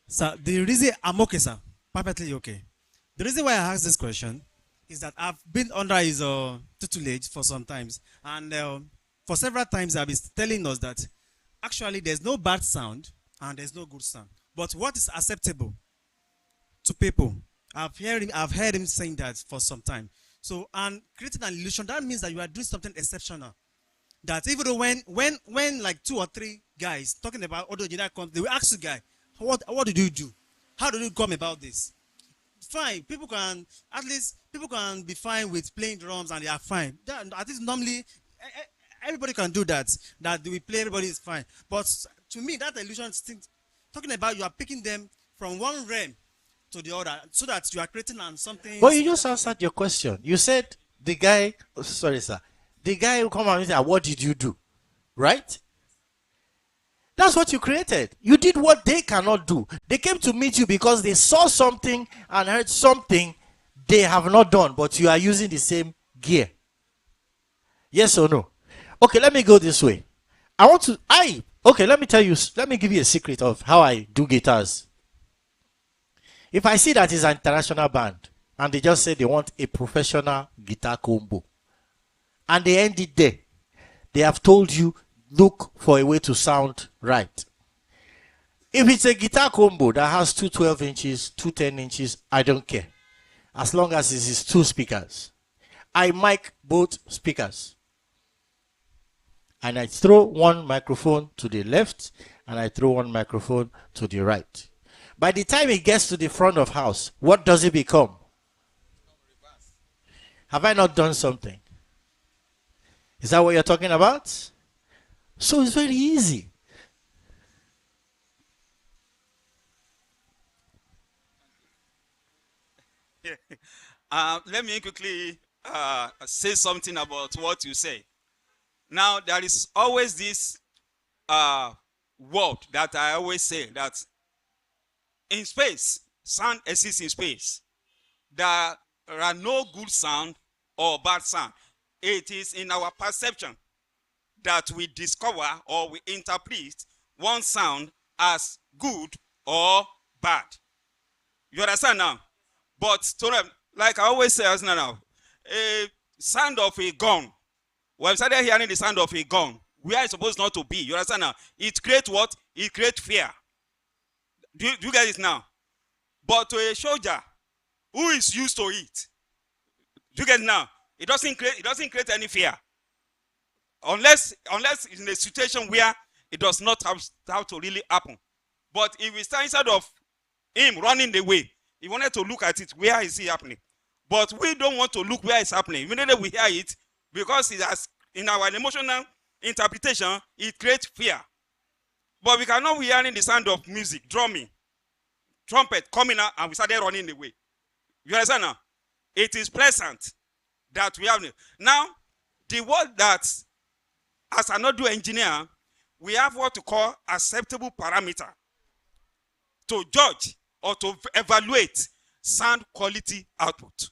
Sir, the reason I'm okay, sir. Perfectly okay. The reason why I asked this question is that I've been under his tutelage for some times. And for several times, I've been telling us that actually there's no bad sound and there's no good sound. But what is acceptable to people? I've heard him saying that for some time. So, and creating an illusion, that means that you are doing something exceptional. That even though when like 2 or 3 guys talking about audio engineer comes, they will ask the guy, what did you do? How did you come about this? Fine, people can be fine with playing drums and they are fine. I think normally everybody can do that. That we play, everybody is fine. But to me, that illusion is talking about you are picking them from one realm to the other, so that you are creating something. But you just answered your question. You said the guy, sorry sir, the guy who come and say, what did you do? Right? That's what you created. You did what they cannot do. They came to meet you because they saw something and heard something they have not done, but you are using the same gear. Yes or no? Okay, let me go this way. Okay, let me give you a secret of how I do guitars. If I see that it's an international band and they just say they want a professional guitar combo and they end it there, they have told you, look for a way to sound right. If it's a guitar combo that has 2 12 inches, 2 10 inches, I don't care. As long as it is 2 speakers. I mic both speakers. and I throw one microphone to the left and I throw one microphone to the right. By the time it gets to the front of house, what does it become? Have I not done something? Is that what you're talking about? So it's very easy. Let me quickly say something about what you say. Now, there is always this word that I always say, that in space, sound exists in space. There are no good sound or bad sound. It is in our perception that we discover or we interpret one sound as good or bad. You understand now? But like I always say, now, a sound of a gun. When we started hearing the sound of a gun, where it's supposed not to be. You understand now? It creates what? It creates fear. Do you get it now? But to a soldier who is used to it, do you get it now? It doesn't create any fear. Unless it's in a situation where it does not have to really happen. But if we stand inside of him running away, he wanted to look at it, where is it happening? But we don't want to look where it's happening. Immediately we hear it, because it has, in our emotional interpretation, it creates fear. But we cannot be hearing the sound of music, drumming, trumpet coming out, and we started running away. You understand now? It is pleasant that we have. Now, the word that, as an audio engineer, we have what to call acceptable parameter to judge or to evaluate sound quality output.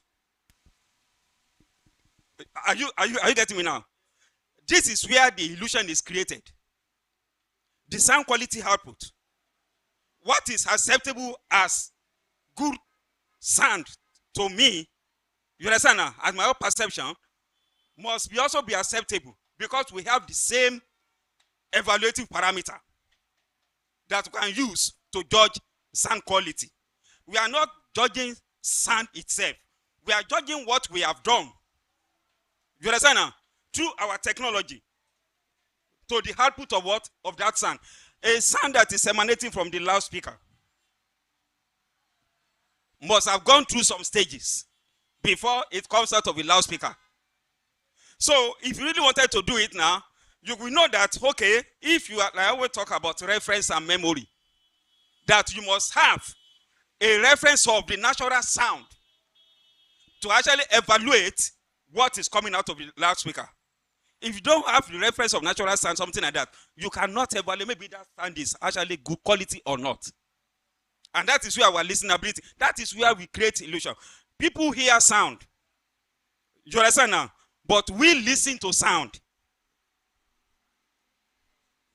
Are you getting me now? This is where the illusion is created. The sound quality output. What is acceptable as good sound to me, you understand now, as my own perception, must also be acceptable, because we have the same evaluative parameter that we can use to judge sound quality. We are not judging sound itself. We are judging what we have done. You understand now? Through our technology to the output of what? Of that sound. A sound that is emanating from the loudspeaker must have gone through some stages before it comes out of the loudspeaker. So if you really wanted to do it now, you will know that, okay, if you are, like I always talk about reference and memory, that you must have a reference of the natural sound to actually evaluate what is coming out of the loudspeaker. If you don't have the reference of natural sound, something like that, you cannot evaluate maybe that sound is actually good quality or not. And that is where our listenability, that is where we create illusion. People hear sound. You understand now? But we listen to sound.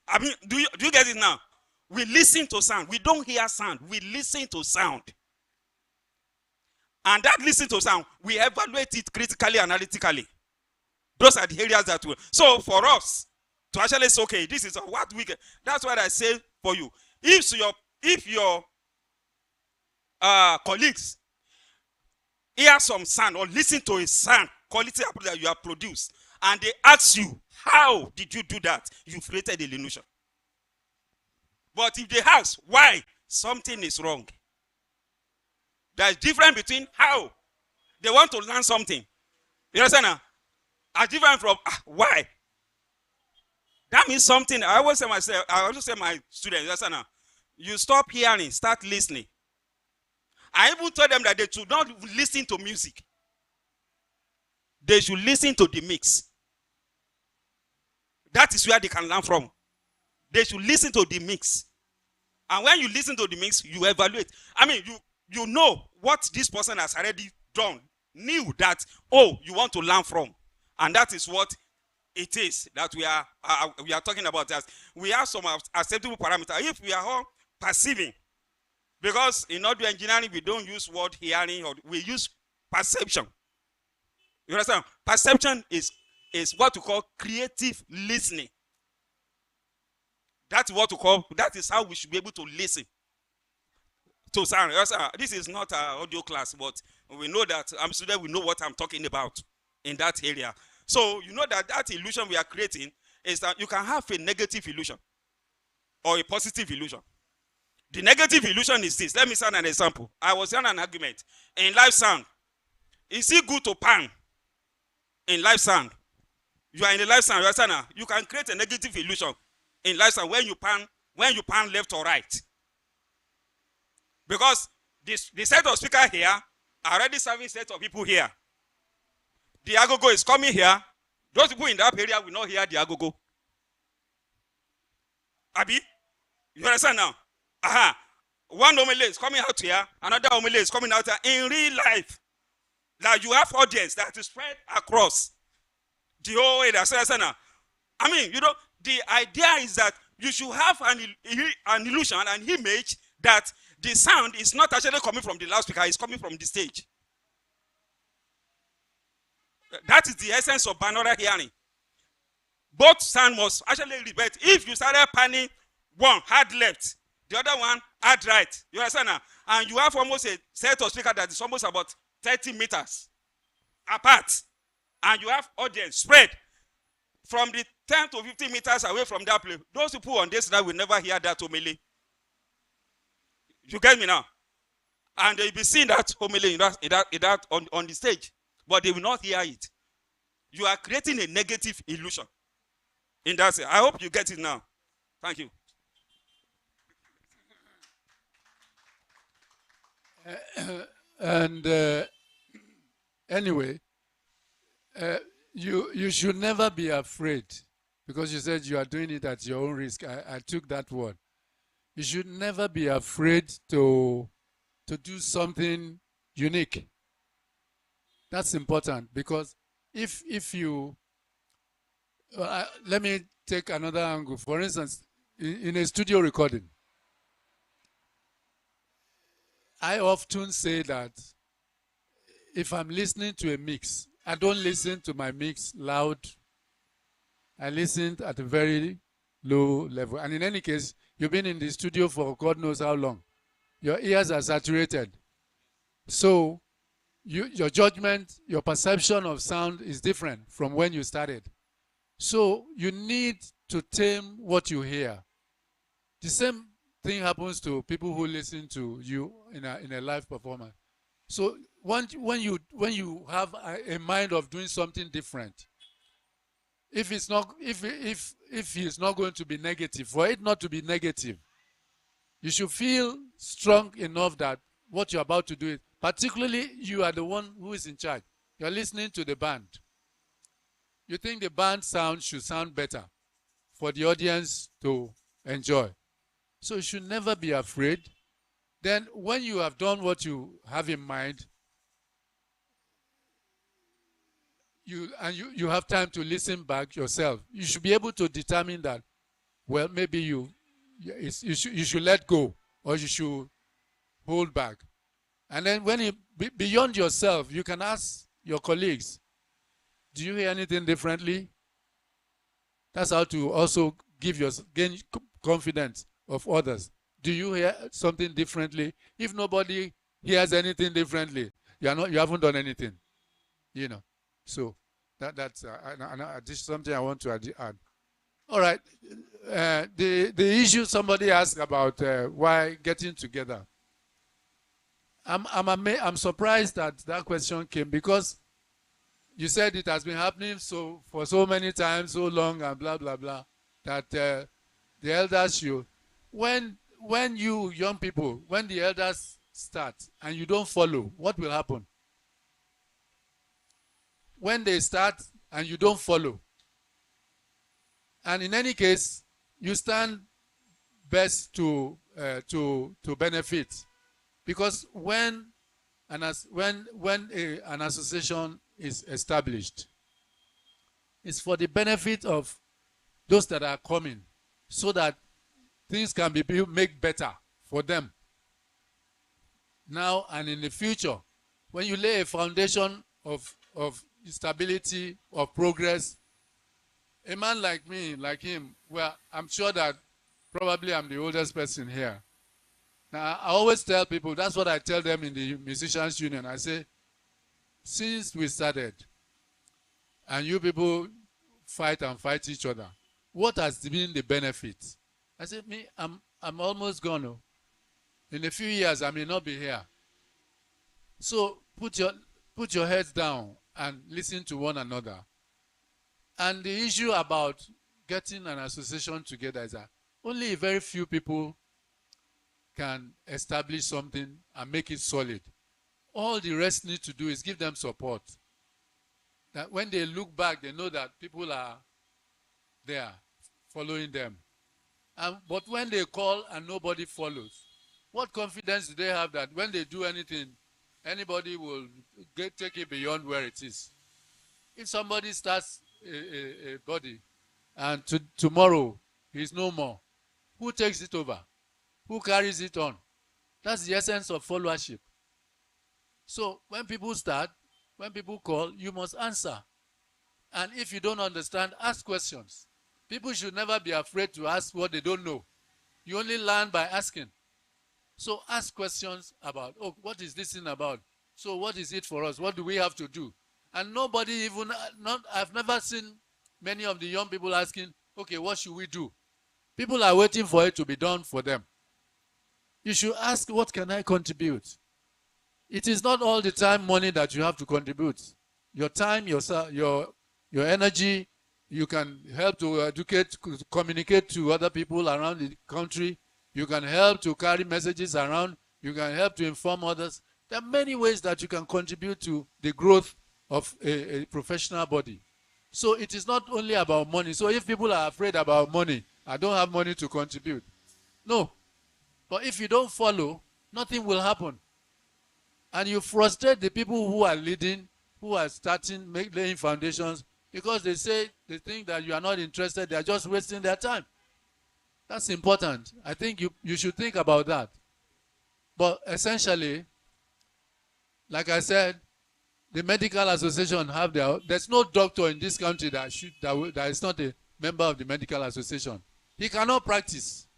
I mean, do you get it now? We listen to sound. We don't hear sound. We listen to sound. And that listen to sound, we evaluate it critically, analytically. Those are the areas that we. So for us to actually say, okay, this is what we get. That's what I say for you. If your colleagues hear some sound or listen to a sound quality that you have produced, and they ask you, how did you do that? You created an illusion. But if they ask why, something is wrong. There's difference between how they want to learn something. You understand now? Are different from why. That means something. I always say myself, I always say my students, you understand now? You stop hearing, start listening. I even told them that they should not listen to music. They should listen to the mix. That is where they can learn from. They should listen to the mix. And when you listen to the mix, you evaluate. I mean, you know what this person has already done. Knew that, oh, you want to learn from. And that is what it is that we are talking about. As we have some acceptable parameters. If we are all perceiving, because in audio engineering, we don't use word hearing, or we use perception. You understand? Perception is what we call creative listening. That's what we call, that is how we should be able to listen to sound. This is not an audio class, but we know that I'm student, we know what I'm talking about in that area. So you know that illusion we are creating is that you can have a negative illusion or a positive illusion. The negative illusion is this. Let me sound an example. I was on an argument. In live sound, is it good to pan in live sound? You are in the live sound, you understand now? You can create a negative illusion in live sound when you pan left or right. Because the set of speakers here are already serving set of people here. The agogo is coming here. Those people in that area will not hear the agogo. Abi, you understand now? Aha. One omele is coming out here, another omele is coming out here. In real life, that you have audience that is spread across the whole area. Now, I mean, you know, the idea is that you should have an illusion, an image that the sound is not actually coming from the loudspeaker, it's coming from the stage. That is the essence of binaural hearing. Both sound must actually revert. If you started panning one hard left, the other one hard right, you understand now? And you have almost a set of speakers that is almost about 30 meters apart. And you have audience spread from the 10 to 15 meters away from that place. Those people on this side will never hear that homily. You get me now? And they'll be seeing that homily on the stage, but they will not hear it. You are creating a negative illusion in that sense. I hope you get it now. Thank you. And anyway, you should never be afraid, because you said you are doing it at your own risk. I took that word. You should never be afraid to do something unique. That's important, because if you let me take another angle. For instance, in a studio recording, I often say that if I'm listening to a mix, I don't listen to my mix loud. I listen at a very low level. And in any case, you've been in the studio for God knows how long. Your ears are saturated. So your judgment, your perception of sound is different from when you started. So you need to tame what you hear. The same thing happens to people who listen to you in a live performance. So when you have a mind of doing something different, if it's not going to be negative, for it not to be negative, you should feel strong enough that what you're about to do is, particularly you are the one who is in charge. You're listening to the band. You think the band sound should sound better for the audience to enjoy. So you should never be afraid. Then when you have done what you have in mind, you have time to listen back yourself, you should be able to determine that, well, maybe you should let go, or you should hold back. And then when beyond yourself, you can ask your colleagues, do you hear anything differently? That's how to also gain confidence of others. Do you hear something differently? If nobody hears anything differently, you haven't done anything, you know. So that's something I want to add. All right, the issue somebody asked about why getting together. I'm surprised that question came, because you said it has been happening for so many times, so long, and blah blah blah, that the elders should, when you young people, when the elders start and you don't follow, what will happen? When they start and you don't follow, and in any case, you stand best to benefit, because when an association is established, it's for the benefit of those that are coming, so that things can be made better for them now and in the future. When you lay a foundation of stability, of progress, a man like me, like him, well, I'm sure that probably I'm the oldest person here. Now, I always tell people, that's what I tell them in the Musicians Union. I say, since we started, and you people fight each other, what has been the benefit? I said, I'm almost gone. Oh. In a few years, I may not be here. So put your heads down and listen to one another. And the issue about getting an association together is that only a very few people can establish something and make it solid. All the rest need to do is give them support. That when they look back, they know that people are there following them. But when they call and nobody follows, what confidence do they have that when they do anything, anybody will take it beyond where it is? If somebody starts a body and tomorrow he's no more, who takes it over? Who carries it on? That's the essence of followership. So when people start, when people call, you must answer. And if you don't understand, ask questions. People should never be afraid to ask what they don't know. You only learn by asking. So ask questions about, oh, what is this thing about? So what is it for us? What do we have to do? And nobody even, I've never seen many of the young people asking, okay, what should we do? People are waiting for it to be done for them. You should ask, what can I contribute? It is not all the time money that you have to contribute. Your time, your energy, you can help to educate, communicate to other people around the country. You can help to carry messages around. You can help to inform others. There are many ways that you can contribute to the growth of a professional body. So it is not only about money. So if people are afraid about money, I don't have money to contribute. No. But if you don't follow, nothing will happen. And you frustrate the people who are leading, who are starting, laying foundations, because they think that you are not interested, they are just wasting their time. That's important. I think you should think about that. But essentially, like I said, the medical association have there's no doctor in this country that is not a member of the medical association. He cannot practice.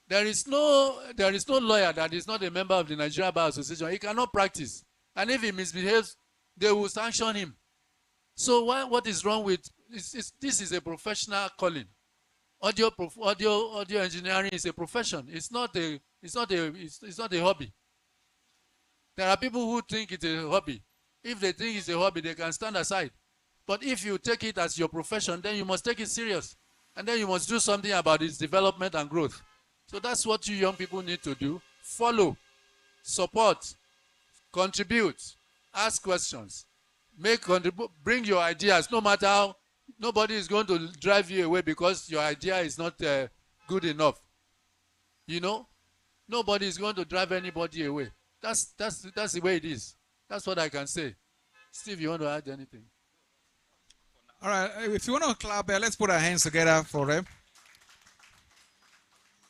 There is no lawyer that is not a member of the Nigeria Bar Association. He cannot practice. And if he misbehaves, they will sanction him. So what is wrong with this is a professional calling. Audio engineering is a profession. It's not a hobby. There are people who think it's a hobby. If they think it's a hobby, they can stand aside. But if you take it as your profession, then you must take it serious. And then you must do something about its development and growth. So that's what you young people need to do. Follow, support, contribute, ask questions, bring your ideas. No matter how, nobody is going to drive you away because your idea is not good enough. You know, nobody is going to drive anybody away. That's the way it is. That's what I can say. Steve, you want to add anything? All right, if you want to clap, let's put our hands together for them.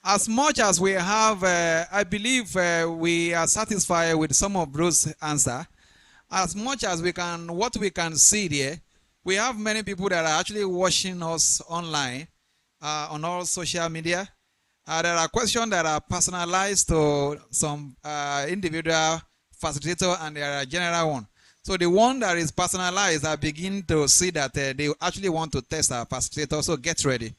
As much as we have, I believe we are satisfied with some of those answers. As much as we can, what we can see there, we have many people that are actually watching us online on all social media. There are questions that are personalized to some individual facilitator, and there are general one. So the one that is personalized, I begin to see that they actually want to test our facilitator, so get ready.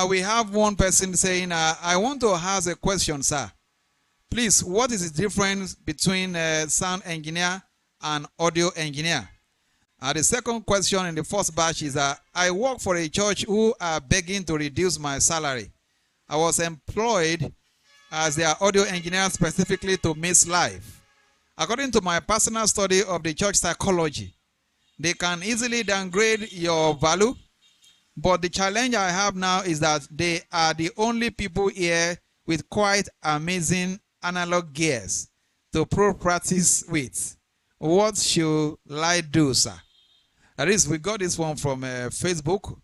We have one person saying, I want to ask a question, sir. Please, what is the difference between sound engineer and audio engineer? The second question in the first batch is, I work for a church who are begging to reduce my salary. I was employed as their audio engineer specifically to miss life. According to my personal study of the church psychology, they can easily downgrade your value. But the challenge I have now is that they are the only people here with quite amazing analog gears to practice with. What should I do, sir? That is, we got this one from Facebook.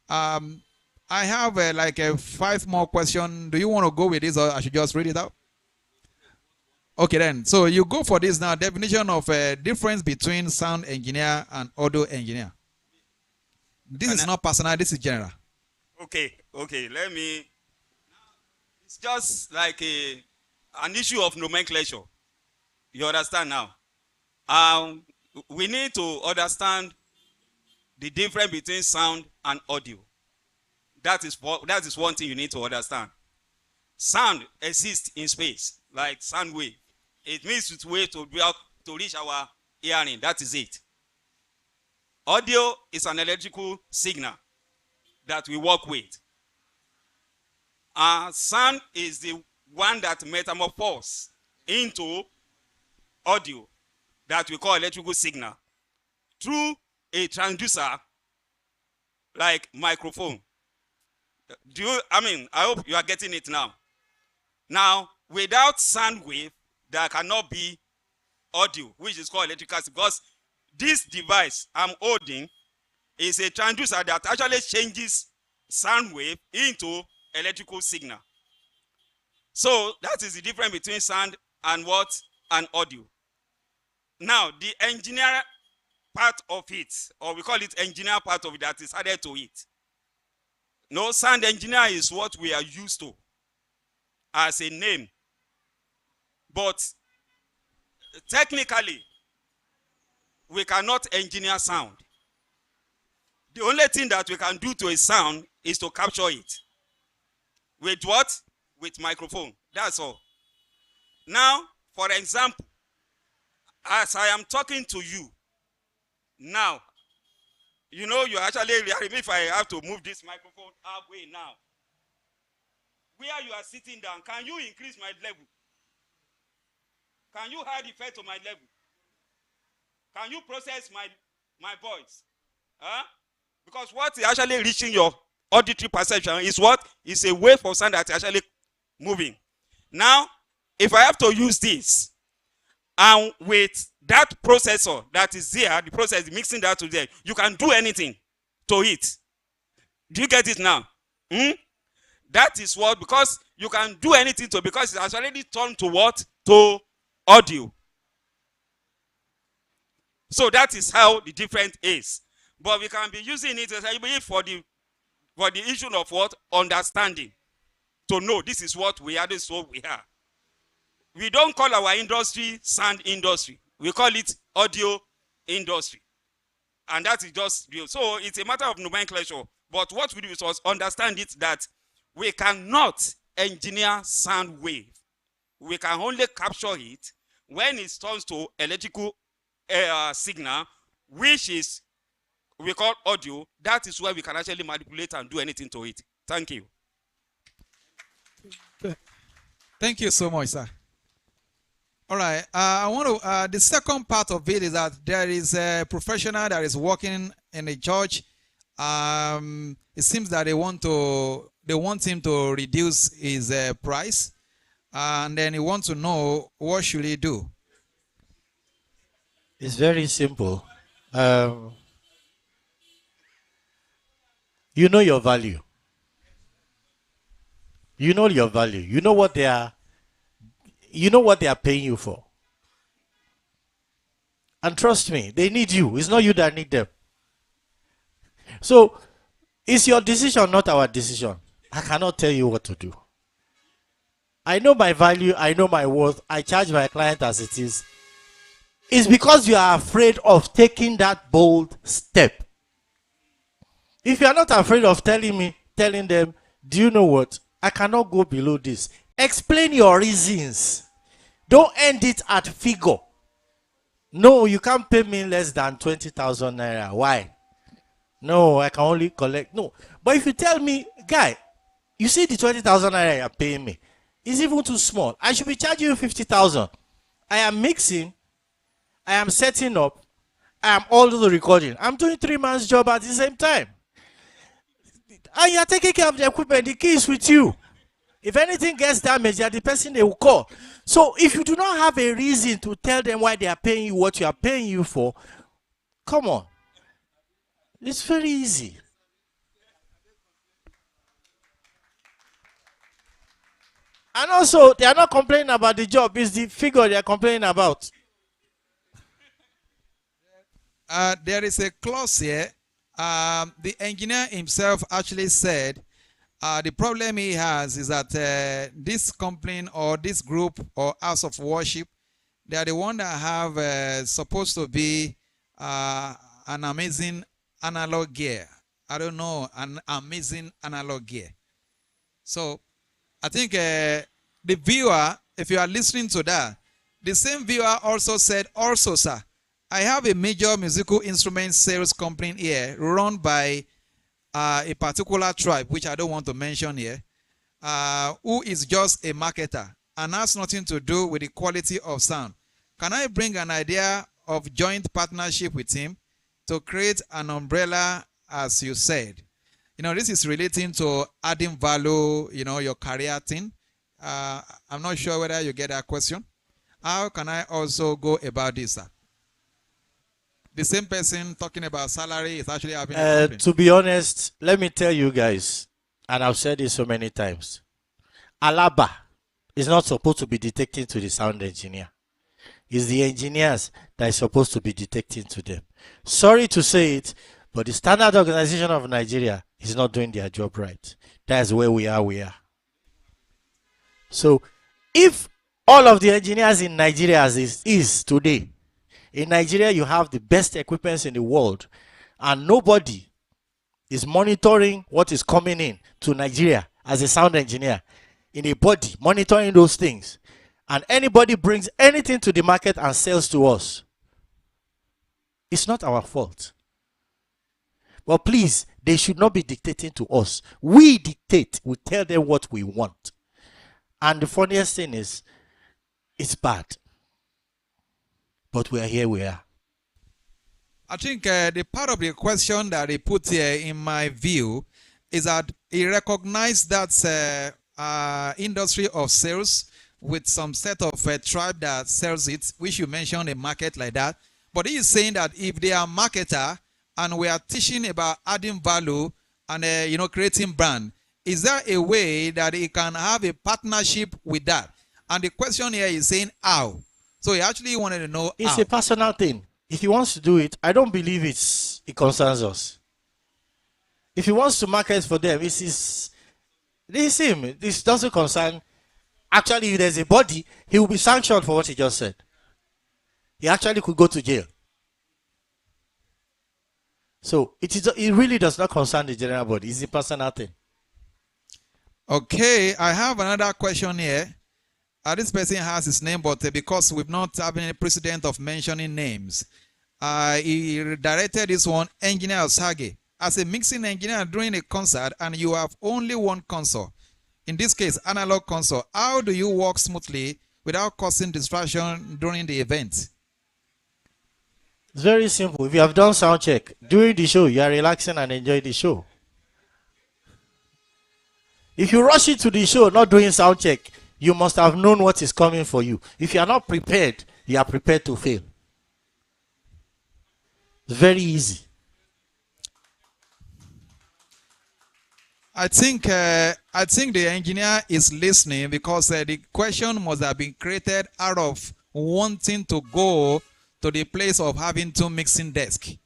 I have like 5 more questions. Do you want to go with this, or I should just read it out? Okay then. So you go for this now. Definition of difference between sound engineer and audio engineer. This is not personal, this is general. Okay, let me. It's just like an issue of nomenclature. You understand now? We need to understand the difference between sound and audio. That is one thing you need to understand. Sound exists in space, like sound wave. It means it's way to reach our hearing. That is it. Audio is an electrical signal that we work with. Sound is the one that metamorphoses into audio that we call electrical signal through a transducer like microphone. I hope you are getting it now. Now, without sound wave, there cannot be audio, which is called electrical, because this device I'm holding is a transducer that actually changes sound wave into electrical signal. So that is the difference between sound and what? And audio. Now, the engineer part of it, or we call it engineer part of it, that is added to it. No, sound engineer is what we are used to as a name. But technically, we cannot engineer sound. The only thing that we can do to a sound is to capture it. With what? With microphone. That's all. Now, for example, as I am talking to you, now, you know, you actually, if I have to move this microphone halfway now, where you are sitting down, can you increase my level? Can you add effect to my level? Can you process my voice? Huh? Because what is actually reaching your auditory perception is what? Is a wave of sound that's actually moving. Now, if I have to use this, and with that processor that is there, the process mixing that to there, you can do anything to it. Do you get it now? That is what, because you can do anything to, because it has already turned to what? To audio. So that is how the difference is. But we can be using it for the issue of what? Understanding. To know this is what we are, this is what we are. We don't call our industry sound industry. We call it audio industry. And that is just real. So it's a matter of nomenclature. But what we do is understand it that we cannot engineer sound wave. We can only capture it when it turns to electrical signal, which is we call audio. That is where we can actually manipulate and do anything to it. Thank you. Thank you so much, sir. All right. I want to. The second part of it is that there is a professional that is working in a church. It seems that they want him to reduce his price, and then he wants to know what should he do. It's very simple. You know your value. You know your value. You know what they are. You know what they are paying you for. And trust me, they need you. It's not you that need them. So, it's your decision, not our decision. I cannot tell you what to do. I know my value. I know my worth. I charge my client as it is. It's because you are afraid of taking that bold step. If you are not afraid of telling them, do you know what? I cannot go below this. Explain your reasons. Don't end it at figure. No, you can't pay me less than 20,000 naira. Why? No, I can only collect. No. But if you tell me, guy, you see the 20,000 naira you're paying me, it's even too small. I should be charging you 50,000. I am mixing. I am setting up. I am also recording. I'm doing 3 months job at the same time. And you're taking care of the equipment. The key is with you. If anything gets damaged, you're the person they will call. So if you do not have a reason to tell them why they are paying you what you are paying you for, come on. It's very easy. And also, they are not complaining about the job. It's the figure they are complaining about. There is a clause here. The engineer himself actually said the problem he has is that this company or this group or house of worship, they are the one that have supposed to be an amazing analog gear. I don't know, an amazing analog gear. So I think the viewer, if you are listening to that, the same viewer also said, also, sir, I have a major musical instrument sales company here run by a particular tribe, which I don't want to mention here, who is just a marketer and has nothing to do with the quality of sound. Can I bring an idea of joint partnership with him to create an umbrella, as you said? You know, this is relating to adding value, you know, your career thing. I'm not sure whether you get that question. How can I also go about this, sir? The same person talking about salary is actually having a complaint. To be honest, let me tell you guys, and I've said this so many times, Alaba is not supposed to be dictating to the sound engineer. It's the engineers that is supposed to be dictating to them. Sorry to say it, but the Standard Organization of Nigeria is not doing their job right. That's where we are. So, if all of the engineers in Nigeria as is today, in Nigeria you have the best equipment in the world, and nobody is monitoring what is coming in to Nigeria as a sound engineer, in a body, monitoring those things, and anybody brings anything to the market and sells to us, it's not our fault. But please, they should not be dictating to us. We dictate. We tell them what we want. And the funniest thing is, it's bad. But we are here, we are. I think the part of the question that he put here, in my view, is that he recognized that industry of sales with some set of tribe that sells it, which you mentioned a market like that. But he is saying that if they are marketer and we are teaching about adding value and you know, creating brand, is there a way that he can have a partnership with that? And the question here is saying how. So he actually wanted to know it's how. a personal thing. If he wants to do it, I don't believe it concerns us. If he wants to market for them, this is him. This doesn't concern. Actually, if there's a body, he will be sanctioned for what he just said. He actually could go to jail. So it really does not concern the general body. It's a personal thing. Okay, I have another question here. This person has his name, but because we've not having any precedent of mentioning names, he directed this one, Engineer Osagie. As a mixing engineer during a concert and you have only one console, in this case, analog console, how do you work smoothly without causing distraction during the event? It's very simple. If you have done sound check during the show, you are relaxing and enjoying the show. If you rush into the show not doing sound check, you must have known what is coming for you. If you are not prepared, you are prepared to fail. It's very easy. I think the engineer is listening, because the question must have been created out of wanting to go to the place of having two mixing desks,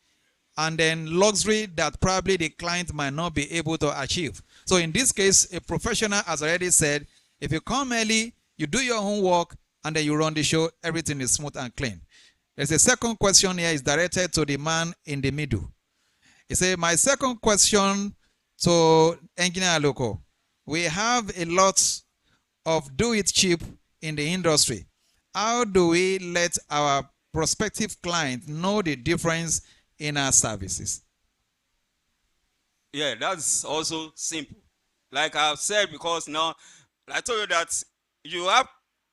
and then luxury that probably the client might not be able to achieve. So in this case, a professional has already said, if you come early, you do your homework, and then you run the show, everything is smooth and clean. There's a second question here, is directed to the man in the middle. He said, my second question to Engineer Aluko, we have a lot of do it cheap in the industry. How do we let our prospective client know the difference in our services? Yeah, that's also simple. Like I've said, because now I told you that you have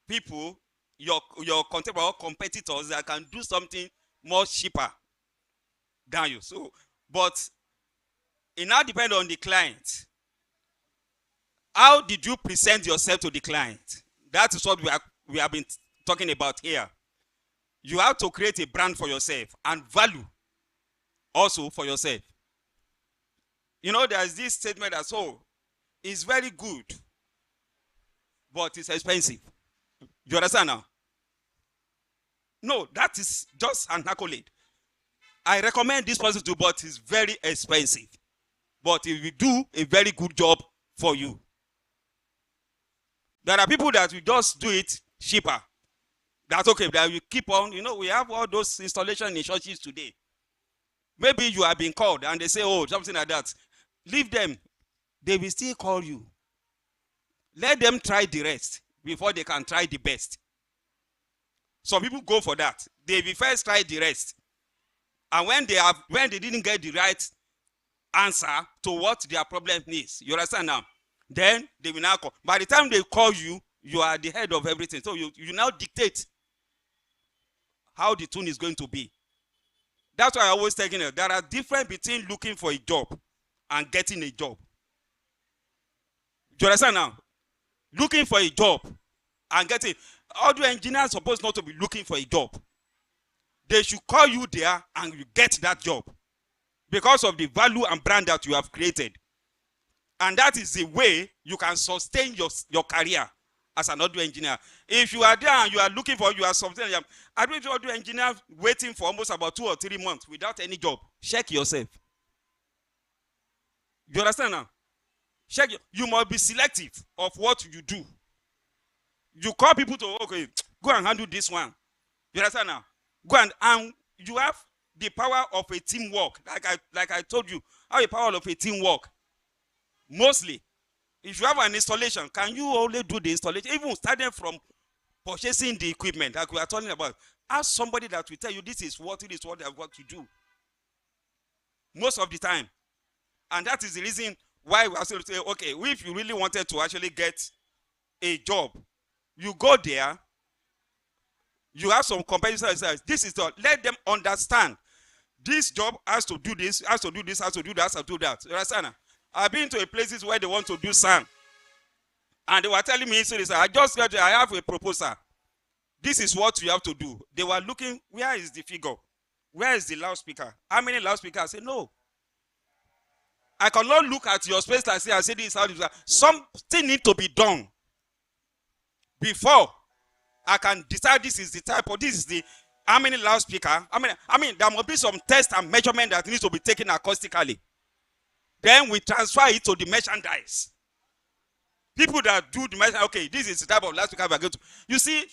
people, your contemporary competitors that can do something more cheaper than you. So, but it now depends on the client. How did you present yourself to the client? That is what we have been talking about here. You have to create a brand for yourself and value also for yourself. You know, there's this statement that's, oh, it's very good, but it's expensive. You understand now? No, that is just an accolade. I recommend this person to, but it's very expensive. But it will do a very good job for you. There are people that will just do it cheaper. That's okay. That will keep on. You know, we have all those installations in churches today. Maybe you have been called and they say, oh, something like that. Leave them. They will still call you. Let them try the rest before they can try the best. Some people go for that. They will first try the rest. And when they didn't get the right answer to what their problem is, you understand now? Then they will now call. By the time they call you, you are the head of everything. So you now dictate how the tune is going to be. That's why I always tell you, there are difference between looking for a job and getting a job. Do you understand now? Looking for a job and getting. Audio engineers are supposed not to be looking for a job. They should call you there and you get that job because of the value and brand that you have created. And that is the way you can sustain your career as an audio engineer. If you are there and you are looking for, you are something, I don't know, audio engineer waiting for almost about 2 or 3 months without any job. Check yourself. You understand now? Check. You must be selective of what you do. You call people to, okay, go and handle this one. You understand now? Go and you have the power of a teamwork. Like I told you, have the power of a teamwork. Mostly, if you have an installation, can you only do the installation? Even starting from purchasing the equipment, like we are talking about, ask somebody that will tell you this is what I've got to do. Most of the time. And that is the reason why we are saying, okay, if you really wanted to actually get a job, you go there, you have some competitors. This is the, let them understand. This job has to do this, has to do this, has to do that, has to do that. You understand? I've been to places where they want to do sound. And they were telling me, so they said, I just got there, I have a proposal. This is what you have to do. They were looking, where is the figure? Where is the loudspeaker? How many loudspeakers? I said, no. I cannot look at your space and say this is how this is. Something needs to be done before I can decide this is the type or this is the how many loudspeaker. I mean, there must be some test and measurement that needs to be taken acoustically. Then we transfer it to the merchandise. People that do the merchandise, okay, this is the type of loudspeaker we are going to. You see,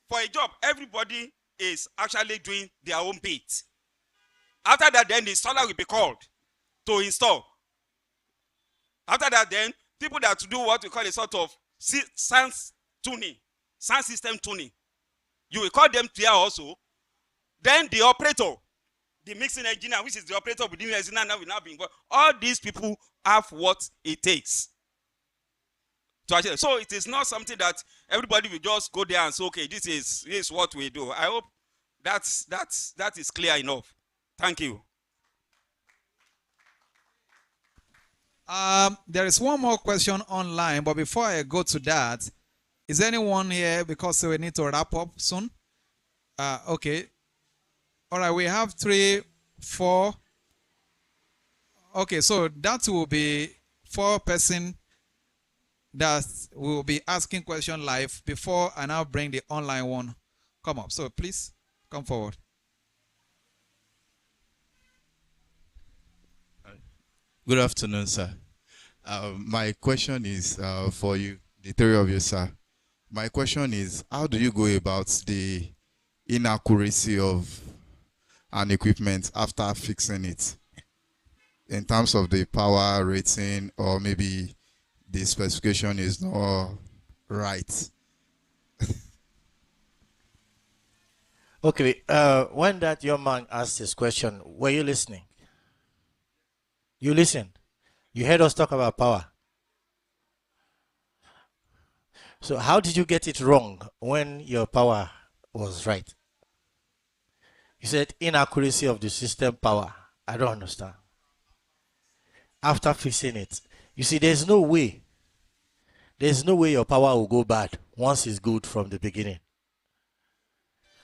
for a job, everybody is actually doing their own bit. After that, then the installer will be called to install. After that, then people that do what we call a sort of sound tuning, sound system tuning. You will call them here also. Then the operator, the mixing engineer, which is the operator within the engineer, now will now be involved. All these people have what it takes to actually. So it is not something that everybody will just go there and say, okay, this is what we do. I hope that is clear enough. Thank you. There is one more question online, but before I go to that, is anyone here, because we need to wrap up soon? Okay. All right, we have 3, 4. Okay, so that will be 4 person that will be asking question live before I now bring the online one. Come up. So please come forward. Good afternoon, sir. My question is for you, the 3 of you, sir. My question is, how do you go about the inaccuracy of an equipment after fixing it? In terms of the power rating, or maybe the specification is not right. Okay, when that young man asked this question, were you listening? You listened. You heard us talk about power. So how did you get it wrong when your power was right? You said inaccuracy of the system power. I don't understand. After fixing it, you see, there's no way your power will go bad once it's good from the beginning.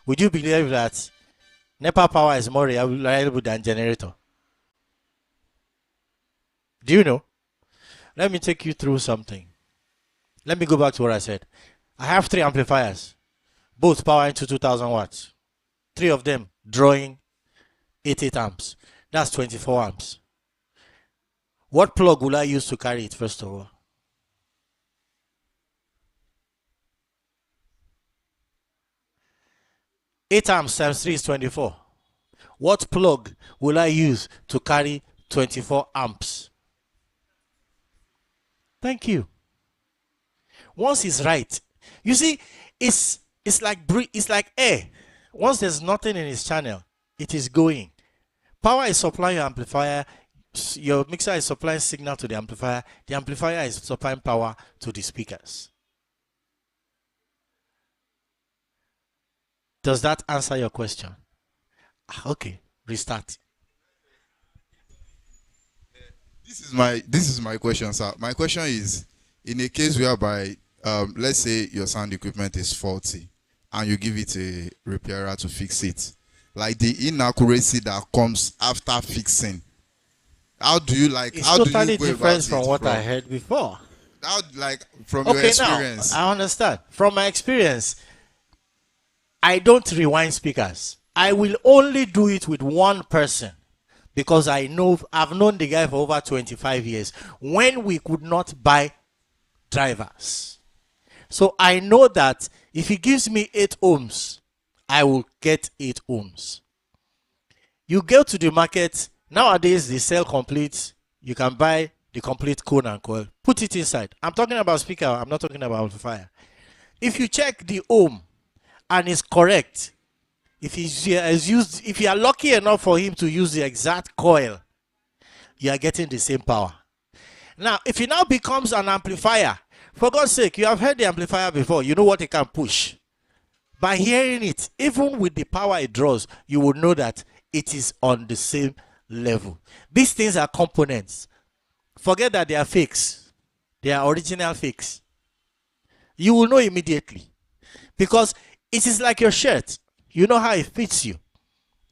Would you believe that NEPA power is more reliable than generator? Do you know? Let me take you through something. Let me go back to what I said. I have 3 amplifiers, both powering to 2000 watts. 3 of them drawing 88 amps. That's 24 amps. What plug will I use to carry it, first of all? Eight amps times 3 is 24. What plug will I use to carry 24 amps? Thank you. Once it's right, you see, it's like air. Once there's nothing in its channel, it is going. Power is supplying your amplifier. Your mixer is supplying signal to the amplifier. The amplifier is supplying power to the speakers. Does that answer your question? Okay, restart. This is my question, sir. My question is, in a case whereby let's say your sound equipment is faulty and you give it a repairer to fix it, like the inaccuracy that comes after fixing, how do you like? It's how totally do you go different about from it what I heard before. How, like, from your Okay, experience? now I understand. From my experience, I don't rewind speakers. I will only do it with one person because I've known the guy for over 25 years when we could not buy drivers. So I know that if he gives me 8 ohms, I will get 8 ohms. You go to the market, nowadays they sell complete. You can buy the complete cone and coil. Put it inside. I'm talking about speaker, I'm not talking about amplifier. If you check the ohm and it's correct, if you are lucky enough for him to use the exact coil, you are getting the same power. Now, if it now becomes an amplifier, for God's sake, you have heard the amplifier before. You know what it can push. By hearing it, even with the power it draws, you will know that it is on the same level. These things are components. Forget that they are fakes. They are original fakes. You will know immediately. Because it is like your shirt. You know how it fits you.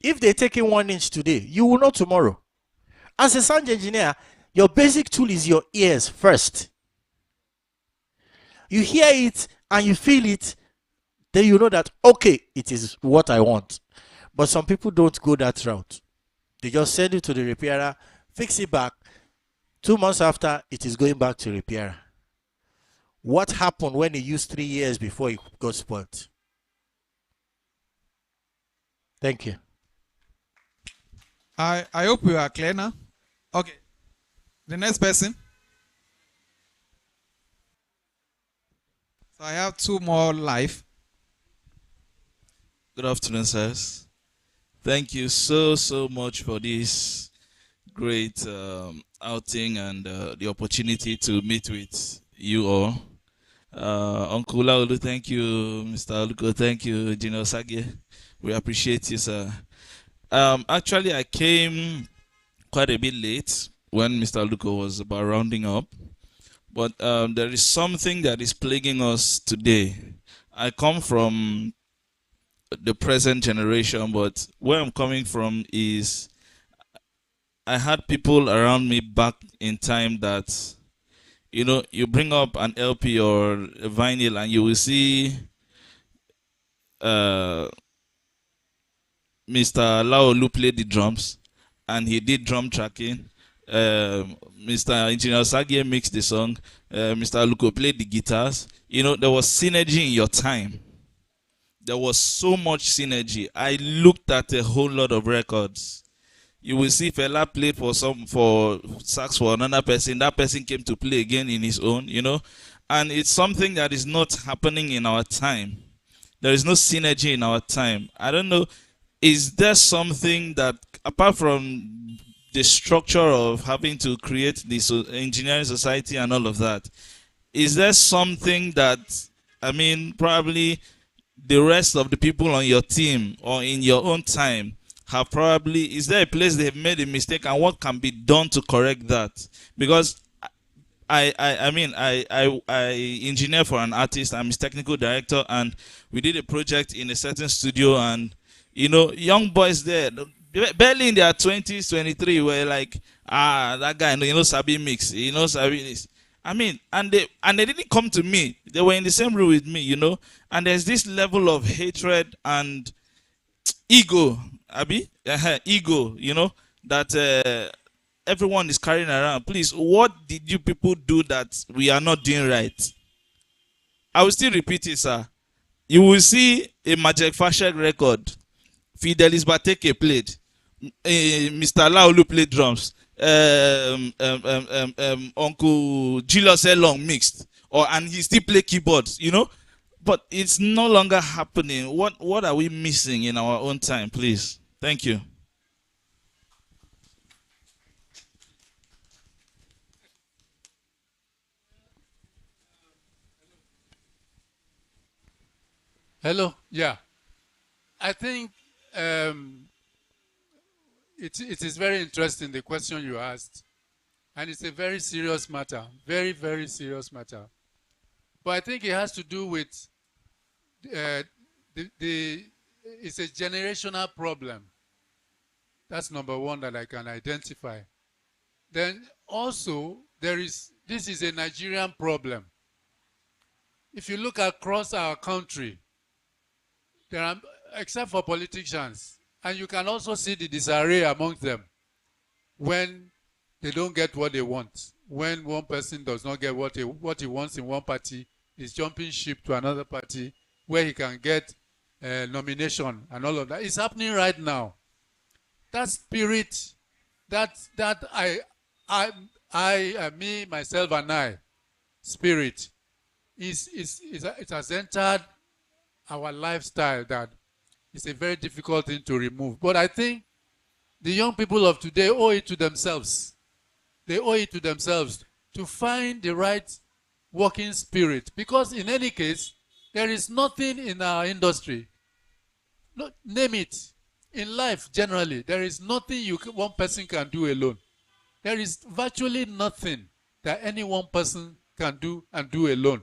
If they take in 1 inch today, you will know tomorrow. As a sound engineer, your basic tool is your ears first. You hear it and you feel it, then you know that, okay, it is what I want. But some people don't go that route. They just send it to the repairer, fix it back. 2 months after, it is going back to repairer. What happened when he used 3 years before it got spoiled? Thank you. I hope you are clear now. Okay. The next person. So I have 2 more live. Good afternoon, sirs. Thank you so much for this great outing and the opportunity to meet with you all. Uncle Laolu, thank you. Mr. Aluko, thank you. Osagie, we appreciate you, sir. Actually, I came quite a bit late when Mr. Aluko was about rounding up. But there is something that is plaguing us today. I come from the present generation, but where I'm coming from is I had people around me back in time that, you know, you bring up an LP or a vinyl and you will see Mr. Laolu played the drums and he did drum tracking. Mr. Engineer Osagie mixed the song. Mr. Aluko played the guitars. You know, there was synergy in your time. There was so much synergy. I looked at a whole lot of records. You will see Fela played for sax for another person. That person came to play again in his own, you know. And it's something that is not happening in our time. There is no synergy in our time. I don't know. Is there something that, apart from the structure of having to create this engineering society and all of that, is there something that, I mean, probably the rest of the people on your team or in your own time have probably, is there a place they've made a mistake and what can be done to correct that? Because I engineer for an artist, I'm his technical director, and we did a project in a certain studio, and you know, young boys there, barely in their 20s, 23, were like, that guy, you know, Sabi mix, you know, Sabi this. I mean, and they didn't come to me. They were in the same room with me, you know. And there's this level of hatred and ego, ego, you know, that everyone is carrying around. Please, what did you people do that we are not doing right? I will still repeat it, sir. You will see a Majek Fashek record. Fidelis Bateke played. Mr. Laolu played drums. Uncle Julius Elong mixed, and he still play keyboards, But it's no longer happening. What are we missing in our own time, please? Thank you. Hello. Yeah. I think it is very interesting, the question you asked. And it's a very serious matter. Very, very serious matter. But I think it has to do with it's a generational problem. That's number one that I can identify. Then also, this is a Nigerian problem. If you look across our country, there are, except for politicians, and you can also see the disarray amongst them when they don't get what they want. When one person does not get what he wants in one party, he's jumping ship to another party where he can get nomination and all of that. It's happening right now. That spirit, me, myself, and I, spirit, it has entered our lifestyle that it's a very difficult thing to remove. But I think the young people of today owe it to themselves. They owe it to themselves to find the right working spirit. Because in any case, there is nothing in our industry. Name it. In life, generally, there is nothing one person can do alone. There is virtually nothing that any one person can do and do alone.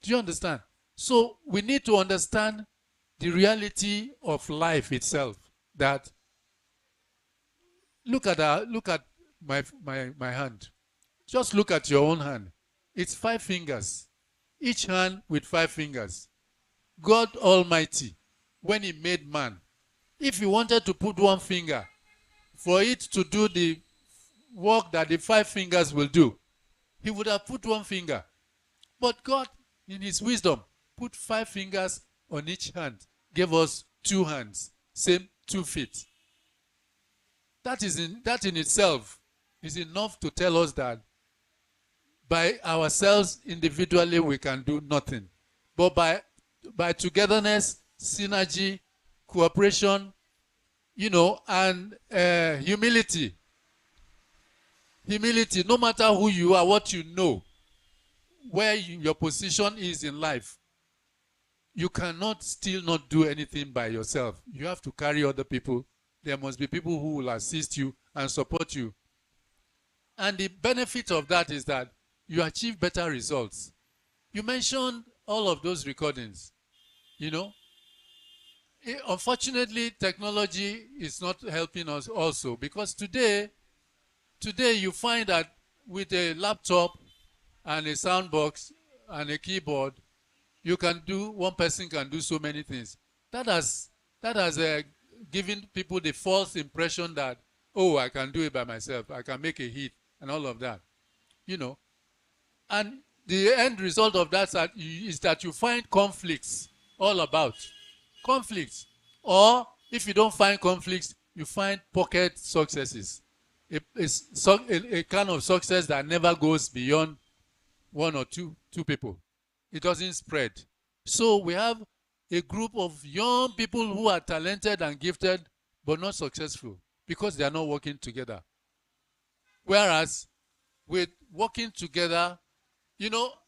Do you understand? So we need to understand the reality of life itself. That look at my hand. Just look at your own hand. It's 5 fingers. Each hand with 5 fingers. God Almighty, when he made man, if he wanted to put 1 finger for it to do the work that the 5 fingers will do, he would have put 1 finger. But God, in his wisdom, put 5 fingers on each hand, gave us 2 hands, same 2 feet. That in itself is enough to tell us that by ourselves individually we can do nothing. But by togetherness, synergy, cooperation, and humility. Humility, no matter who you are, what you know, where your position is in life, you cannot still not do anything by yourself. You have to carry other people. There must be people who will assist you and support you. And the benefit of that is that you achieve better results. You mentioned all of those recordings. Unfortunately, technology is not helping us also, because today you find that with a laptop and a sound box and a keyboard, one person can do so many things. That has given people the false impression that, oh, I can do it by myself, I can make a hit and all of that. And the end result of that is that you find conflicts all about. Conflicts. Or if you don't find conflicts, you find pocket successes. A kind of success that never goes beyond 1 or 2 people. It doesn't spread. So we have a group of young people who are talented and gifted but not successful because they are not working together. Whereas with working together,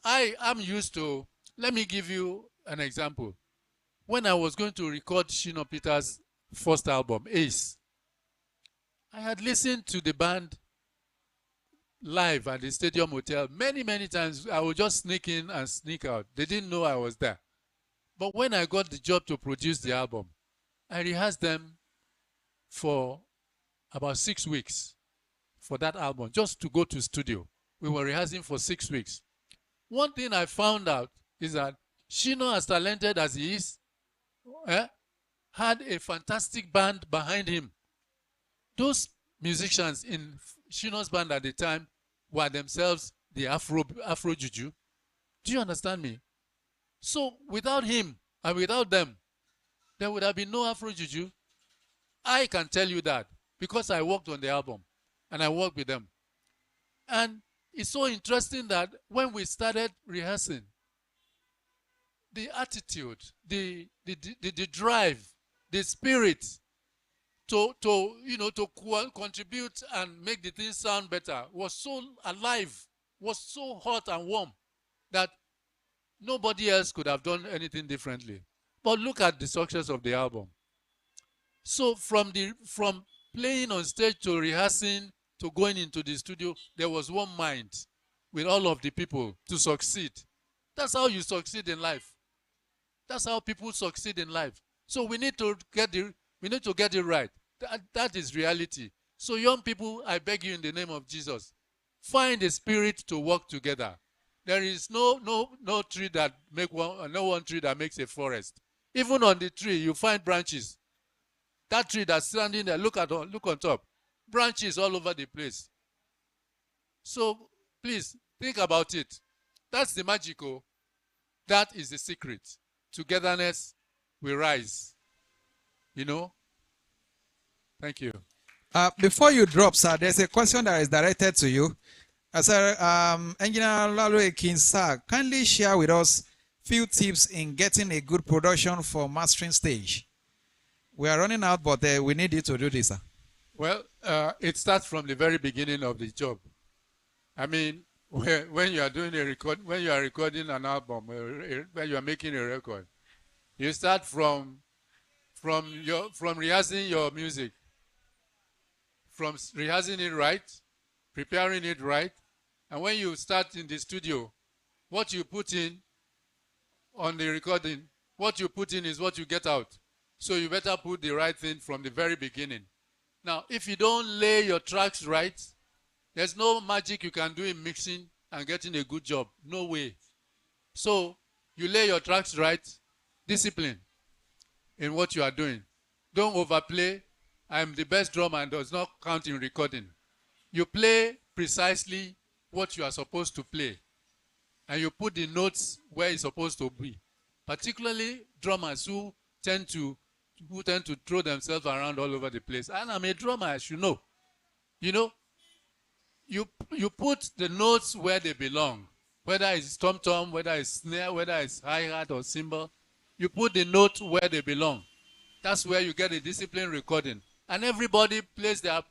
I'm used to, let me give you an example. When I was going to record Shino Peter's first album, Ace, I had listened to the band live at the Stadium Hotel many, many times. I would just sneak in and sneak out. They didn't know I was there. But when I got the job to produce the album, I rehearsed them for about 6 weeks for that album, just to go to studio. We were rehearsing for 6 weeks. One thing I found out is that Shino, as talented as he is, had a fantastic band behind him. Those musicians in Shino's band at the time were themselves the Afro Juju. Do you understand me? So without him and without them, there would have been no Afro Juju. I can tell you that because I worked on the album and I worked with them. And it's so interesting that when we started rehearsing, the attitude, the drive, the spirit to contribute and make the thing sound better was so alive, was so hot and warm that nobody else could have done anything differently. But look at the success of the album. So from playing on stage to rehearsing to going into the studio, there was one mind with all of the people to succeed. That's how you succeed in life. That's how people succeed in life. So we need to get it right. That is reality. So young people, I beg you in the name of Jesus, find a spirit to work together. There is no tree that no one tree that makes a forest. Even on the tree, you find branches. That tree that's standing there, look on top. Branches all over the place. So please think about it. That's the magical. That is the secret. Togetherness, we rise. Thank you. Before you drop, sir, there's a question that is directed to you. Sir, Engineer Laolu Akins, sir, kindly share with us few tips in getting a good production for mastering stage. We are running out, but we need you to do this, sir. Well, it starts from the very beginning of the job. I mean, when you are doing when you are recording an album, when you are making a record, you start from rehearsing your music, from rehearsing it right, preparing it right, and when you start in the studio, what you put in on the recording, what you put in is what you get out. So you better put the right thing from the very beginning. Now, if you don't lay your tracks right, there's no magic you can do in mixing and getting a good job. No way. So you lay your tracks right, discipline in what you are doing. Don't overplay. I'm the best drummer and does not count in recording. You play precisely what you are supposed to play. And you put the notes where it's supposed to be. Particularly drummers who tend to throw themselves around all over the place. And I'm a drummer, as you know. You put the notes where they belong. Whether it's tom-tom, whether it's snare, whether it's hi-hat or cymbal. You put the notes where they belong. That's where you get a disciplined recording. And everybody plays their,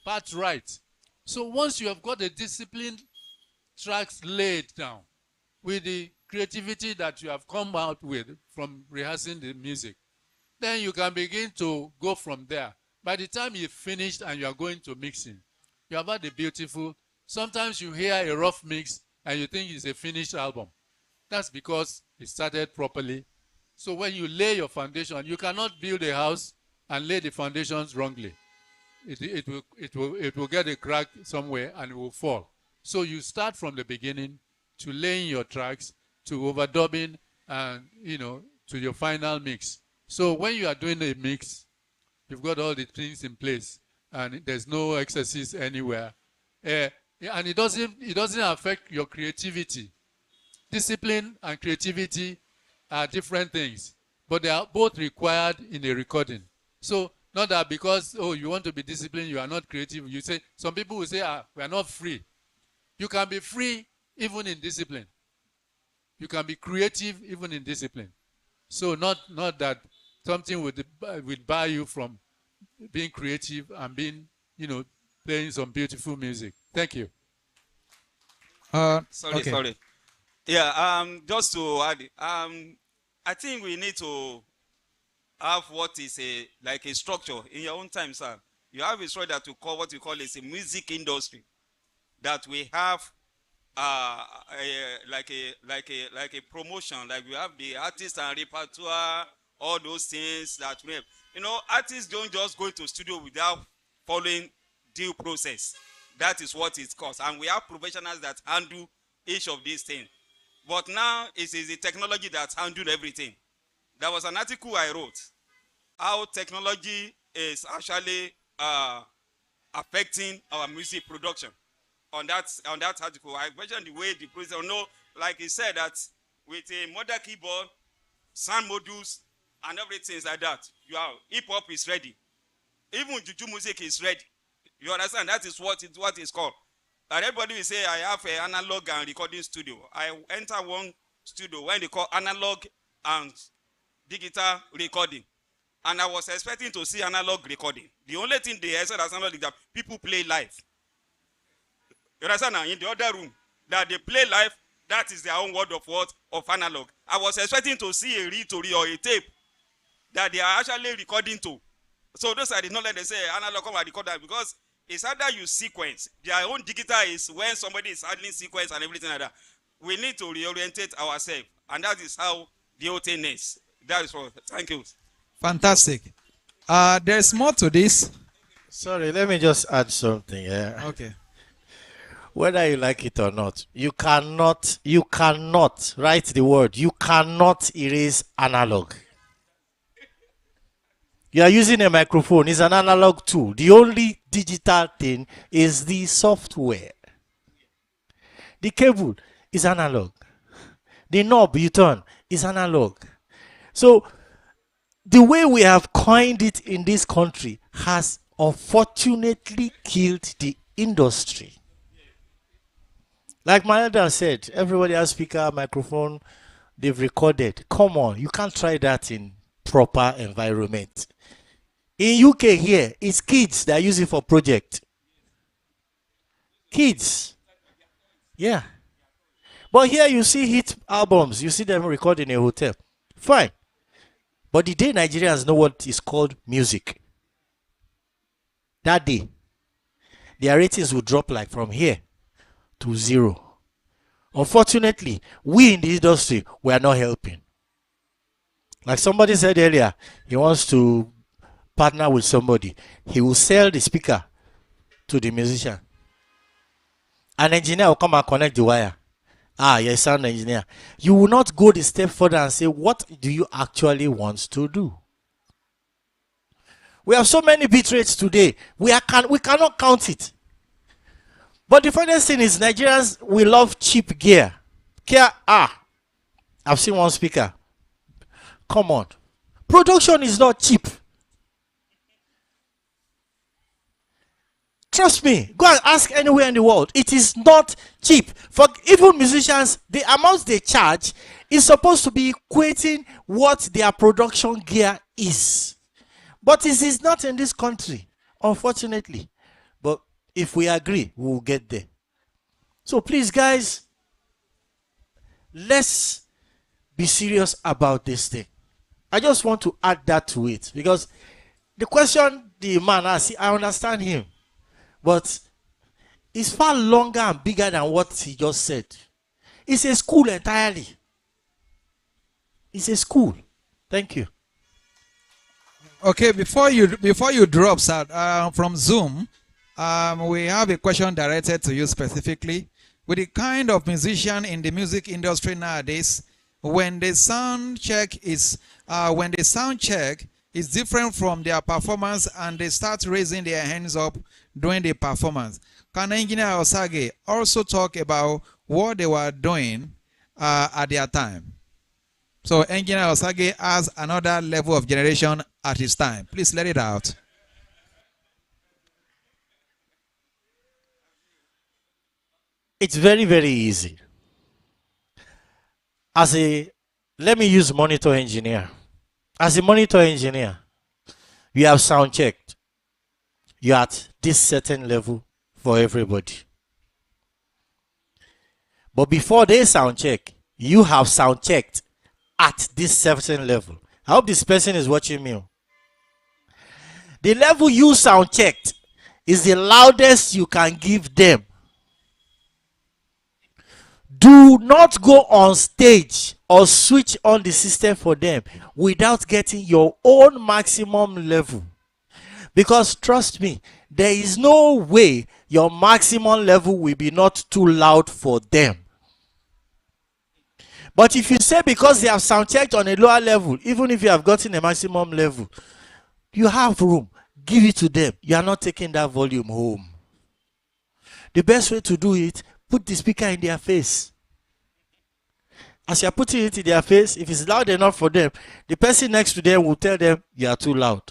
part right. So once you have got the disciplined tracks laid down with the creativity that you have come out with from rehearsing the music, then you can begin to go from there. By the time you've finished and you are going to mixing, you have had a beautiful, sometimes you hear a rough mix and you think it's a finished album. That's because it started properly. So when you lay your foundation, you cannot build a house and lay the foundations wrongly. It will get a crack somewhere and it will fall. So you start from the beginning to laying your tracks, to overdubbing, and to your final mix. So when you are doing a mix, you've got all the things in place, and there's no excesses anywhere, and it doesn't affect your creativity. Discipline and creativity are different things, but they are both required in a recording. So not that because you want to be disciplined, you are not creative. You say some people will say, we are not free. You can be free even in discipline. You can be creative even in discipline. So not that something would bar you from being creative and being, playing some beautiful music. Thank you. Sorry. Yeah, just to add, I think we need to have what is a structure in your own time, sir. You have a structure that we call what we call is a music industry. That we have like a promotion, like we have the artist and repertoire, all those things that we have. Artists don't just go into studio without following due process. That is what it costs. And we have professionals that handle each of these things. But now it is the technology that handles everything. There was an article I wrote, how technology is actually affecting our music production. On that article, I mentioned the way the process, like he said, that with a modern keyboard, sound modules, and everything like that. Hip hop is ready. Even juju music is ready. You understand? That is what it's called. And everybody will say, I have an analog and recording studio. I enter one studio when they call analog and digital recording. And I was expecting to see analog recording. The only thing they said as analog is that people play live. You understand now? In the other room, that they play live, that is their own word of what? Of analog. I was expecting to see a reel or a tape that they are actually recording to. So those I did not let them say analog come and record that, because it's either you sequence. Their own digital is when somebody is handling sequence and everything like that. We need to reorientate ourselves. And that is how the whole thing is. That is all. Thank you. Fantastic. There's more to this. Sorry, let me just add something. Yeah. Okay. Whether you like it or not, you cannot write the word. You cannot erase analog. You are using a microphone. It's an analog tool. The only digital thing is the software. The cable is analog. The knob you turn is analog. So the way we have coined it in this country has unfortunately killed the industry. Like my elder said, everybody has speaker, microphone, they've recorded. Come on, you can't try that in proper environment. In UK here, it's kids that use it for project. Kids. Yeah. But here you see hit albums, you see them record in a hotel. Fine. But the day Nigerians know what is called music, that day, their ratings will drop like from here to 0. Unfortunately, we in the industry, we are not helping. Like somebody said earlier, he wants to partner with somebody. He will sell the speaker to the musician. An engineer will come and connect the wire. Ah, you're a sound engineer. You will not go the step further and say, what do you actually want to do? We have so many bit rates today. We cannot count it. But the funniest thing is Nigerians, we love cheap gear. I've seen one speaker. Come on. Production is not cheap. Trust me, go and ask anywhere in the world. It is not cheap. For even musicians, the amount they charge is supposed to be equating what their production gear is. But it is not in this country, unfortunately. But if we agree, we will get there. So please, guys, let's be serious about this thing. I just want to add that to it, because the question the man asked, I understand him. But it's far longer and bigger than what he just said. It's a school entirely. It's a school. Thank you. Okay, before you drop, sir, from Zoom, we have a question directed to you specifically. With the kind of musician in the music industry nowadays, when the sound check is different from their performance and they start raising their hands up during the performance, can Engineer Osagie also talk about what they were doing at their time? So Engineer Osagie has another level of generation at his time. Please let it out. It's very, very easy. Let me use monitor engineer. As a monitor engineer, you have sound checked. You're at this certain level for everybody. But before they sound check, you have sound checked at this certain level. I hope this person is watching me. The level you sound checked is the loudest you can give them. Do not go on stage or switch on the system for them without getting your own maximum level. Because trust me, there is no way your maximum level will be not too loud for them. But if you say because they have sound checked on a lower level, even if you have gotten a maximum level, you have room, give it to them. You are not taking that volume home. The best way to do it, put the speaker in their face. As you're putting it in their face, if it's loud enough for them, the person next to them will tell them you are too loud.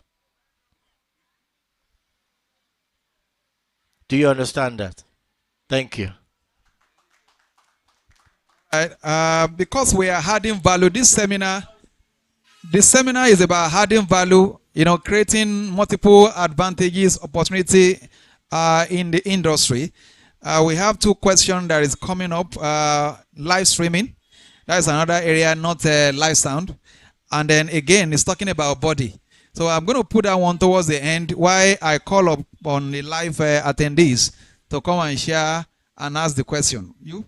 Do you understand that? Thank you. Because we are adding value, this seminar is about adding value, creating multiple advantages, opportunity in the industry. We have 2 questions that is coming up. Live streaming, that is another area, not live sound. And then again, it's talking about body. So I'm going to put that one towards the end, why I call up on the live attendees to come and share and ask the question. You?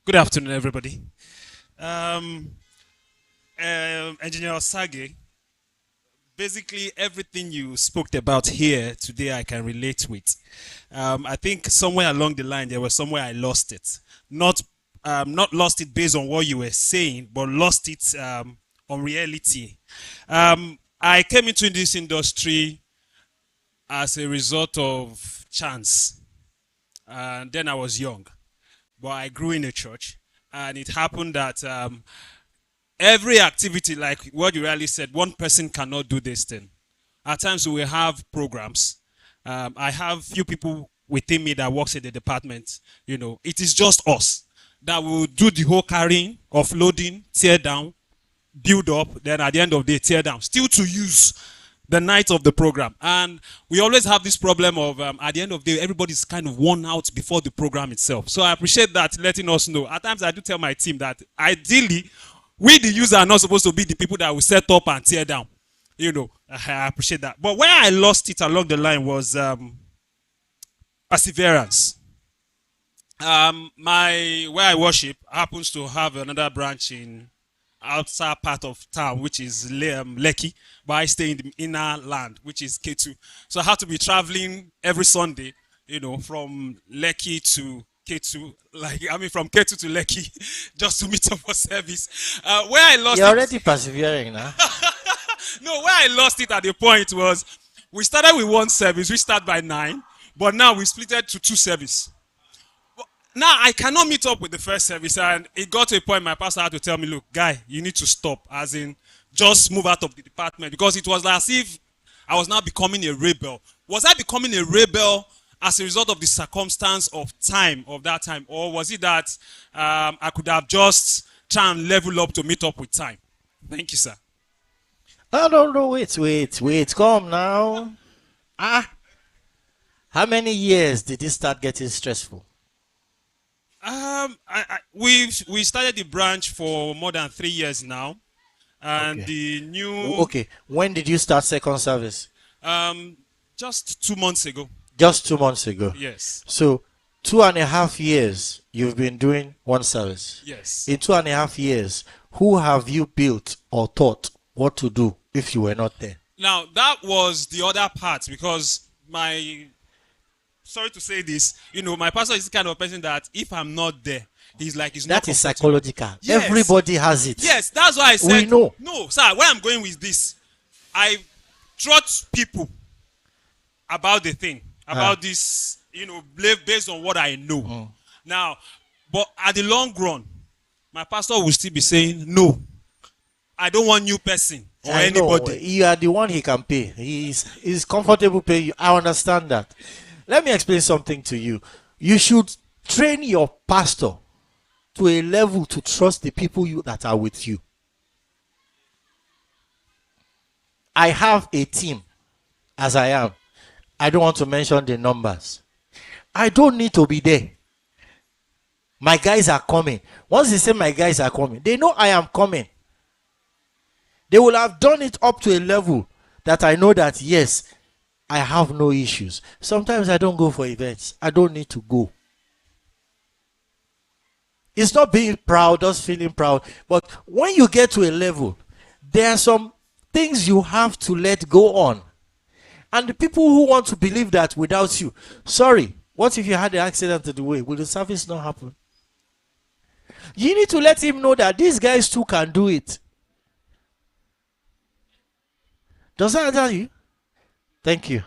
Good afternoon, everybody. Engineer Osagie, basically everything you spoke about here today I can relate with. I think somewhere along the line there was somewhere I lost it. Not lost it based on what you were saying, but lost it on reality. I came into this industry as a result of chance. And then I was young. But I grew in a church, and it happened that every activity, like what you really said, one person cannot do this thing. At times we will have programs. I have few people within me that works in the department. It is just us that will do the whole carrying, offloading, tear down, build up, then at the end of the day, tear down. Still to use the night of the program. And we always have this problem of, at the end of the day, everybody's kind of worn out before the program itself. So I appreciate that letting us know. At times I do tell my team that ideally, we the user are not supposed to be the people that will set up and tear down. I appreciate that. But where I lost it along the line was perseverance. Where I worship happens to have another branch in outside part of town, which is Lekki, but I stay in the inner land, which is K2. So I have to be traveling every Sunday, from Lekki to K2, from K2 to Lekki, just to meet up for service. Where I lost You're already persevering now. No, where I lost it at the point was, we started with 1 service, we start by 9, but now we split it to 2 services. Now, I cannot meet up with the first service, and it got to a point my pastor had to tell me, look, guy, you need to stop, as in, just move out of the department, because it was as if I was now becoming a rebel. Was I becoming a rebel as a result of the circumstance of that time, or was it that I could have just tried and level up to meet up with time? Thank you, sir. No, wait, come now. How many years did it start getting stressful? We started the branch for more than 3 years now, and the new. Okay, when did you start second service? Just 2 months ago. Just 2 months ago. Yes. So 2.5 years you've been doing 1 service. Yes. In 2.5 years, who have you built or taught what to do if you were not there? Now that was the other part, because sorry to say this, my pastor is the kind of person that if I'm not there, he's not. That is psychological. Yes. Everybody has it. Yes, that's why I said. We know. No, sir, where I'm going with this, I trust people about the thing, about this, based on what I know. Now, but at the long run, my pastor will still be saying, no, I don't want new person or anybody. You are the one he can pay. He's comfortable paying you. I understand that. Let me explain something to you. You should train your pastor to a level to trust the people that are with you. I have a team, as I am. I don't want to mention the numbers. I don't need to be there. My guys are coming. Once they say my guys are coming, they know I am coming. They will have done it up to a level that I know that, yes, I have no issues. Sometimes I don't go for events. I don't need to go. It's not being proud, just feeling proud. But when you get to a level, there are some things you have to let go on. And the people who want to believe that without you, sorry, what if you had an accident on the way? Will the service not happen? You need to let him know that these guys too can do it. Does that answer you? Thank you.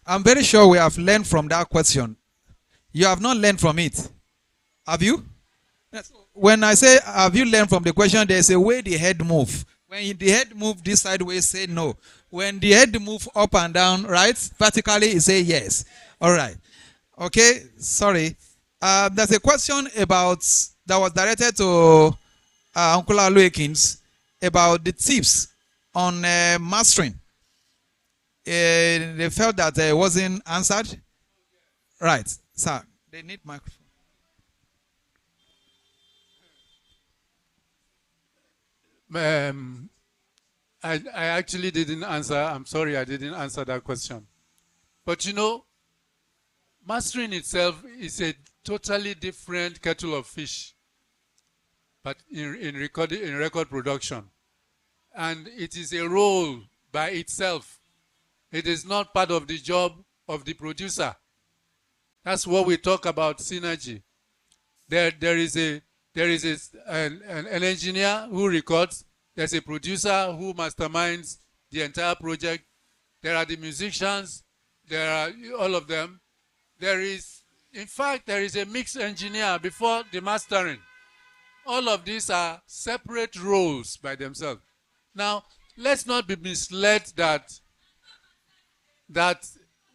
I'm very sure we have learned from that question. You have not learned from it. Have you? Yes. When I say, have you learned from the question, there's a way the head move. When the head move this sideways, say no. When the head move up and down, right, vertically, you say yes. All right. Okay, sorry. There's a question about that was directed to Uncle Laolu Akins about the tips on mastering. They felt that it wasn't answered. Right, sir. They need microphone. I actually didn't answer. I'm sorry I didn't answer that question. But you know, mastering itself is a totally different kettle of fish. But in record production. And it is a role by itself. It is not part of the job of the producer. That's what we talk about synergy. There is an engineer who records. There's a producer who masterminds the entire project. There are the musicians. There are all of them. In fact, there is a mix engineer before the mastering. All of these are separate roles by themselves. Now, let's not be misled that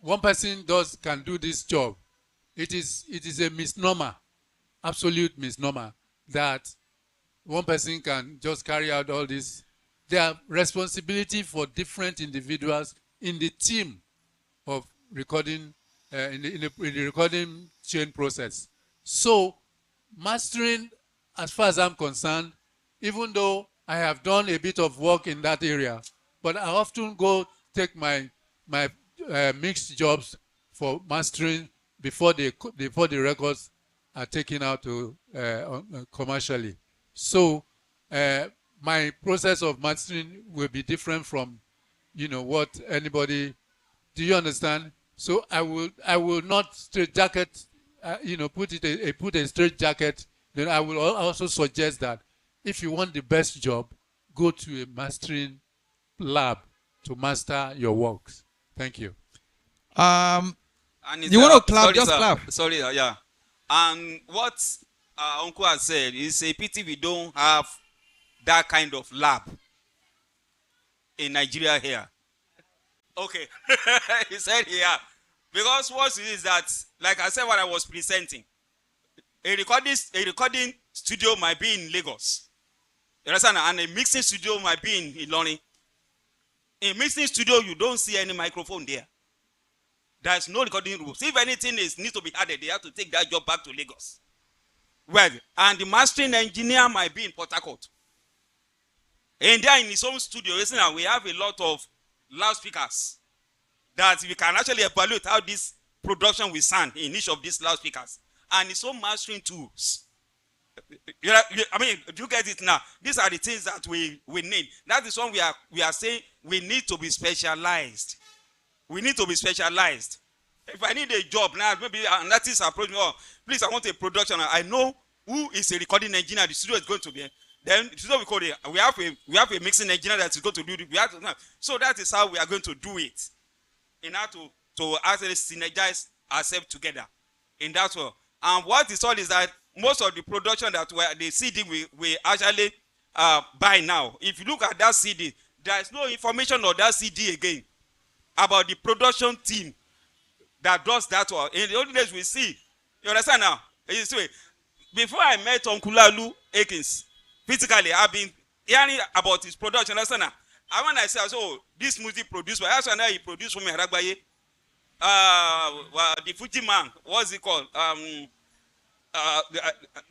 one person can do this job. It is a misnomer, absolute misnomer, that one person can just carry out all this. There are responsibility for different individuals in the team of recording, in the recording chain process. So, mastering, as far as I'm concerned, even though I have done a bit of work in that area, but I often go take my mixed jobs for mastering before the records are taken out to commercially. So my process of mastering will be different from, what anybody. Do you understand? So I will not straitjacket, put a straitjacket. Then I will also suggest that if you want the best job, go to a mastering lab to master your works. Thank you. You want to clap? Sorry, just sir. clap. Sorry, yeah. And what Uncle has said is a pity we don't have that kind of lab in Nigeria here. Okay. He said here. Because what it is that, like I said when I was presenting, a recording studio might be in Lagos. You understand? And a mixing studio might be in Ilorin. In mixing studio, you don't see any microphone there. There's no recording rules. If anything needs to be added, they have to take that job back to Lagos. Well, and the mastering engineer might be in Port Harcourt. And there in his own studio, isn't it? We have a lot of loudspeakers that we can actually evaluate how this production will sound in each of these loudspeakers. And his own mastering tools. I mean, do you get it now? These are the things that we need. That is what we are saying. We need to be specialized. We need to be specialized. If I need a job now, maybe an artist approach me, please, I want a production. I know who is a recording engineer. The studio is going to be. Then the studio we have a mixing engineer that is going to do it. So that is how we are going to do it. In order to actually synergize ourselves together. In that way. And what is all is that most of the production that the CD we actually buy now, if you look at that CD, there is no information on that CD again about the production team that does that one. In the old days we see, you understand now? Before I met Uncle Laolu Akins, physically, I've been hearing about his production. Understand now? And when I say, this music produced by, that's when he produced for me, Aragbaye. The Fuji man, what's it called?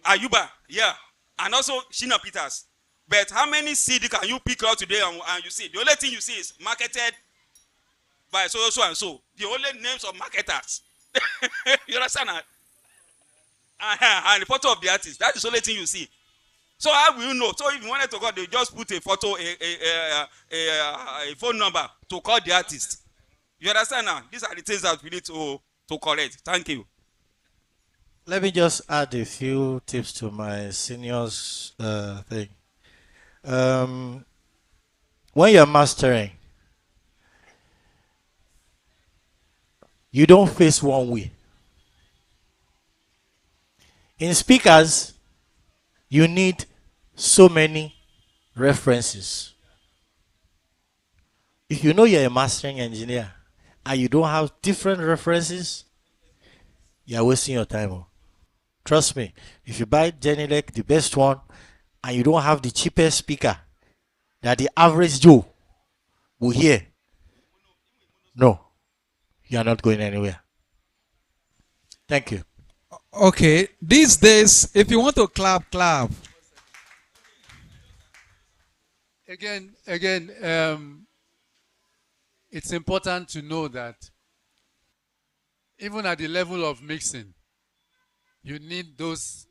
Ayuba, yeah. And also Shina Peters. But how many CD can you pick out today and you see? The only thing you see is marketed by so and so. The only names of marketers. You understand that? And the photo of the artist. That is the only thing you see. So how will you know? So if you wanted to call, they just put a photo, a phone number to call the artist. You understand now? These are the things that we need to correct. Thank you. Let me just add a few tips to my seniors thing. Um, when you're mastering, you don't face one way. In speakers, you need so many references. If you know you're a mastering engineer and you don't have different references, you're wasting your time. Oh. Trust me, if you buy Genelec, the best one, and you don't have the cheapest speaker that the average Joe will hear, no, you are not going anywhere. Thank you. Okay, these days, if you want to clap, clap. Again, it's important to know that even at the level of mixing, you need those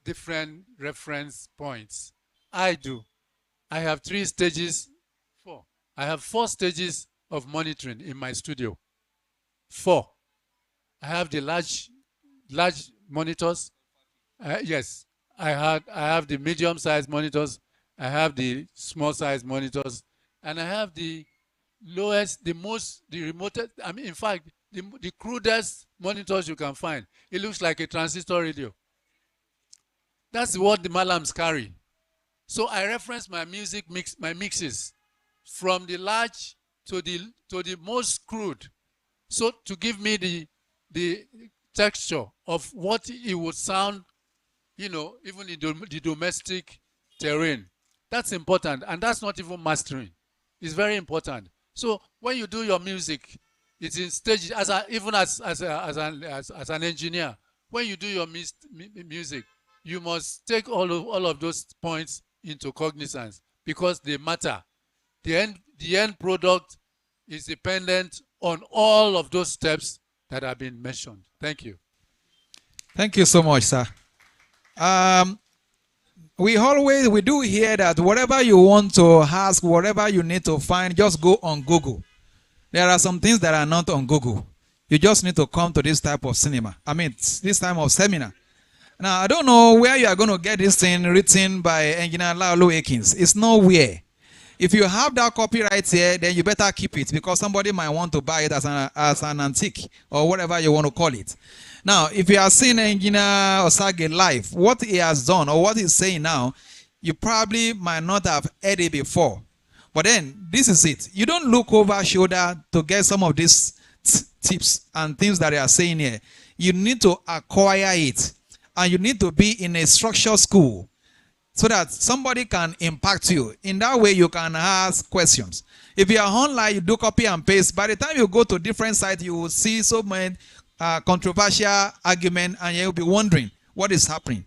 different reference points. I do. I have 3 stages, 4. I have 4 stages of monitoring in my studio. 4. I have the large monitors. Yes, I have the medium-sized monitors. I have the small-sized monitors, and I have the lowest, the remotest. I mean, in fact, the crudest monitors you can find. It looks like a transistor radio. That's what the Malams carry. So I reference my my mixes from the large to the most crude. So to give me the texture of what it would sound, even in the domestic terrain. That's important, and that's not even mastering. It's very important. So when you do your music, it's in stages. Even as an engineer, when you do your music, you must take all of those points into cognizance because they matter. The end product is dependent on all of those steps that have been mentioned. Thank you. Thank you so much, sir. We do hear that whatever you want to ask, whatever you need to find, just go on Google. There are some things that are not on Google. You just need to come to this type of this type of seminar. Now, I don't know where you are going to get this thing written by engineer Laolu Akins. It's nowhere. If you have that copyright here, then you better keep it because somebody might want to buy it as an antique or whatever you want to call it. Now, if you are seeing engineer Osagie live, what he has done or what he's saying now, you probably might not have heard it before. But then, this is it. You don't look over shoulder to get some of these tips and things that they are saying here. You need to acquire it. And you need to be in a structured school so that somebody can impact you. In that way, you can ask questions. If you are online, you do copy and paste. By the time you go to different sites, you will see so many controversial arguments, and you'll be wondering what is happening.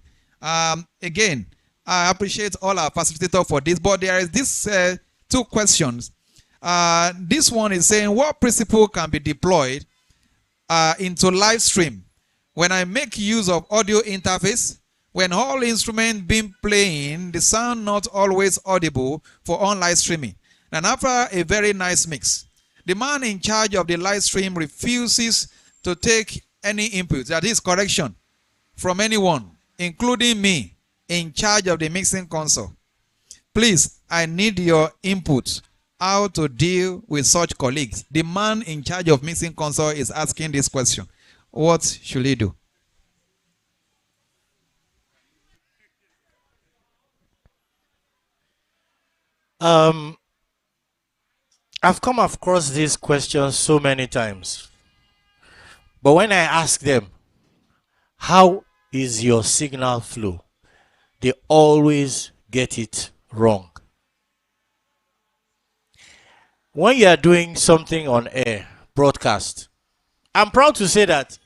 Again, I appreciate all our facilitators for this, but there is this 2 questions. This one is saying, what principle can be deployed into live stream when I make use of audio interface? When all instruments been playing, the sound not always audible for online streaming. And after a very nice mix, the man in charge of the live stream refuses to take any input, that is correction, from anyone, including me, in charge of the mixing console. Please, I need your input how to deal with such colleagues. The man in charge of mixing console is asking this question. What should he do? I've come across these questions so many times. But when I ask them, how is your signal flow? They always get it wrong. When you are doing something on air, broadcast, I'm proud to say that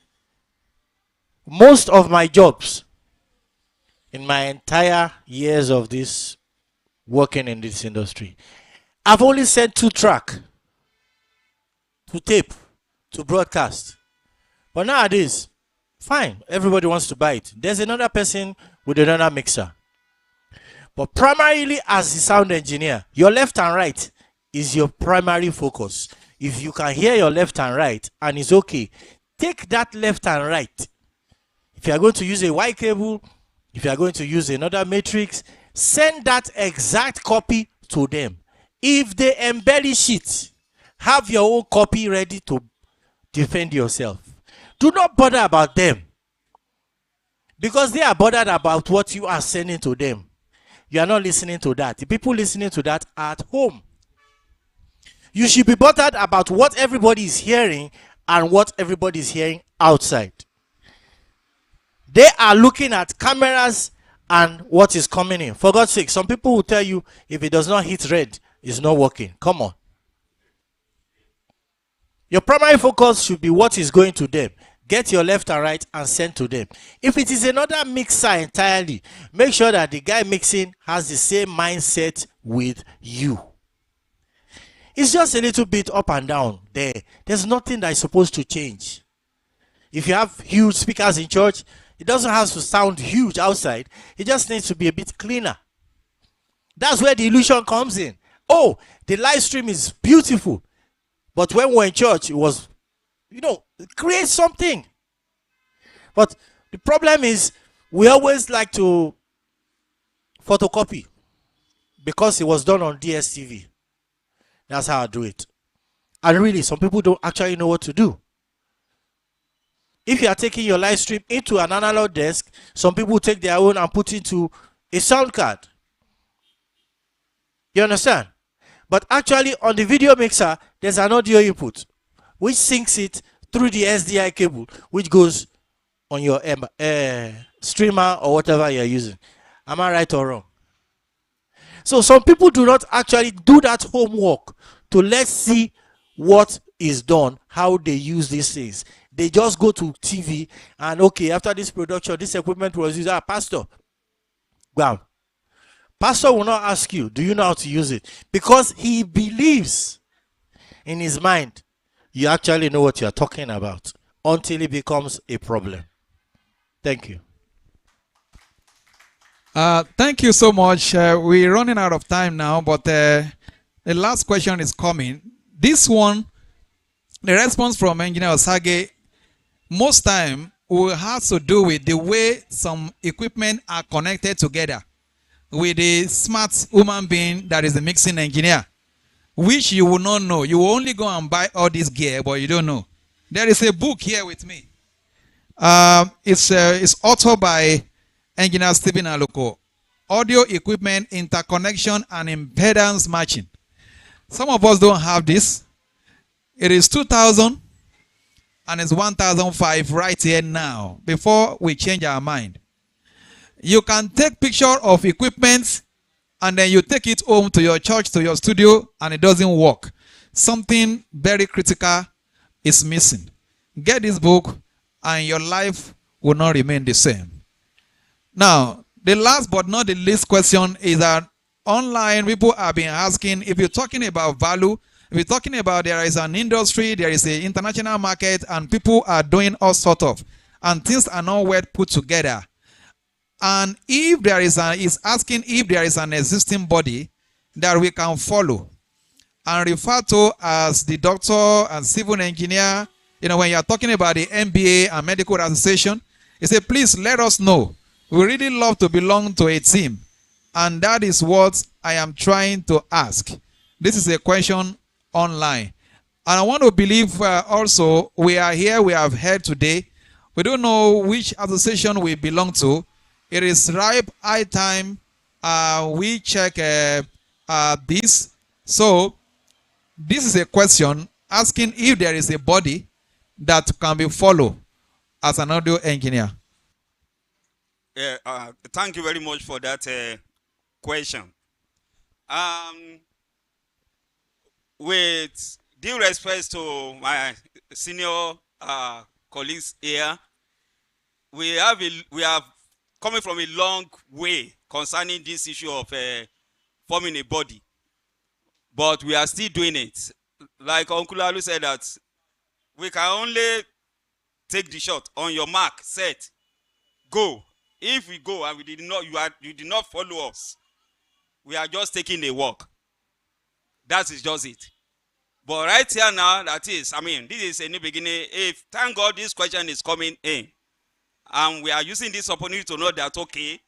most of my jobs in my entire years of this working in this industry, I've only sent 2 tracks to tape, to broadcast. But nowadays, fine, everybody wants to buy it. There's another person with another mixer. But primarily as the sound engineer, your left and right is your primary focus. If you can hear your left and right and it's okay, take that left and right. If you are going to use a Y cable, if you are going to use another matrix, Send that exact copy to them. If they embellish it, have your own copy ready to defend yourself. Do not bother about them, because they are bothered about what you are sending to them. You are not listening to that. The people listening to that are at home. You should be bothered about what everybody is hearing and what everybody is hearing outside. They are looking at cameras and what is coming in. For God's sake, some people will tell you if it does not hit red, it's not working. Come on. Your primary focus should be what is going to them. Get your left and right and send to them. If it is another mixer entirely, make sure that the guy mixing has the same mindset with you. It's just a little bit up and down there. There's nothing that is supposed to change. If you have huge speakers in church, it doesn't have to sound huge outside. It just needs to be a bit cleaner. That's where the illusion comes in. Oh, the live stream is beautiful. But when we're in church, it was, create something. But the problem is, we always like to photocopy because it was done on DSTV. That's how I do it. And really, some people don't actually know what to do. If you are taking your live stream into an analog desk, some people take their own and put into a sound card. You understand? But actually, on the video mixer, there's an audio input, which syncs it through the SDI cable, which goes on your streamer or whatever you're using. Am I right or wrong? So some people do not actually do that homework to let's see what is done, how they use these things. They just go to TV and, okay, after this production, this equipment was used. Pastor, wow. Pastor will not ask you, do you know how to use it? Because he believes in his mind you actually know what you're talking about until it becomes a problem. Thank you. Thank you so much. We're running out of time now, but the last question is coming. This one, the response from Engineer Osagie, most time will have to do with the way some equipment are connected together with the smart human being that is the mixing engineer, which you will not know. You will only go and buy all this gear, but you don't know. There is a book here with me. It's authored by Engineer Stephen Aluko, Audio Equipment Interconnection and Impedance Matching. Some of us don't have this. It is 2,000 and it's 1,005 right here now before we change our mind. You can take picture of equipment and then you take it home to your church, to your studio, and it doesn't work. Something very critical is missing. Get this book and your life will not remain the same. Now, the last but not the least question is that online people have been asking, if you're talking about value, if you're talking about there is an industry, there is an international market, and people are doing all sort of, and things are not well put together. And if there is is asking if there is an existing body that we can follow and refer to as the doctor and civil engineer, when you're talking about the MBA and medical association, he said, please let us know. We really love to belong to a team. And that is what I am trying to ask. This is a question online. And I want to believe also we are here, we have heard today. We don't know which association we belong to. It is ripe high time we check this. So this is a question asking if there is a body that can be followed as an audio engineer. Thank you very much for that question. With due respect to my senior colleagues here, we have coming from a long way concerning this issue of forming a body, but we are still doing it. Like Uncle Alu said, that we can only take the shot on your mark, set, go. If we go and you did not follow us, we are just taking a walk. That is just it. But right here now, this is a new beginning. Thank God this question is coming in. And we are using this opportunity to know that, okay,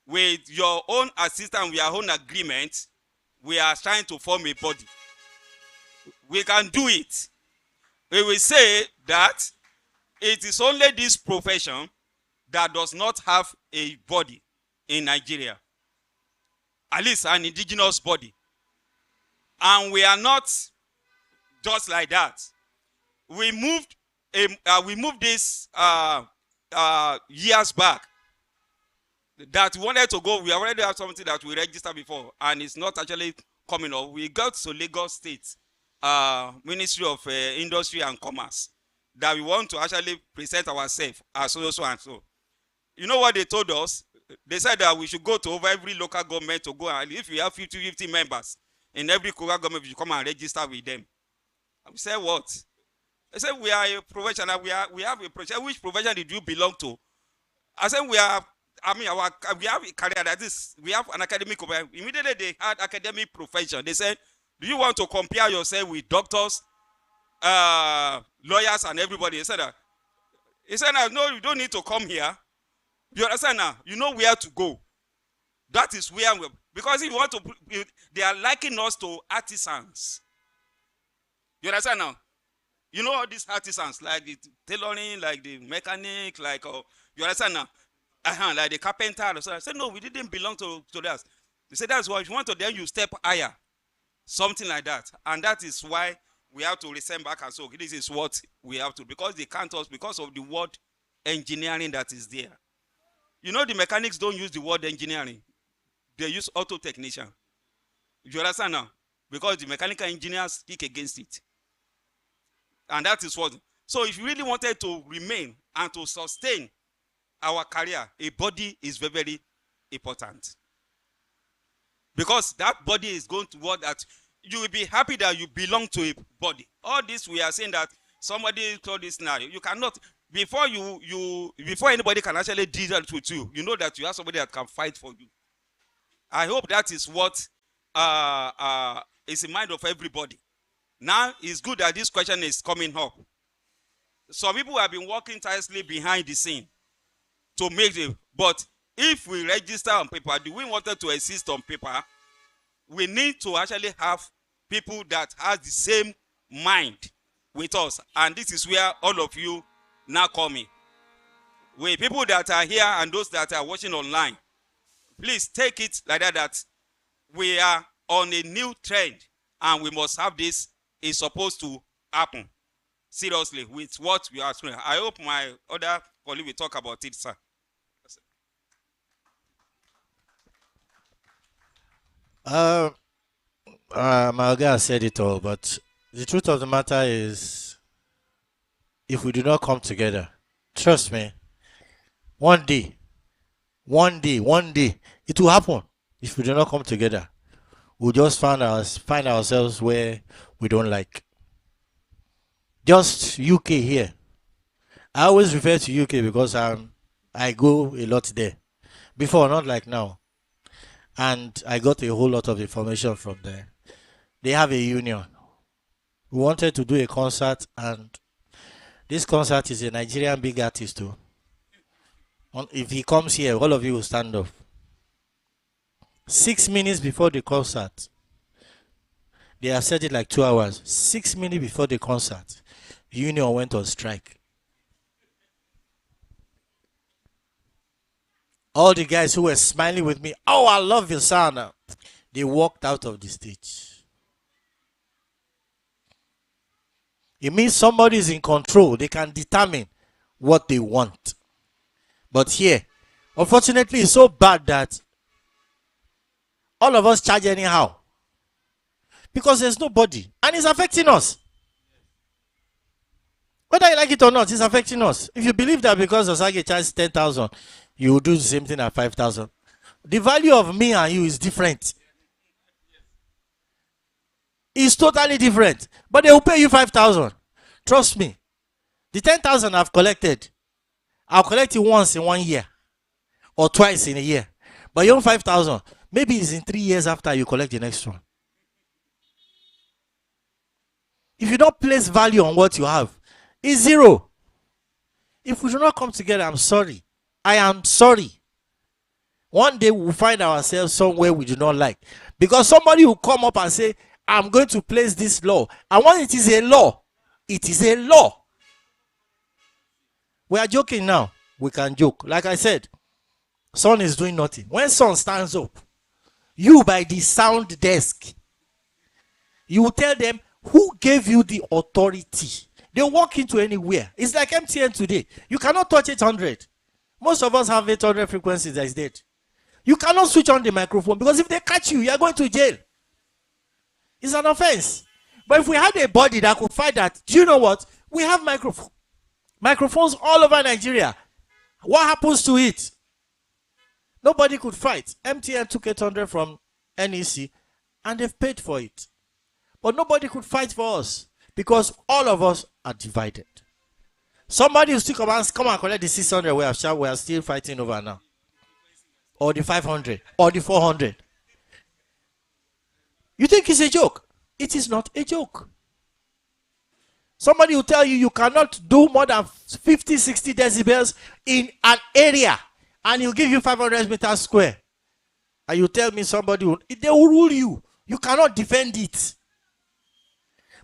with your own assistance, with your own agreement, we are trying to form a body. We can do it. We will say that it is only this profession that does not have a body in Nigeria, at least an indigenous body. And we are not just like that. We moved this years back that we wanted to go. We already have something that we registered before, and it's not actually coming up. We got to Lagos State Ministry of Industry and Commerce that we want to actually present ourselves as so and so. You know what they told us? They said that we should go to over every local government to go, and if we have 50 members in every local government, we should come and register with them. And we said, what? They said, we are a professional. We have a profession. Which profession did you belong to? I said, we have a career that is, we have an academic profession. Immediately they had academic profession. They said, do you want to compare yourself with doctors, lawyers, and everybody? He said, no, you don't need to come here. You understand now? You know where to go. That is where we, because if you want to, they are liking us to artisans. You understand now? You know all these artisans, like the tailoring, like the mechanic, like, you understand now? Like the carpenter. So I said, no, we didn't belong to that. They said, that's why if you want to, then you step higher. Something like that. And that is why we have to resend back and so this is what we have to, because they can't us because of the word engineering that is there. You know, the mechanics don't use the word engineering. They use auto technician. You understand now? Because the mechanical engineers speak against it. And that is what. So if you really wanted to remain and to sustain our career, a body is very, very important. Because that body is going to work that you will be happy that you belong to a body. All this we are saying that somebody told this now. You cannot, before anybody can actually do that with you, you know that you have somebody that can fight for you. I hope that is what is in mind of everybody. Now it's good that this question is coming up. Some people have been working tirelessly behind the scene to make it, but if we register on paper, do we want to exist on paper? We need to actually have people that have the same mind with us. And this is where all of you now come in. With people that are here and those that are watching online, please take it like that we are on a new trend and we must have this. Is supposed to happen seriously with what we are doing. I hope my other colleague will talk about it, sir. My guy said it all, but the truth of the matter is, if we do not come together, trust me, one day, it will happen. If we do not come together, we'll just find ourselves where we don't like. Just UK here. I always refer to UK because I go a lot there. Before, not like now. And I got a whole lot of information from there. They have a union. We wanted to do a concert, and this concert is a Nigerian big artist too. If he comes here, all of you will stand up. 6 minutes before the concert, they have said it like 2 hours. 6 minutes before the concert, union went on strike. All the guys who were smiling with me, oh, I love your sound, they walked out of the stage. It means somebody is in control. They can determine what they want. But here, unfortunately, it's so bad that all of us charge anyhow. Because there's nobody. And it's affecting us. Whether you like it or not, it's affecting us. If you believe that because Osagie charges 10,000, you will do the same thing at 5,000. The value of me and you is different. It's totally different. But they will pay you 5,000. Trust me. The 10,000 I've collected, I'll collect it once in 1 year. Or twice in a year. But your 5,000, maybe it's in 3 years after you collect the next one. If you don't place value on what you have, it's zero. If we do not come together, I'm sorry. I am sorry. One day we'll find ourselves somewhere we do not like. Because somebody will come up and say, I'm going to place this law. And when it is a law, it is a law. We are joking now. We can joke. Like I said, Son is doing nothing. When Son stands up, you by the sound desk, you will tell them who gave you the authority. They walk into anywhere. It's like MTN today. You cannot touch 800. Most of us have 800 frequencies that is dead. You cannot switch on the microphone because if they catch you, you are going to jail. It's an offense. But if we had a body that could fight that, do you know what? We have microphones all over Nigeria. What happens to it? Nobody could fight. MTN took 800 from NEC and they've paid for it. But nobody could fight for us because all of us are divided. Somebody will still come and collect the 600 we are still fighting over now. Or the 500 or the 400. You think it's a joke? It is not a joke. Somebody will tell you you cannot do more than 50, 60 decibels in an area and he'll give you 500 meters square. And you tell me they will rule you. You cannot defend it.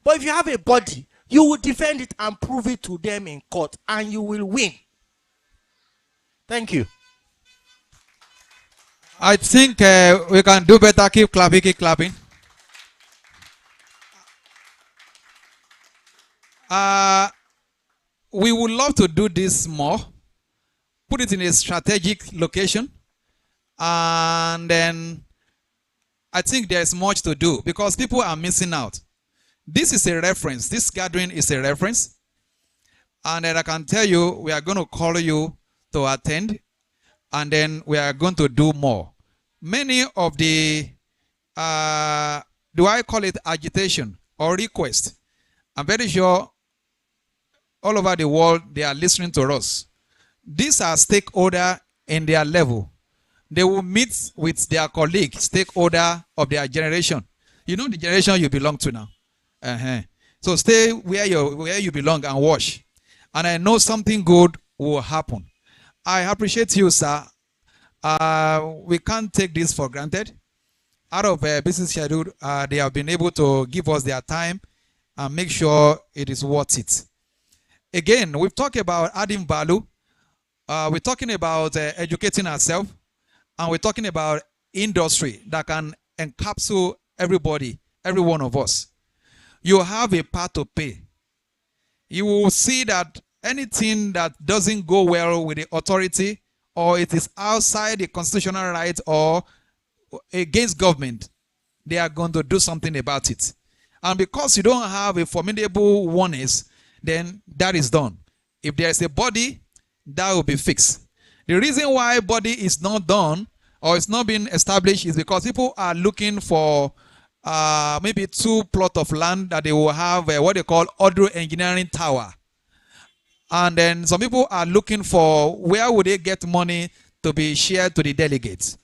But if you have a body, you will defend it and prove it to them in court and you will win. Thank you. I think we can do better. Keep clapping, keep clapping. We would love to do this more. Put it in a strategic location. And then I think there's much to do because people are missing out. This is a reference. This gathering is a reference. And then I can tell you, we are going to call you to attend. And then we are going to do more. Many of the, do I call it agitation or request? I'm very sure all over the world, they are listening to us. These are stakeholders in their level. They will meet with their colleague, stakeholder of their generation. You know the generation you belong to now. So stay where you belong and watch. And I know something good will happen. I appreciate you, sir. We can't take this for granted. Out of a business schedule, they have been able to give us their time and make sure it is worth it. Again, we've talked about adding value. We're talking about educating ourselves. And we're talking about industry that can encapsulate everybody, every one of us. You have a part to pay. You will see that anything that doesn't go well with the authority or it is outside the constitutional right or against government, they are going to do something about it. And because you don't have a formidable warnings, then that is done. If there is a body, that will be fixed. The reason why body is not done or it's not being established is because people are looking for maybe 2 plots of land that they will have what they call audio engineering tower. And then some people are looking for where would they get money to be shared to the delegates.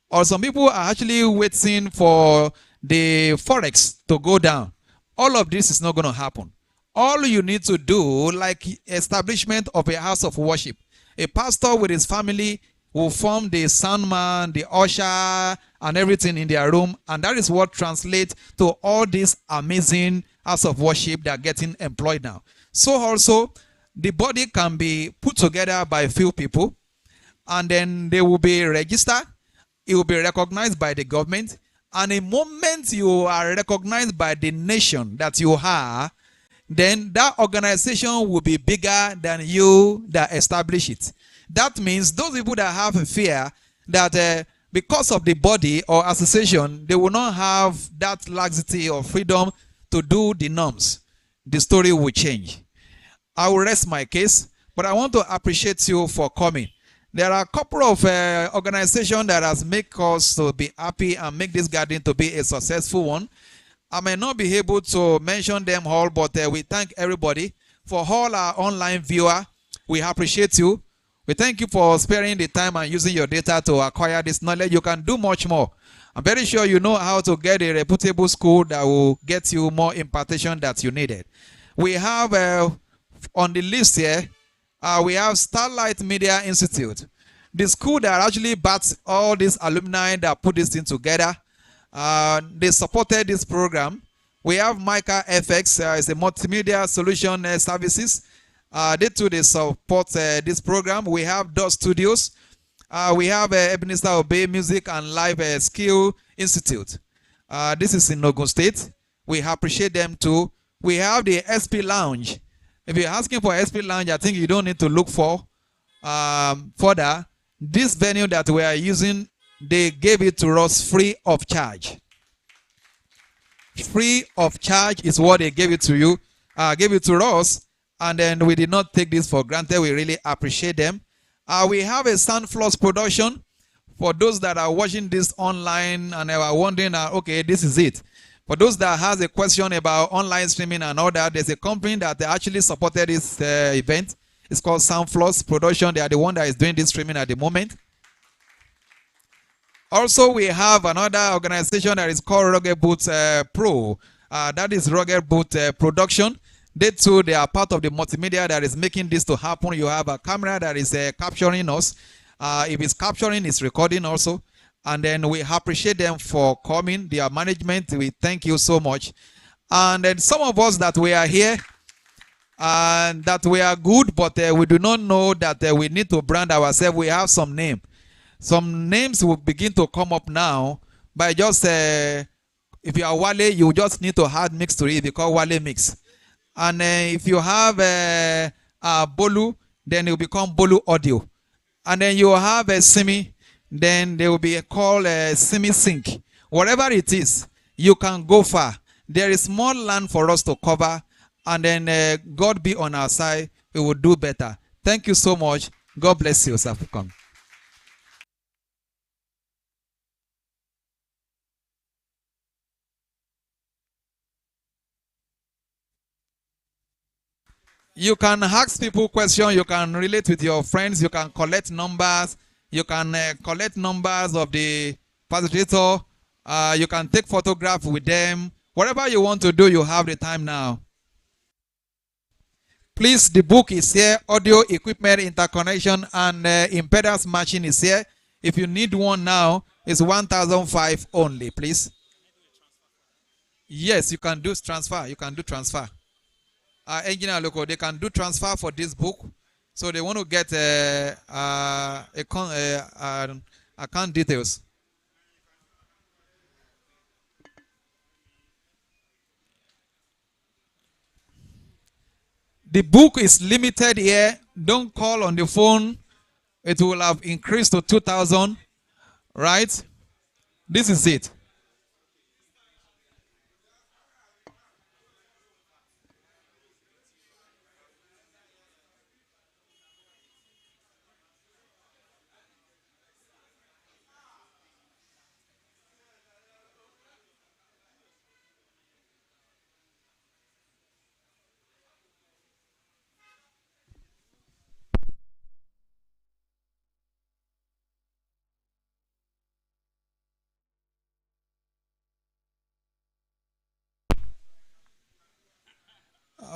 Or some people are actually waiting for the forex to go down. All of this is not going to happen. All you need to do, like establishment of a house of worship, a pastor with his family will form the soundman, the usher, and everything in their room. And that is what translates to all these amazing house of worship that are getting employed now. So also, the body can be put together by a few people, and then they will be registered. It will be recognized by the government. And the moment you are recognized by the nation that you are, then that organization will be bigger than you that establish it. That means those people that have a fear that because of the body or association, they will not have that laxity or freedom to do the norms, the story will change. I will rest my case, but I want to appreciate you for coming. There are a couple of organizations that has made us to be happy and make this gathering to be a successful one. I may not be able to mention them all, but we thank everybody. For all our online viewers, we appreciate you. We thank you for sparing the time and using your data to acquire this knowledge. You can do much more. I'm very sure you know how to get a reputable school that will get you more impartation that you needed. We have on the list here, we have Starlight Media Institute. the school that actually backs all these alumni that put this thing together. They supported this program. We have Micah FX, is a multimedia solution services. They support this program. We have DAW Studios. We have Ebenezer Obey Music and Live Skill Institute. This is in Ogun State. We appreciate them too. We have the SP Lounge. If you're asking for SP Lounge, I think you don't need to look for further. This venue that we are using, they gave it to us free of charge. Free of charge is what they gave it to you, gave it to us, and then we did not take this for granted. We really appreciate them. We have a Soundfloss production for those that are watching this online and are wondering, okay, this is it. For those that has a question about online streaming and all that, there's a company that actually supported this event. It's called Soundfloss Production. They are the one that is doing this streaming at the moment. Also, we have another organization that is called Rugged Boot Pro. That is Rugged Boot Production. They too, they are part of the multimedia that is making this to happen. You have a camera that is capturing us. If it's capturing, it's recording also. And then we appreciate them for coming. Their management, we thank you so much. And then some of us that we are here, and that we are good, but we do not know that we need to brand ourselves. We have some name. Some names will begin to come up now by just, if you are Wale, you just need to add mix to it because Wale Mix. And if you have Bolu, then it will become Bolu Audio. And then you have a Simi, then they will be called Simi Sync. Whatever it is, you can go far. There is more land for us to cover, and then God be on our side, we will do better. Thank you so much. God bless you, sir. Come. You can ask people questions. You can relate with your friends. You can collect numbers. You can collect numbers of the facilitator. You can take photographs with them. Whatever you want to do, you have the time now. Please, the book is here. Audio equipment interconnection and impedance matching is here. If you need one now, it's 1,005 only, please. Yes, you can do transfer. You can do transfer. Engineer Aluko, they can do transfer for this book. So they want to get account details. The book is limited here. Don't call on the phone. It will have increased to 2,000. Right? This is it.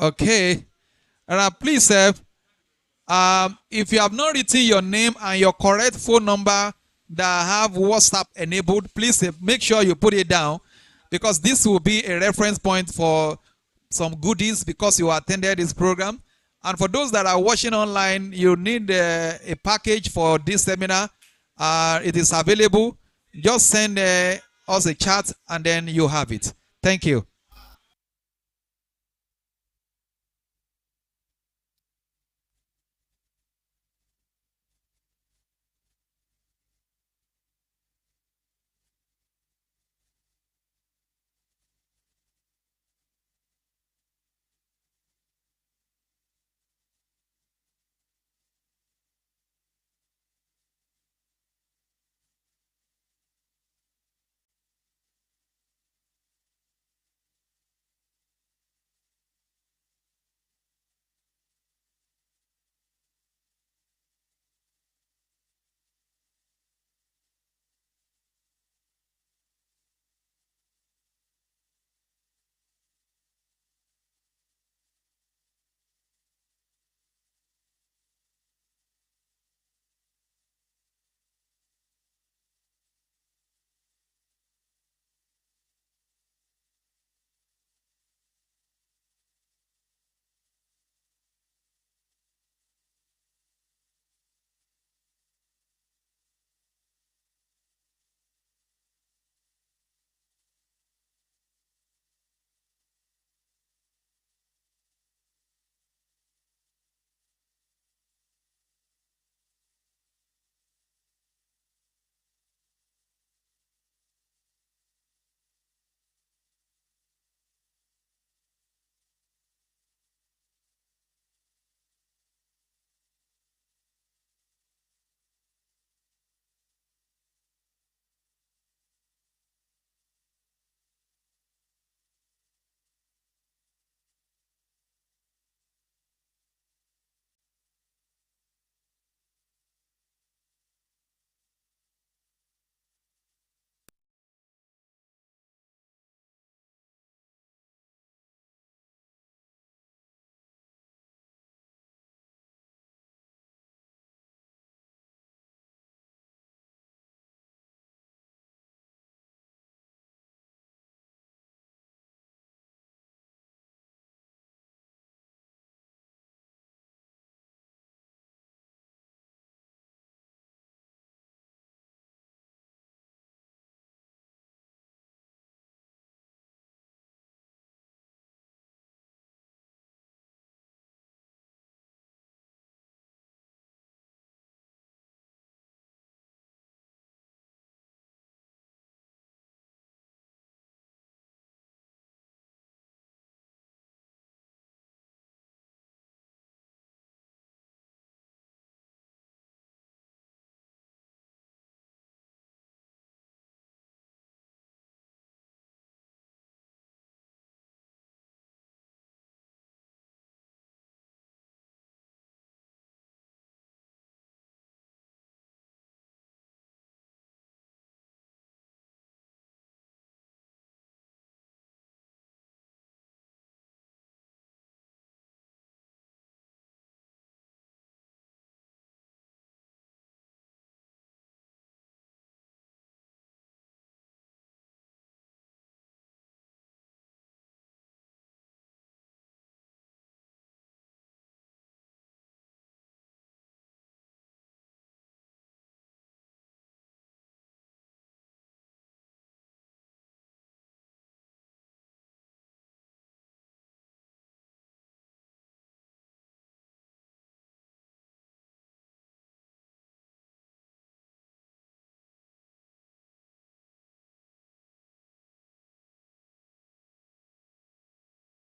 Okay. Please, if you have not written your name and your correct phone number that have WhatsApp enabled, please make sure you put it down, because this will be a reference point for some goodies because you attended this program. And for those that are watching online, you need a package for this seminar. It is available. Just send us a chat and then you have it. Thank you.